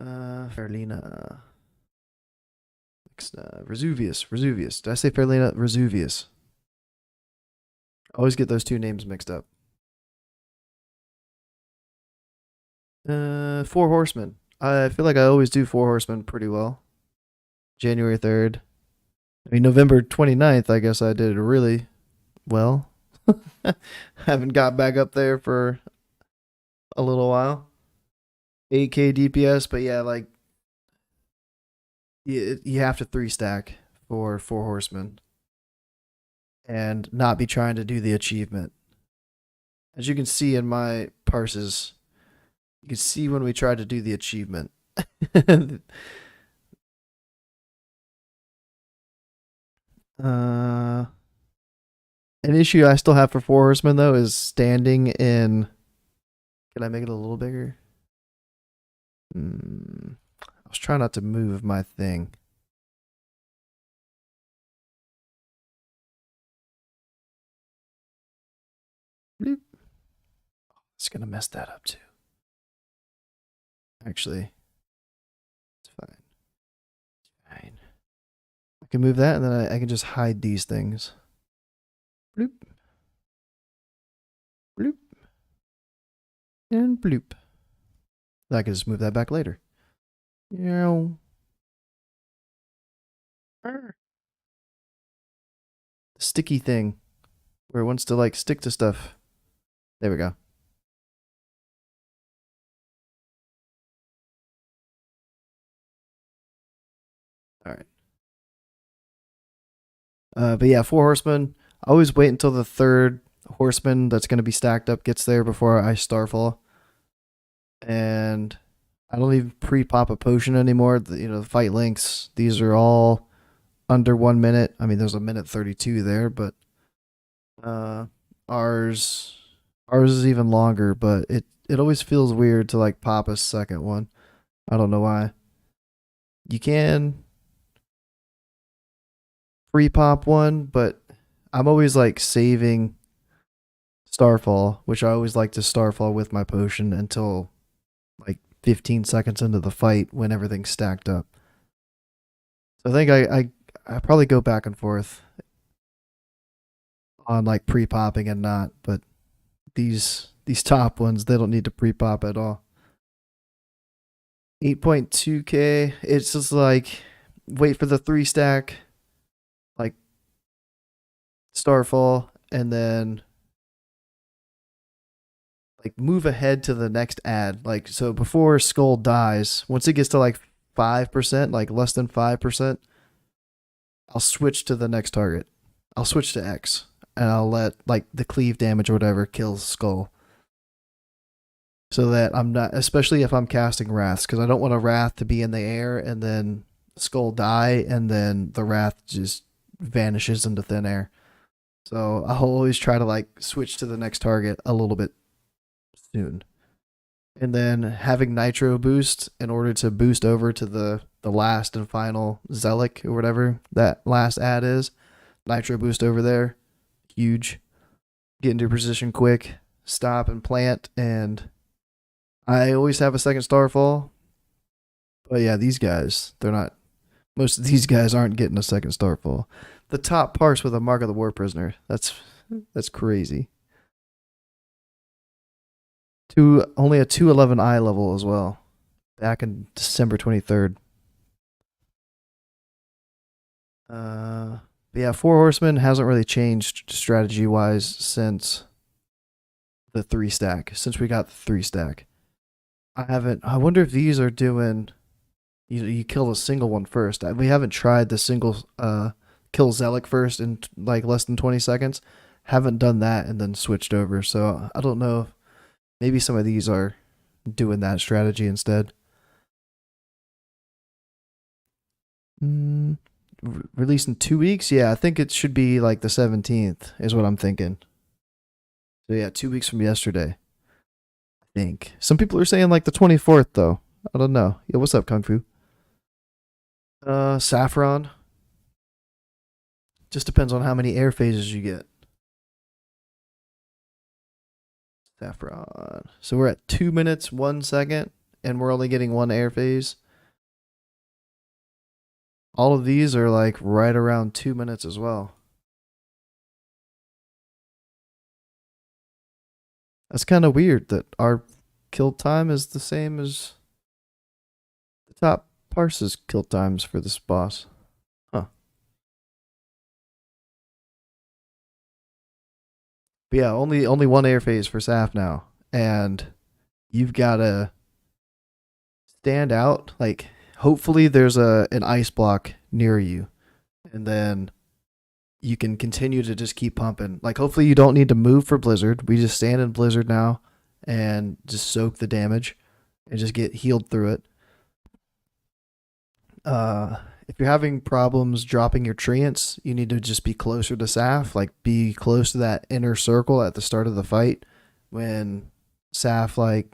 Farolina. Resuvius. Did I say Farolina? Resuvius. I always get those two names mixed up. Four Horsemen. I feel like I always do Four Horsemen pretty well. January 3rd. I mean, November 29th, I guess I did really well. Haven't got back up there for a little while. 8K DPS, but yeah, like, you have to 3 stack for Four Horsemen and not be trying to do the achievement. As you can see in my parses, you can see when we tried to do the achievement. uh, an issue I still have for Four Horsemen though is standing in. Can I make it a little bigger? I was trying not to move my thing. Bloop. It's gonna mess that up too. Actually, it's fine. Fine. I can move that, and then I can just hide these things. Bloop. Bloop. And bloop. I can just move that back later. The sticky thing where it wants to like stick to stuff. There we go. All right. But yeah, 4 horsemen. I always wait until the third horseman that's going to be stacked up gets there before I starfall. And I don't even pre-pop a potion anymore. The fight links, these are all under 1 minute. I mean, there's a minute 32 there, but ours is even longer. But it always feels weird to like pop a second one. I don't know why. You can pre-pop one, but I'm always like saving Starfall, which I always like to Starfall with my potion until like 15 seconds into the fight when everything's stacked up. So I think I probably go back and forth on like pre-popping and not, but these top ones, they don't need to pre-pop at all. 8.2k, it's just like wait for the 3 stack, like Starfall, and then like move ahead to the next ad. Like, so before Skull dies, once it gets to like 5%, like less than 5%, I'll switch to the next target. I'll switch to X, and I'll let like the cleave damage or whatever kill Skull. So that I'm not, especially if I'm casting Wraths, because I don't want a Wrath to be in the air and then Skull die and then the Wrath just vanishes into thin air. So I'll always try to like switch to the next target a little bit soon. And then having Nitro boost in order to boost over to the last and final Zealot or whatever that last ad is. Nitro boost over there. Huge. Get into position quick. Stop and plant. And I always have a second Starfall. But yeah, these guys, they're not. Most of these guys aren't getting a second Starfall. The top Parse with a Mark of the War Prisoner. That's crazy. Only a 211 eye level as well. Back in December 23rd. But yeah, 4 horsemen hasn't really changed strategy wise since the 3 stack. Since we got the 3 stack. I wonder if these are doing. You kill a single one first. We haven't tried the single kill Zealot first in like less than 20 seconds. Haven't done that and then switched over. So I don't know. Maybe some of these are doing that strategy instead. Released in 2 weeks? Yeah, I think it should be like the 17th is what I'm thinking. So yeah, 2 weeks from yesterday. I think. Some people are saying like the 24th though. I don't know. Yo, what's up, Kung Fu? Saffron. Just depends on how many air phases you get. Saffron. So we're at 2 minutes, 1 second, and we're only getting 1 air phase. All of these are like right around 2 minutes as well. That's kind of weird that our kill time is the same as the top Parses kill times for this boss. Huh. But yeah, only 1 air phase for Saf now. And you've got to stand out. Like, hopefully there's an ice block near you. And then you can continue to just keep pumping. Like, hopefully you don't need to move for Blizzard. We just stand in Blizzard now and just soak the damage and just get healed through it. If you're having problems dropping your treants, you need to just be closer to Saf, like be close to that inner circle at the start of the fight when Saf like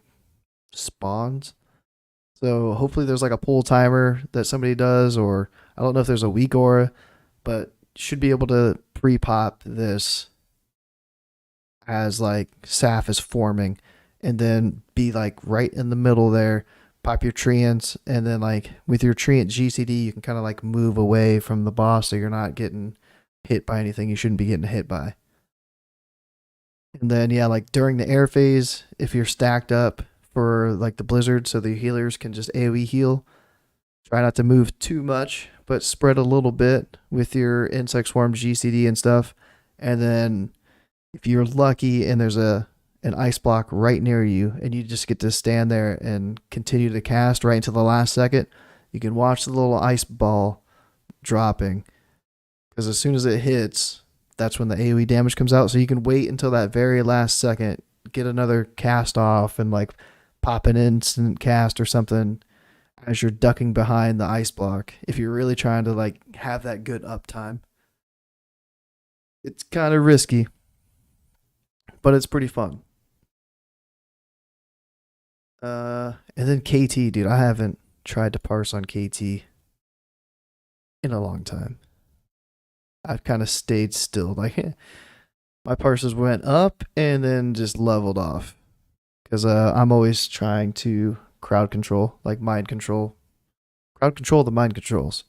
spawns. So hopefully there's like a pull timer that somebody does, or I don't know if there's a weak aura, but should be able to pre-pop this as like Saf is forming and then be like right in the middle there, pop your treants, and then like with your treant GCD, you can kind of like move away from the boss so you're not getting hit by anything you shouldn't be getting hit by. And then yeah, like during the air phase, if you're stacked up for like the blizzard, so the healers can just AoE heal. Try not to move too much, but spread a little bit with your insect swarm GCD and stuff. And then if you're lucky and there's an ice block right near you and you just get to stand there and continue to cast right until the last second, you can watch the little ice ball dropping, because as soon as it hits, that's when the AoE damage comes out. So you can wait until that very last second, get another cast off, and like pop an instant cast or something as you're ducking behind the ice block, if you're really trying to like have that good uptime. It's kind of risky, but it's pretty fun. And then KT, dude, I haven't tried to parse on KT in a long time. I've kind of stayed still. Like my parses went up and then just leveled off, because I'm always trying to crowd control, like mind control, crowd control the mind controls.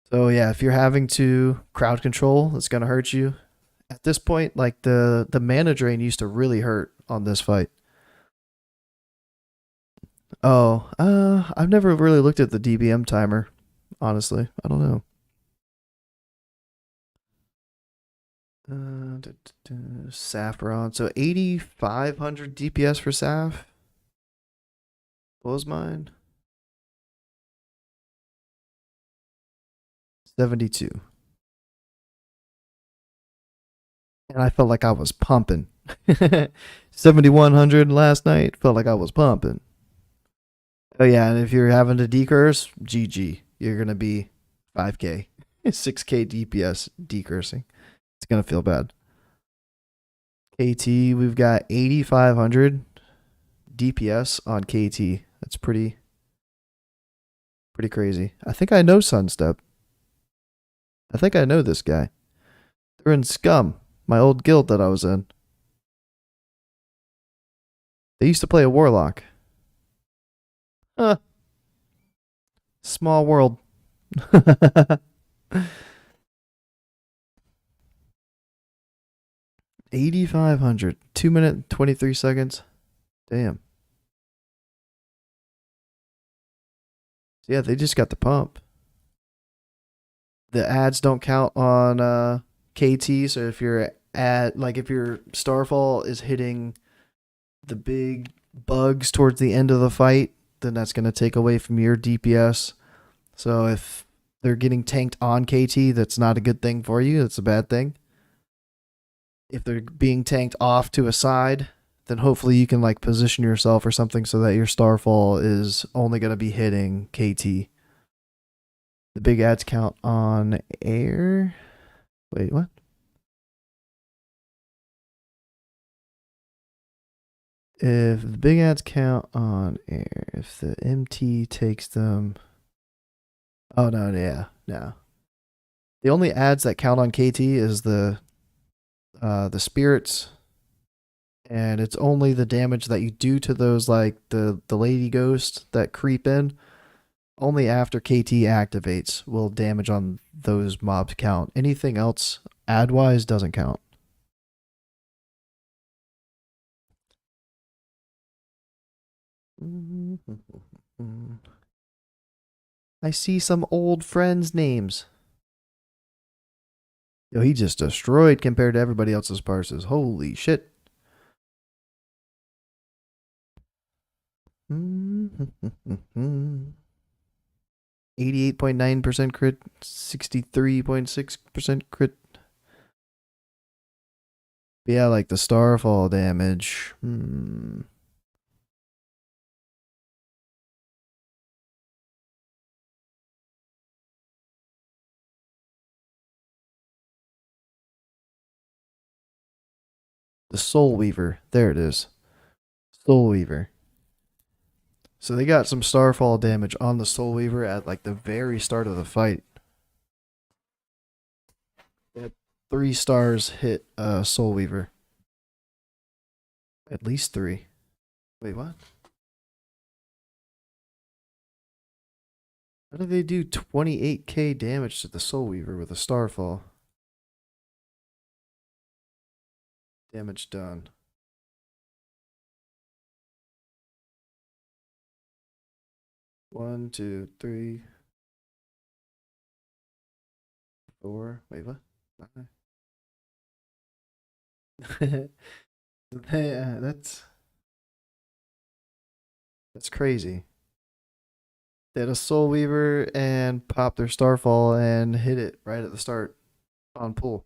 So yeah, if you're having to crowd control, it's gonna hurt you. At this point, like the mana drain used to really hurt on this fight. Oh, I've never really looked at the DBM timer. Honestly, I don't know. Saffron. So 8,500 DPS for Saf. What was mine? 72. And I felt like I was pumping. 7,100 last night. Felt like I was pumping. Oh yeah, and if you're having to decurse, GG. You're gonna be 5k, 6k DPS decursing. It's gonna feel bad. KT, we've got 8,500 DPS on KT. That's pretty crazy. I think I know Sunstep. I think I know this guy. They're in Scum, my old guild that I was in. They used to play a warlock. Small world. 8,500. 2 minute 23 seconds. Damn. Yeah, they just got the pump. The ads don't count on KT, so if your if your Starfall is hitting the big bugs towards the end of the fight, then that's going to take away from your DPS. So if they're getting tanked on KT, that's not a good thing for you. It's a bad thing. If they're being tanked off to a side, then hopefully you can like position yourself or something so that your Starfall is only going to be hitting KT. The big ads count on air. Wait, what? If the big ads count on air, if the MT takes them. Oh, no, yeah, no. The only ads that count on KT is the spirits, and it's only the damage that you do to those, like the lady ghost that creep in. Only after KT activates will damage on those mobs count. Anything else ad wise doesn't count. I see some old friends' names. Yo, he just destroyed compared to everybody else's parses. Holy shit. 88.9% crit, 63.6% crit. But yeah, like the Starfall damage. The Soul Weaver. There it is. Soul Weaver. So they got some Starfall damage on the Soul Weaver at like the very start of the fight. They had 3 stars hit Soul Weaver. At least 3. Wait, what? How do they do 28k damage to the Soul Weaver with a Starfall? Damage done. One, two, three, four. Wait, what? That's crazy. They had a Soul Weaver and popped their Starfall and hit it right at the start on pull.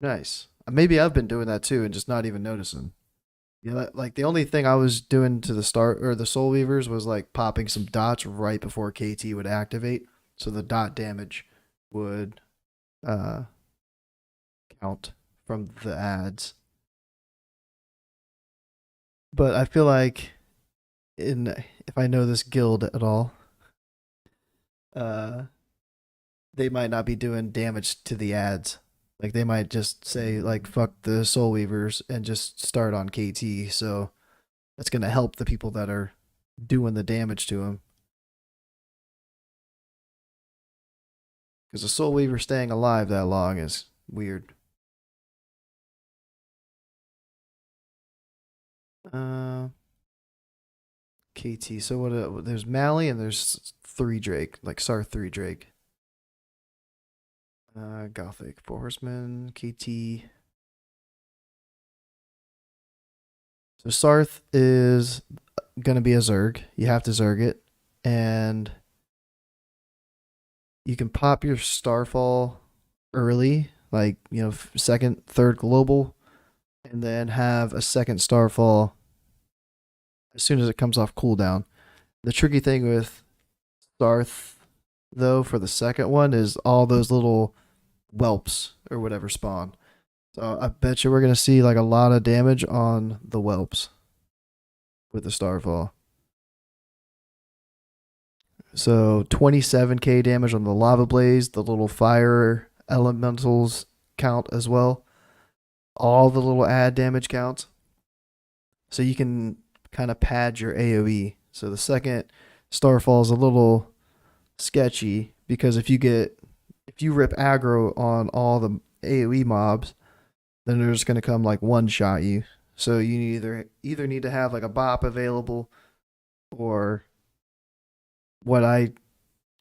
Nice. Maybe I've been doing that too and just not even noticing. Yeah, like the only thing I was doing to the start or the Soul Weavers was like popping some dots right before KT would activate, so the dot damage would uh count from the ads. But I feel like in if I know this guild at all, uh they might not be doing damage to the ads. Like they might just say like fuck the Soul Weavers and just start on KT. So that's gonna help the people that are doing the damage to him. Because a Soul Weaver staying alive that long is weird. Uh, KT. So what? There's Mally and there's 3 Drake, like Sar 3 Drake. Gothic 4 Horsemen, KT. So Sarth is gonna be a Zerg. You have to Zerg it, and you can pop your Starfall early, like second, third global, and then have a second Starfall as soon as it comes off cooldown. The tricky thing with Sarth, though, for the second one is all those little whelps or whatever spawn. So I bet you we're gonna see like a lot of damage on the whelps with the Starfall. So 27k damage on the Lava Blaze, the little fire elementals count as well. All the little add damage counts. So you can kind of pad your AoE. So the second Starfall is a little sketchy because if you rip aggro on all the AoE mobs, then they're just gonna come like one shot you. So you either need to have like a bop available, or what I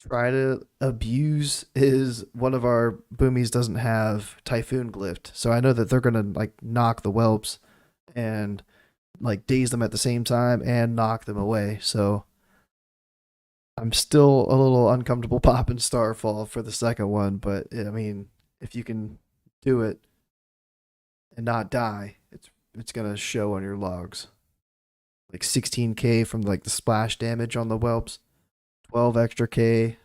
try to abuse is one of our boomies doesn't have Typhoon glyphed. So I know that they're gonna like knock the whelps and like daze them at the same time and knock them away. So I'm still a little uncomfortable popping Starfall for the second one, but I mean, if you can do it and not die, it's gonna show on your logs. Like 16k from like the splash damage on the whelps, 12 extra k,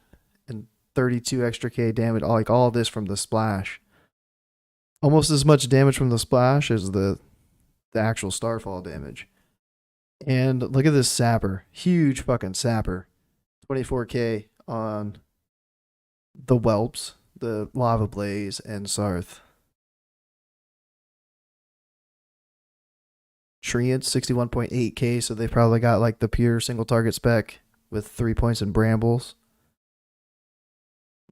and 32 extra k damage. Like all of this from the splash. Almost as much damage from the splash as the actual Starfall damage. And look at this sapper, huge fucking sapper, 24k on the whelps, the Lava Blaze, and Sarth. Treant 61.8k, so they probably got like the pure single target spec with 3 points in brambles.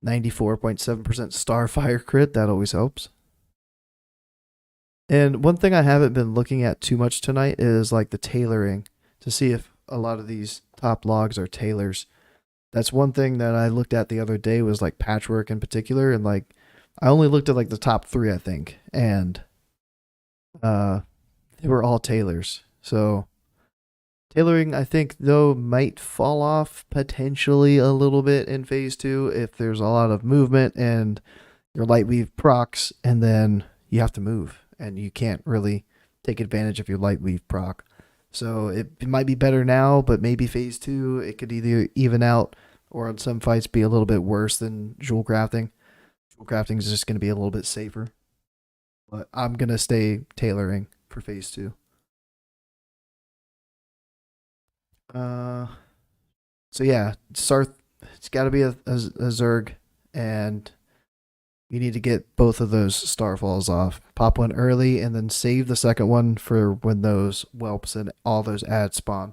94.7% Starfire crit, that always helps. And one thing I haven't been looking at too much tonight is like the tailoring to see if a lot of these top logs are tailors. That's one thing that I looked at the other day was like patchwork in particular, and like I only looked at like the top 3 I think, and they were all tailors. So tailoring, I think, though, might fall off potentially a little bit in phase 2 if there's a lot of movement and your light weave procs, and then you have to move and you can't really take advantage of your light weave proc. So it might be better now, but maybe phase 2 it could either even out or in some fights be a little bit worse than jewel crafting. Jewel crafting is just going to be a little bit safer. But I'm going to stay tailoring for phase 2. So yeah, Sarth, it's got to be a Zerg, and you need to get both of those Starfalls off. Pop one early, and then save the second one for when those whelps and all those ads spawn.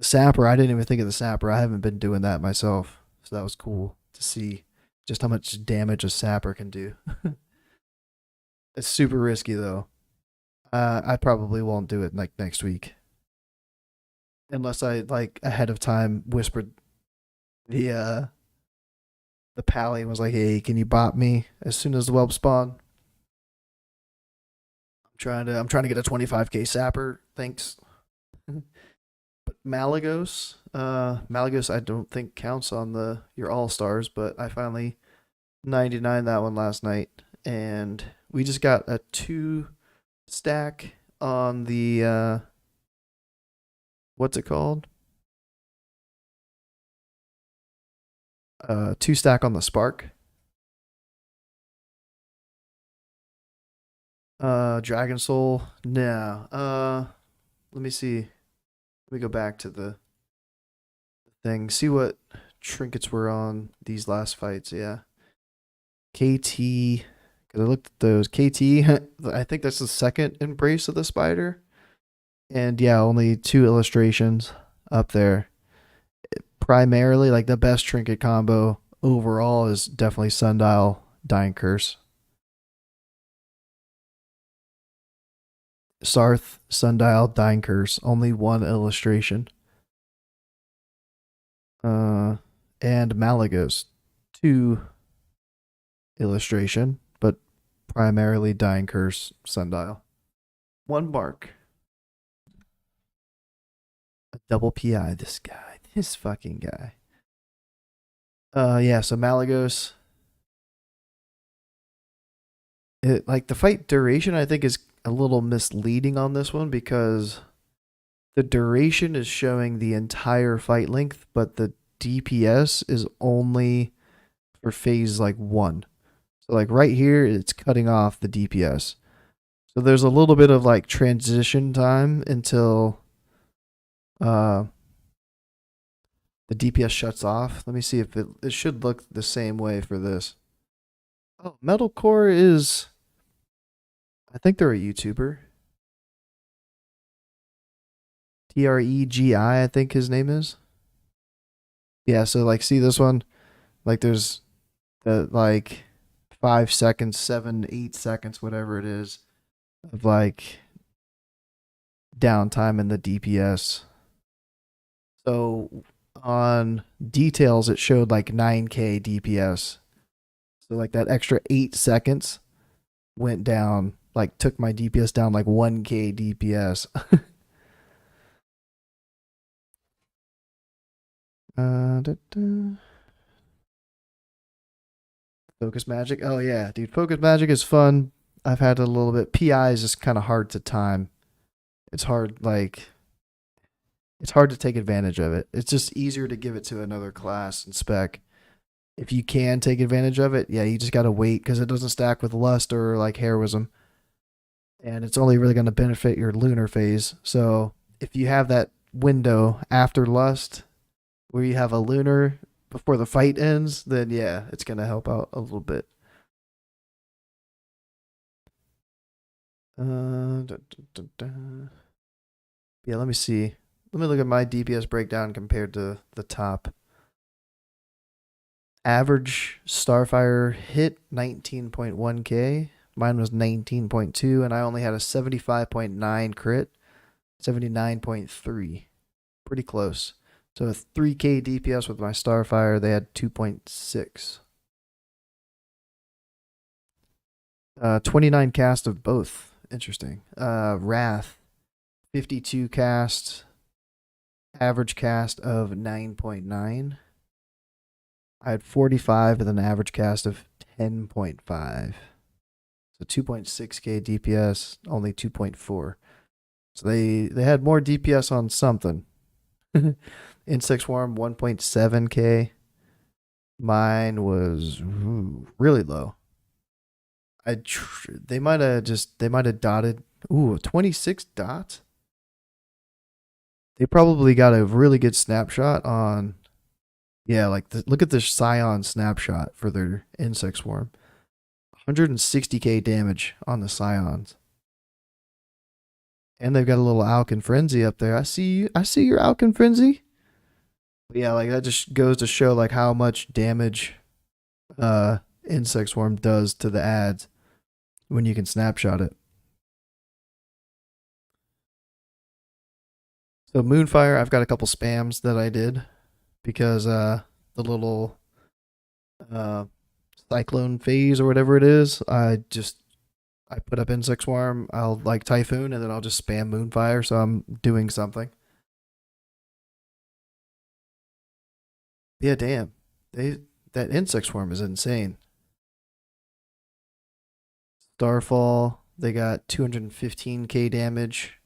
The sapper, I didn't even think of the sapper. I haven't been doing that myself, so that was cool to see just how much damage a sapper can do. It's super risky though. I probably won't do it like next week unless I like ahead of time whispered the uh the pally was like, "Hey, can you bot me as soon as the whelp spawn?" I'm trying to get a 25k sapper. Thanks. But Malagos I don't think counts on the your all stars, but I finally 99 that one last night, and we just got a 2 stack on the what's it called? 2 stack on the spark. Dragon Soul. No. Let me see. Let me go back to the thing. See what trinkets were on these last fights. Yeah. KT. Cause I looked at those. KT. I think that's the second embrace of the spider. And yeah, only 2 illustrations up there. Primarily, like the best trinket combo overall is definitely Sundial Dying Curse. Sarth, Sundial, Dying Curse. Only 1 illustration. And Malagos, 2 illustration, but primarily Dying Curse, Sundial. 1 mark. A double PI, this guy. This fucking guy. Yeah, so Malagos. Like the fight duration, I think is a little misleading on this one because the duration is showing the entire fight length, but the DPS is only for phase like 1. So like right here, it's cutting off the DPS. So there's a little bit of like transition time until the DPS shuts off. Let me see if it should look the same way for this. Oh, Metalcore is, I think they're a YouTuber. TREGI, I think his name is. Yeah, so like see this one? Like there's the like 5 seconds, 7, 8 seconds, whatever it is, of like downtime in the DPS. So on details it showed like 9k DPS. So like that extra 8 seconds went down, like took my DPS down like 1k DPS. Da, da. Focus magic. Oh yeah, dude. Focus magic is fun. I've had it a little bit. PI is just kind of hard to time. It's hard, like it's hard to take advantage of it. It's just easier to give it to another class and spec. If you can take advantage of it, yeah, you just gotta wait because it doesn't stack with lust or like heroism, and it's only really gonna benefit your lunar phase. So if you have that window after lust where you have a lunar before the fight ends, then yeah, it's gonna help out a little bit. Da, da, da. Yeah, let me see. Let me look at my DPS breakdown compared to the top. Average Starfire hit 19.1k. Mine was 19.2, and I only had a 75.9 crit, 79.3. Pretty close. So a 3k DPS with my Starfire, they had 2.6. 29 cast of both. Interesting. Wrath, 52 cast, average cast of 9.9. I had 45 with an average cast of 10.5. So 2.6k DPS, only 2.4. So they had more DPS on something. Insect Swarm 1.7k. Mine was really low. They might have dotted 26 dots. They probably got a really good snapshot on, yeah, like look at this Scion snapshot for their Insect Swarm. 160k damage on the Scions. And they've got a little Alkin Frenzy up there. I see you. I see your Alkin Frenzy. But yeah, like that just goes to show like how much damage Insect Swarm does to the ads when you can snapshot it. So Moonfire, I've got a couple spams that I did because the little uh cyclone phase or whatever it is, I put up Insect Swarm, I'll like Typhoon, and then I'll just spam Moonfire, so I'm doing something. Yeah, damn. That Insect Swarm is insane. Starfall, they got 215k damage.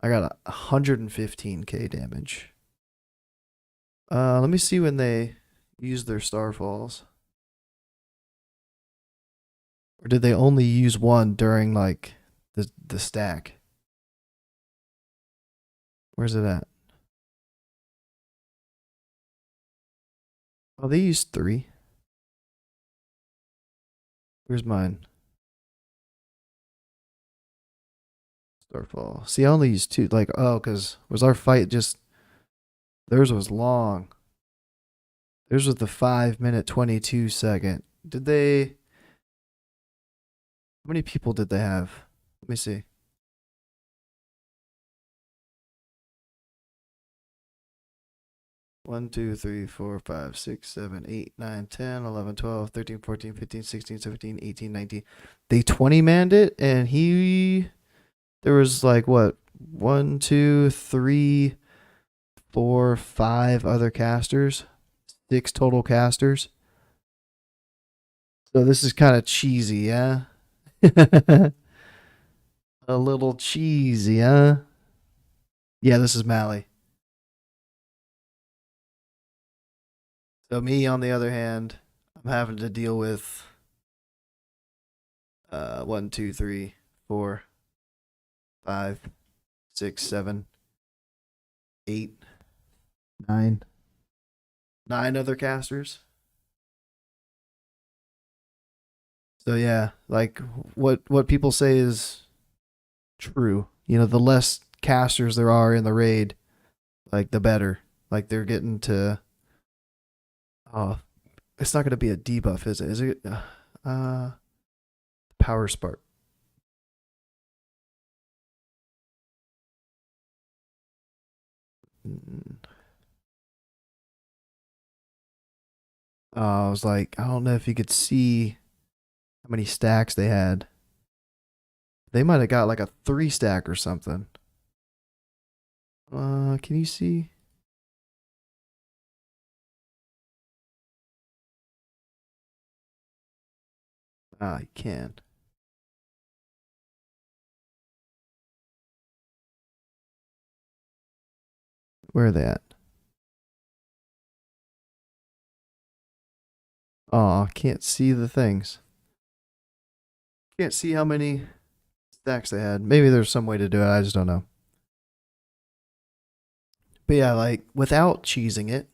I got 115k damage. Let me see when they use their Starfalls. Or did they only use one during like the stack? Where's it at? Oh, they used 3. Where's mine? Starfall. See, I only used 2. Like, oh, because was our fight just. Theirs was long. Theirs was the 5-minute 22-second. Did they. How many people did they have? Let me see. 1, 2, 3, 4, 5, 6, 7, 8, 9, 10, 11, 12, 13, 14, 15, 16, 17, 18, 19. They 20-manned it, and there was like what? 1, 2, 3, 4, 5 other casters. 6 total casters. So this is kind of cheesy, yeah? A little cheesy, huh? Yeah, this is Mally. So me, on the other hand, I'm having to deal with 1, 2, 3, 4, 5, 6, 7, 8, 9. 9 other casters. So yeah, like what people say is true. You know, the less casters there are in the raid, like the better. Like they're getting to. Oh, it's not going to be a debuff, is it? Is it? Power spark. I was like, I don't know if you could see how many stacks they had. They might have got like a 3-stack or something. Can you see? You can. Where are they at? Oh, can't see the things. Can't see how many stacks they had. Maybe there's some way to do it. I just don't know. But yeah, like without cheesing it,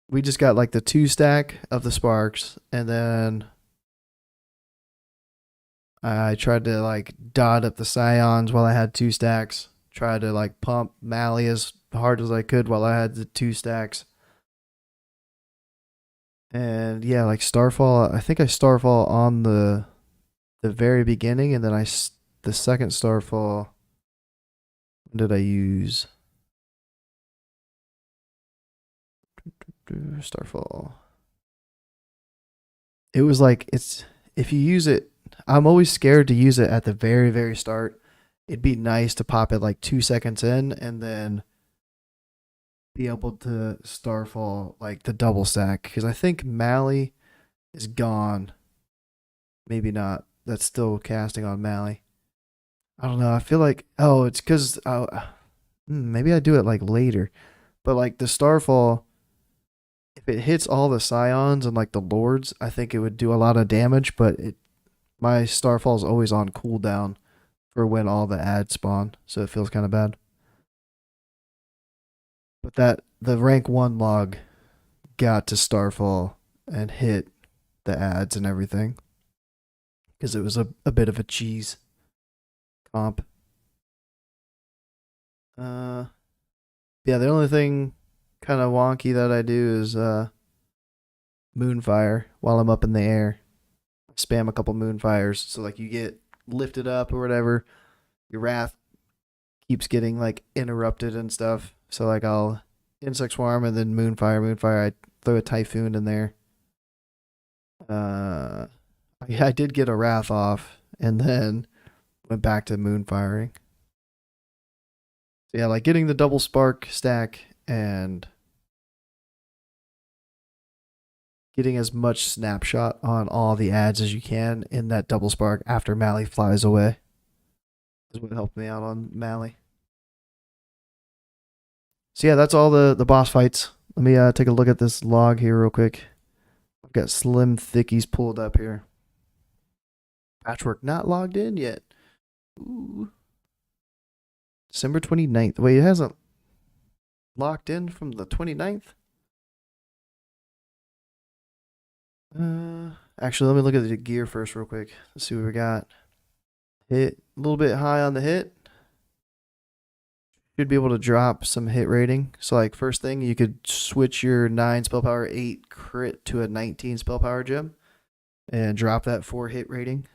we just got like the 2-stack of the sparks, and then I tried to like dot up the scions while I had 2 stacks. Tried to like pump Mally as hard as I could while I had the 2 stacks. And yeah, like Starfall, I think I Starfall on the very beginning, and then the second Starfall. When did I use Starfall? It was like if you use it, I'm always scared to use it at the very very start. It'd be nice to pop it like 2 seconds in, and then be able to Starfall like the double stack, because I think Mally is gone. Maybe not. That's still casting on Mally. I don't know. I feel like it's because maybe I do it like later, but like the Starfall, if it hits all the scions and like the lords, I think it would do a lot of damage. But my Starfall is always on cooldown for when all the ads spawn, so it feels kind of bad. But the rank 1 log got to Starfall and hit the ads and everything because it was a bit of a cheese. comp. Yeah, the only thing kind of wonky that I do is moonfire while I'm up in the air. Spam a couple moonfires, so like you get lifted up or whatever. Your wrath keeps getting like interrupted and stuff. So like I'll insect swarm and then moonfire. I throw a typhoon in there. I did get a wrath off and then went back to moonfiring. So yeah, like getting the double spark stack and getting as much snapshot on all the ads as you can in that double spark after Mally flies away is what helped me out on Mally. So yeah, that's all the boss fights. Let me take a look at this log here real quick. I've got Slim Thickies pulled up here. Patchwork not logged in yet. Ooh. December 29th. Wait, it hasn't locked in from the 29th? Actually, let me look at the gear first real quick. Let's see what we got. Hit a little bit high on the hit. Should be able to drop some hit rating. So like first thing, you could switch your 9 spell power 8 crit to a 19 spell power gem and drop that 4 hit rating.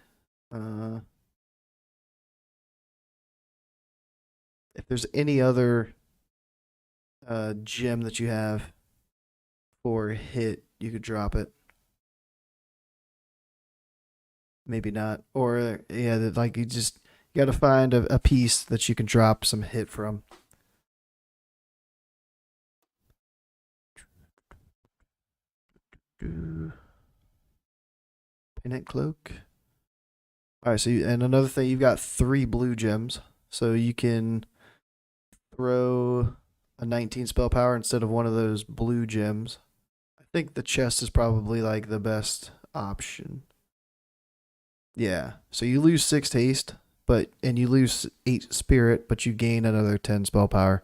If there's any other gem that you have for hit, you could drop it. Maybe not. Or yeah, like you got to find a piece that you can drop some hit from. Pennant cloak. All right, so and another thing, you've got 3 blue gems, so you can throw a 19 spell power instead of one of those blue gems. I think the chest is probably like the best option. Yeah, so you lose 6 haste, and you lose 8 spirit, but you gain another 10 spell power.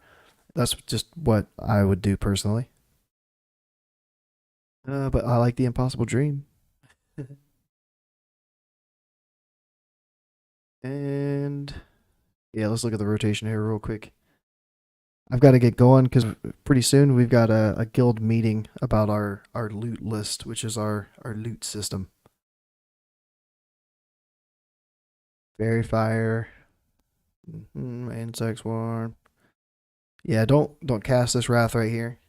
That's just what I would do personally. But I like the Impossible Dream. And yeah, let's look at the rotation here real quick. I've got to get going because pretty soon we've got a guild meeting about our loot list, which is our loot system. Fairy Fire. Insect Swarm. Yeah, don't cast this Wrath right here.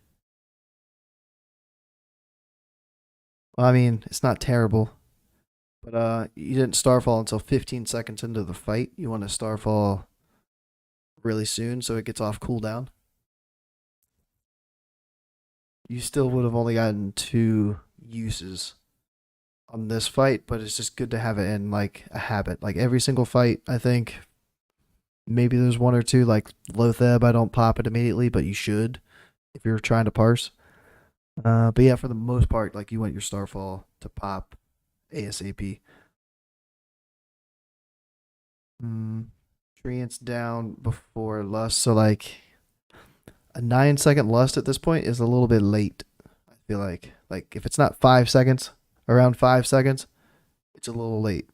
Well, I mean, it's not terrible. But you didn't Starfall until 15 seconds into the fight. You want to Starfall really soon so it gets off cooldown. You still would have only gotten 2 uses on this fight, but it's just good to have it in like a habit. Like every single fight, I think maybe there's 1 or 2 like Lotheb. I don't pop it immediately, but you should if you're trying to parse. But yeah, for the most part, like you want your Starfall to pop ASAP. Treants down before Lust, so like a 9-second Lust at this point is a little bit late. I feel like if it's not 5 seconds, around 5 seconds, it's a little late.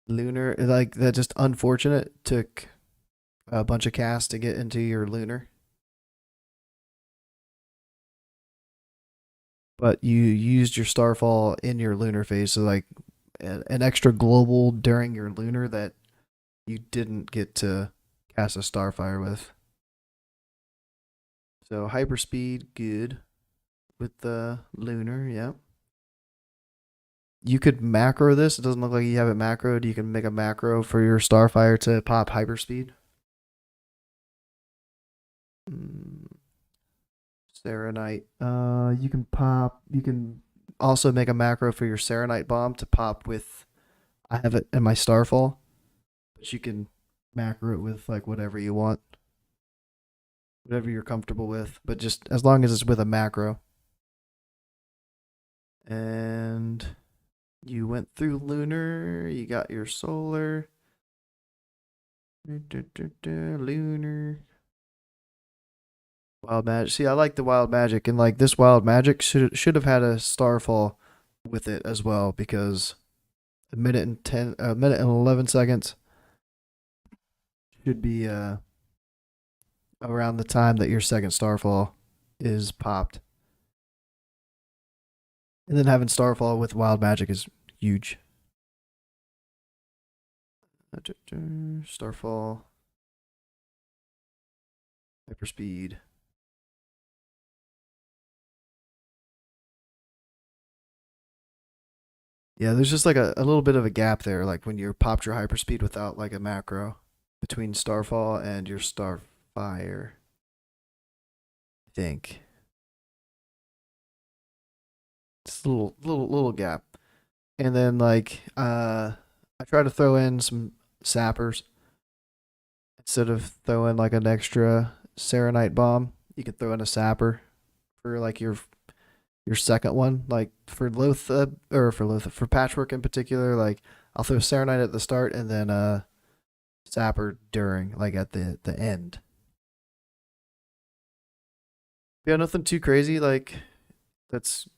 Lunar, like that, just unfortunate. Took a bunch of casts to get into your Lunar. But you used your Starfall in your Lunar phase, so like an extra global during your Lunar that you didn't get to cast a Starfire with. So hyperspeed, good with the Lunar, yeah. You could macro this. It doesn't look like you have it macroed. You can make a macro for your Starfire to pop hyperspeed. Serenite. You can also make a macro for your Serenite bomb to pop with. I have it in my Starfall, but you can macro it with like whatever you want, whatever you're comfortable with, but just as long as it's with a macro. And you went through Lunar. You got your Solar. Lunar. Wild Magic. See, I like the Wild Magic, and like this Wild Magic should have had a Starfall with it as well, because a minute and 11 seconds should be around the time that your second Starfall is popped. And then having Starfall with Wild Magic is huge. Starfall. Hyperspeed. Yeah, there's just like a little bit of a gap there, like when you popped your hyperspeed without like a macro between Starfall and your Starfire. I think. It's a little gap. And then like I try to throw in some sappers instead of throwing like an extra Serenite bomb. You can throw in a sapper for like your second one, like for for Patchwork in particular. Like I'll throw Serenite at the start and then sapper during, like at the end. Yeah, nothing too crazy like that's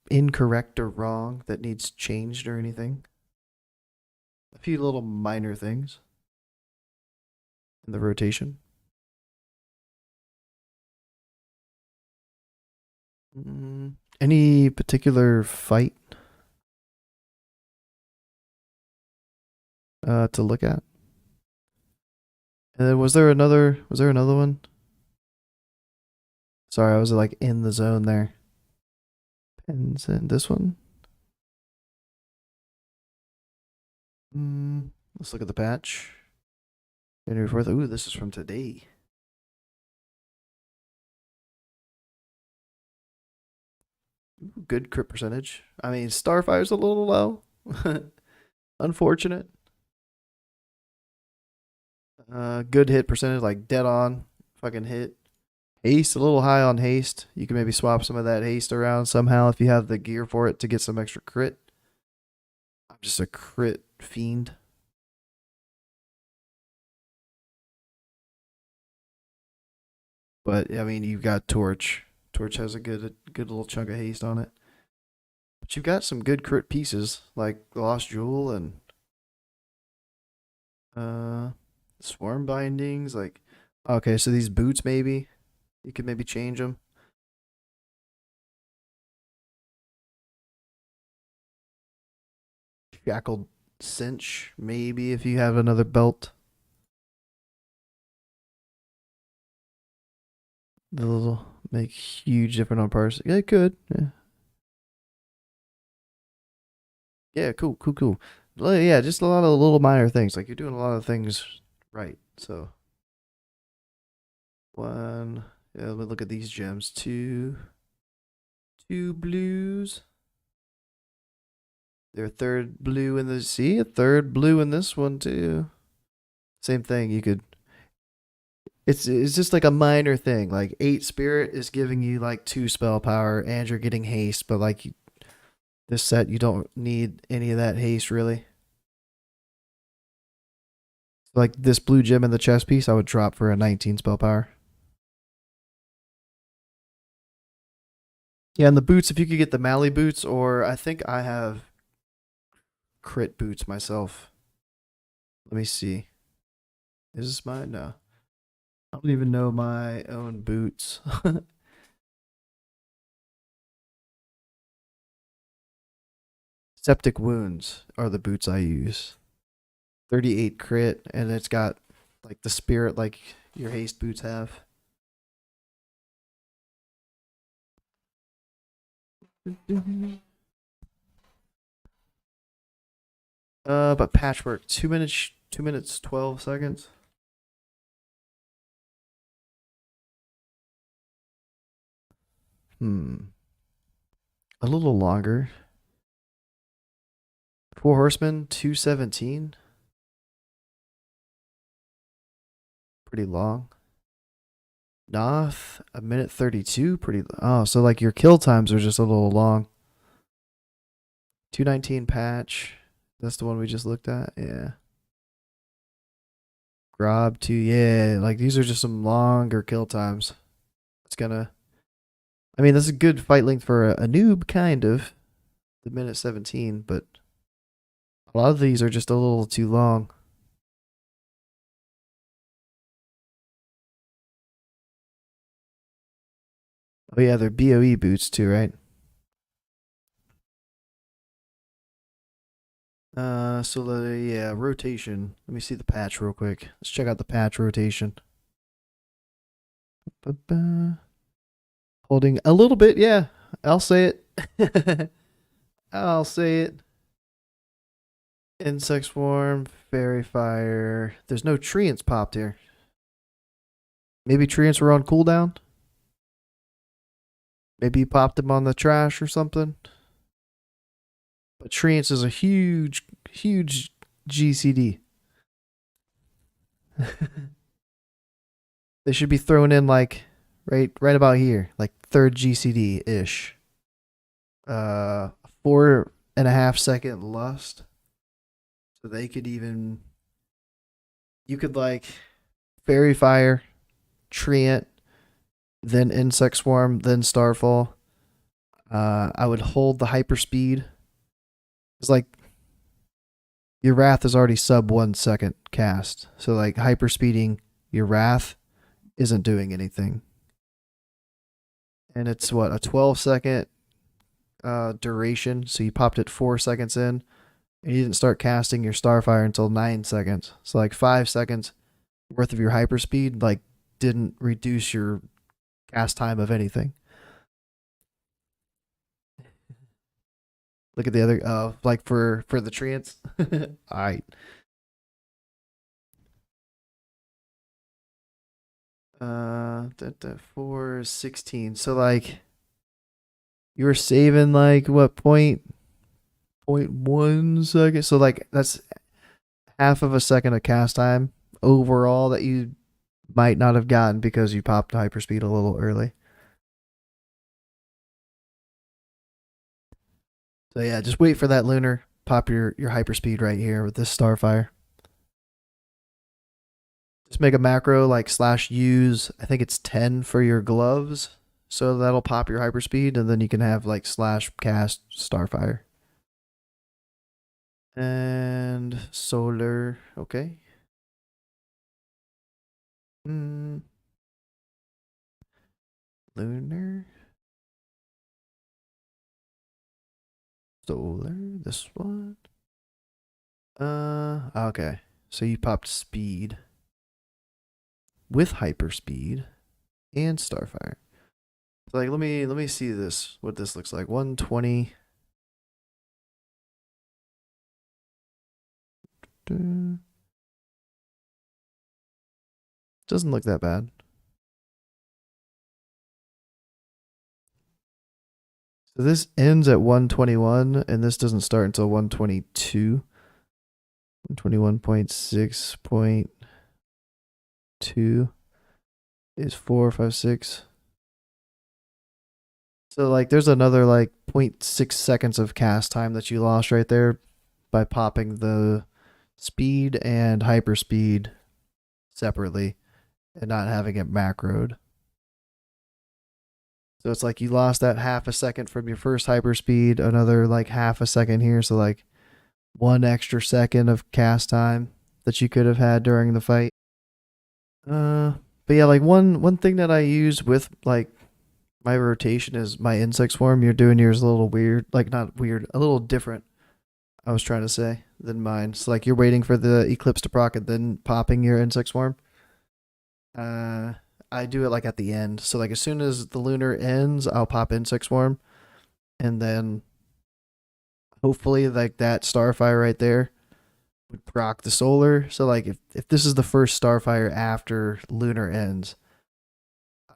incorrect or wrong that needs changed or anything. A few little minor things in the rotation. Any particular fight to look at? And then was there another one? Sorry, I was like in the zone there. Pens and this one. Let's look at the patch. January 4th. Ooh, this is from today. Ooh, good crit percentage. I mean, Starfire's a little low. Unfortunate. Good hit percentage, like dead on. Fucking hit. Haste, a little high on haste. You can maybe swap some of that haste around somehow if you have the gear for it to get some extra crit. I'm just a crit fiend. But I mean, you've got Torch. Torch has a good little chunk of haste on it. But you've got some good crit pieces like Lost Jewel and Swarm Bindings. Like, okay, so these boots maybe you could maybe change them. Shackled Cinch maybe if you have another belt. The little make huge difference on Parses. Yeah, it could. Yeah. Yeah, cool. Well, yeah, just a lot of little minor things. Like you're doing a lot of things right. So one, yeah, let me look at these gems. Two blues. Their third blue in the sea, a third blue in this one too. Same thing. You could. It's just like a minor thing. Like 8 spirit is giving you like 2 spell power, and you're getting haste. But like this set, you don't need any of that haste really. Like this blue gem in the chest piece, I would drop for a 19 spell power. Yeah, and the boots, if you could get the Mally boots, or I think I have crit boots myself. Let me see. Is this mine? No. I don't even know my own boots. Septic Wounds are the boots I use. 38 crit, and it's got like the spirit like your haste boots have. But Patchwork, 2 minutes 12 seconds. A little longer. 4 Horsemen, 2:17. Pretty long. Noth, a minute 32. Pretty. Oh, so like your kill times are just a little long. 2:19 patch. That's the one we just looked at. Yeah. Grob 2. Yeah, like these are just some longer kill times. It's gonna. I mean, that's a good fight length for a noob, kind of. The minute 17, but A lot of these are just a little too long. Oh yeah, they're BOE boots too, right? So the yeah rotation. Let me see the patch real quick. Let's check out the patch rotation. Ba-ba. Holding a little bit, yeah. I'll say it. I'll say it. Insect swarm, fairy fire. There's no treants popped here. Maybe treants were on cooldown. Maybe you popped them on the trash or something. But treants is a huge, huge GCD. They should be thrown in like right about here, like third GCD ish. 4.5 second lust. So they could even you could like fairy fire, treant, then insect swarm, then starfall. I would hold the hyperspeed. It's like your wrath is already sub 1 second cast. So like hyperspeeding your wrath isn't doing anything. And it's what, a 12 second duration. So you popped it 4 seconds in. And you didn't start casting your starfire until 9 seconds. So like 5 seconds worth of your hyperspeed like didn't reduce your cast time of anything. Look at the other like for the treants. Alright. 4:16. So like you were saving like what 0.1 second. So like that's half of a second of cast time overall that you might not have gotten because you popped hyperspeed a little early. So yeah, just wait for that lunar. Pop your hyperspeed right here with this starfire. Just make a macro like /use. I think it's 10 for your gloves. So that'll pop your hyperspeed, and then you can have like /cast starfire. And solar, okay. Lunar. Solar, this one. Okay. So you popped speed with hyperspeed and starfire. So like let me see this, what this looks like. 120. Doesn't look that bad. So this ends at 121 and this doesn't start until 122. 121.6.2 is 456. So like there's another like 0.6 seconds of cast time that you lost right there by popping the speed and hyperspeed separately and not having it macroed. So it's like you lost that half a second from your first hyperspeed, another like half a second here, so like 1 extra second of cast time that you could have had during the fight. But yeah, like one thing that I use with like my rotation is my insect swarm. You're doing yours a little weird, like not weird, a little different. I was trying to say than mine. So like you're waiting for the eclipse to proc and then popping your insect swarm. I do it like at the end. So like as soon as the lunar ends, I'll pop insect swarm, and then hopefully like that starfire right there would proc the solar. So like if this is the first starfire after lunar ends,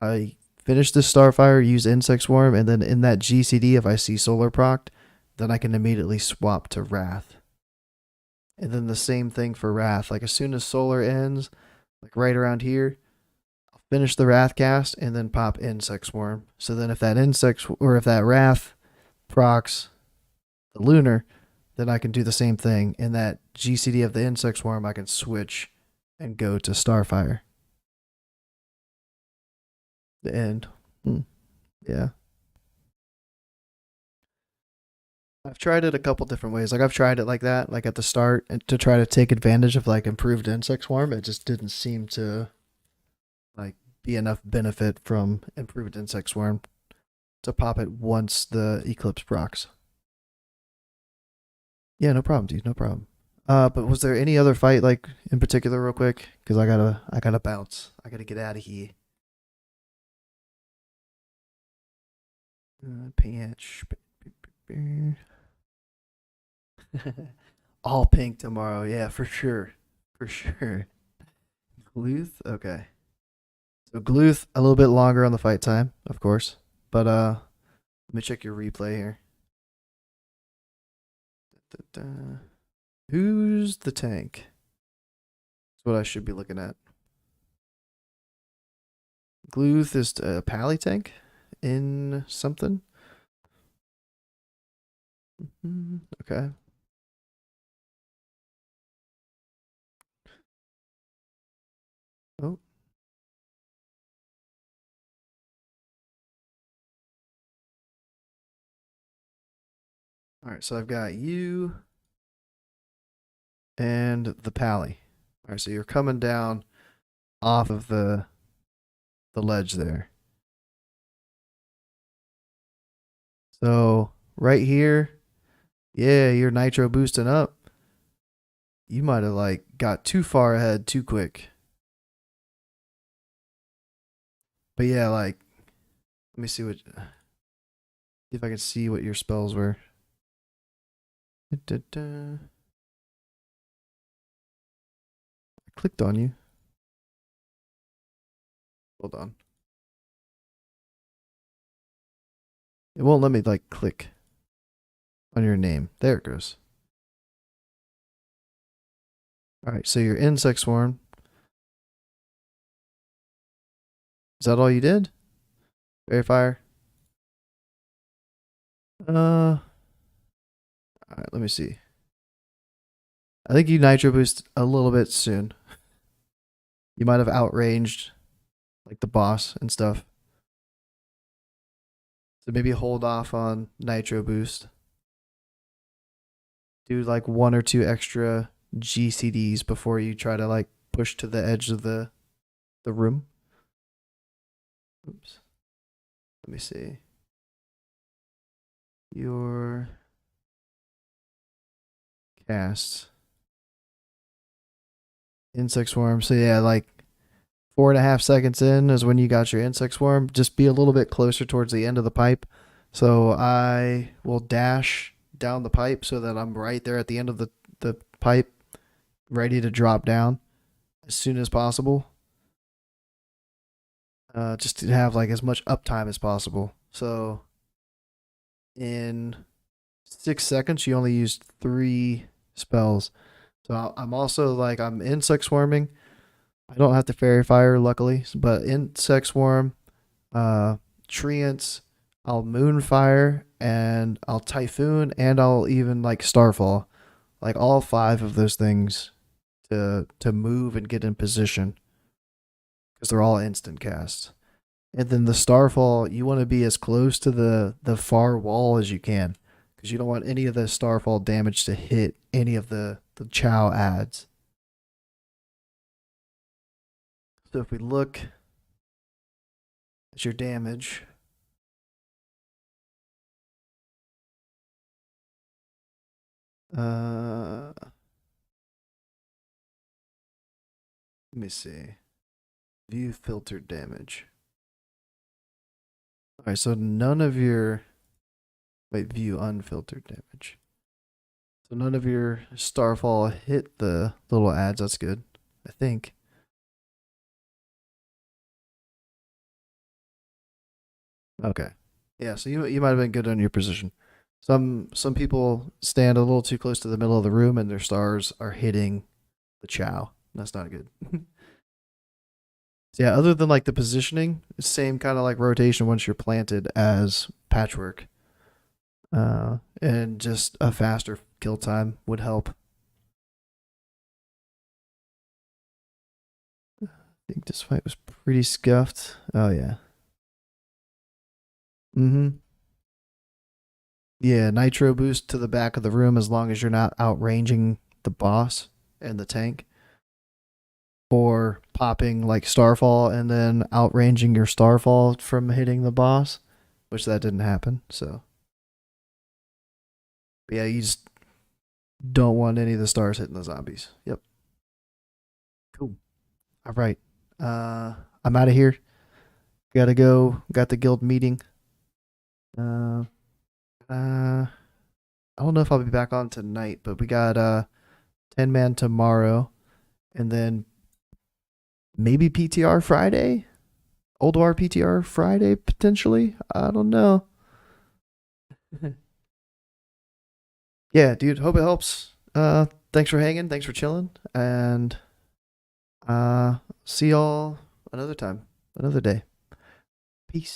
I finish this starfire, use insect swarm, and then in that GCD if I see solar procced, then I can immediately swap to wrath. And then the same thing for wrath. Like as soon as solar ends, like right around here, I'll finish the wrath cast and then pop insect swarm. So then if that insect or if that wrath procs the lunar, then I can do the same thing. In that GCD of the insect swarm, I can switch and go to starfire. The end. Yeah. I've tried it a couple different ways. Like I've tried it like that, like at the start, and to try to take advantage of like improved insect swarm. It just didn't seem to like be enough benefit from improved insect swarm to pop it once the eclipse procs. Yeah, no problem, dude. No problem. But was there any other fight like in particular, real quick? Because I gotta bounce. I gotta get out of here. Patch. All pink tomorrow. Yeah, for sure. For sure. Gluth? Okay. So Gluth, a little bit longer on the fight time, of course. But let me check your replay here. Da-da-da. Who's the tank? That's what I should be looking at. Gluth is a pally tank in something. Okay. Oh. All right. So I've got you and the pally. All right. So you're coming down off of the ledge there. So right here, yeah, you're nitro boosting up. You might have like got too far ahead too quick. But yeah, like let me see what see if I can see what your spells were. Da-da-da. I clicked on you. Hold on. It won't let me like click on your name. There it goes. All right, so your insect swarm. Is that all you did? Verifier. All right, let me see. I think you nitro boost a little bit soon. You might have outranged like the boss and stuff. So maybe hold off on nitro boost. Do like one or two extra GCDs before you try to like push to the edge of the room. Oops. Let me see. Your cast insect swarm. So yeah, like 4.5 seconds in is when you got your insect swarm. Just be a little bit closer towards the end of the pipe. So I will dash down the pipe so that I'm right there at the end of the pipe, ready to drop down as soon as possible. Just to have like as much uptime as possible. So in 6 seconds, you only used 3 spells. So I'm also like I'm insect swarming. I don't have to fairy fire, luckily, but insect swarm, treants, I'll moonfire and I'll typhoon and I'll even like starfall, like all 5 of those things to move and get in position because they're all instant casts. And then the starfall, you want to be as close to the far wall as you can because you don't want any of the starfall damage to hit any of the chow ads. So if we look at your damage, let me see. View filtered damage. All right, so none of your view unfiltered damage. So none of your starfall hit the little ads. That's good, I think. Okay. Yeah, so you might have been good on your position. Some people stand a little too close to the middle of the room and their stars are hitting the chow. That's not good. So yeah, other than like the positioning, same kind of like rotation once you're planted as patchwork. And just a faster kill time would help. I think this fight was pretty scuffed. Oh yeah. Mm-hmm. Yeah, nitro boost to the back of the room as long as you're not outranging the boss and the tank. Or popping like Starfall and then outranging your Starfall from hitting the boss, which that didn't happen. So, but yeah, you just don't want any of the stars hitting the zombies. Yep. Cool. All right. I'm out of here. Gotta go. Got the guild meeting. Uh, I don't know if I'll be back on tonight, but we got 10 man tomorrow, and then maybe PTR Friday. Ulduar PTR Friday potentially. I don't know. Yeah, dude. Hope it helps. Thanks for hanging. Thanks for chilling, and see y'all another time, another day.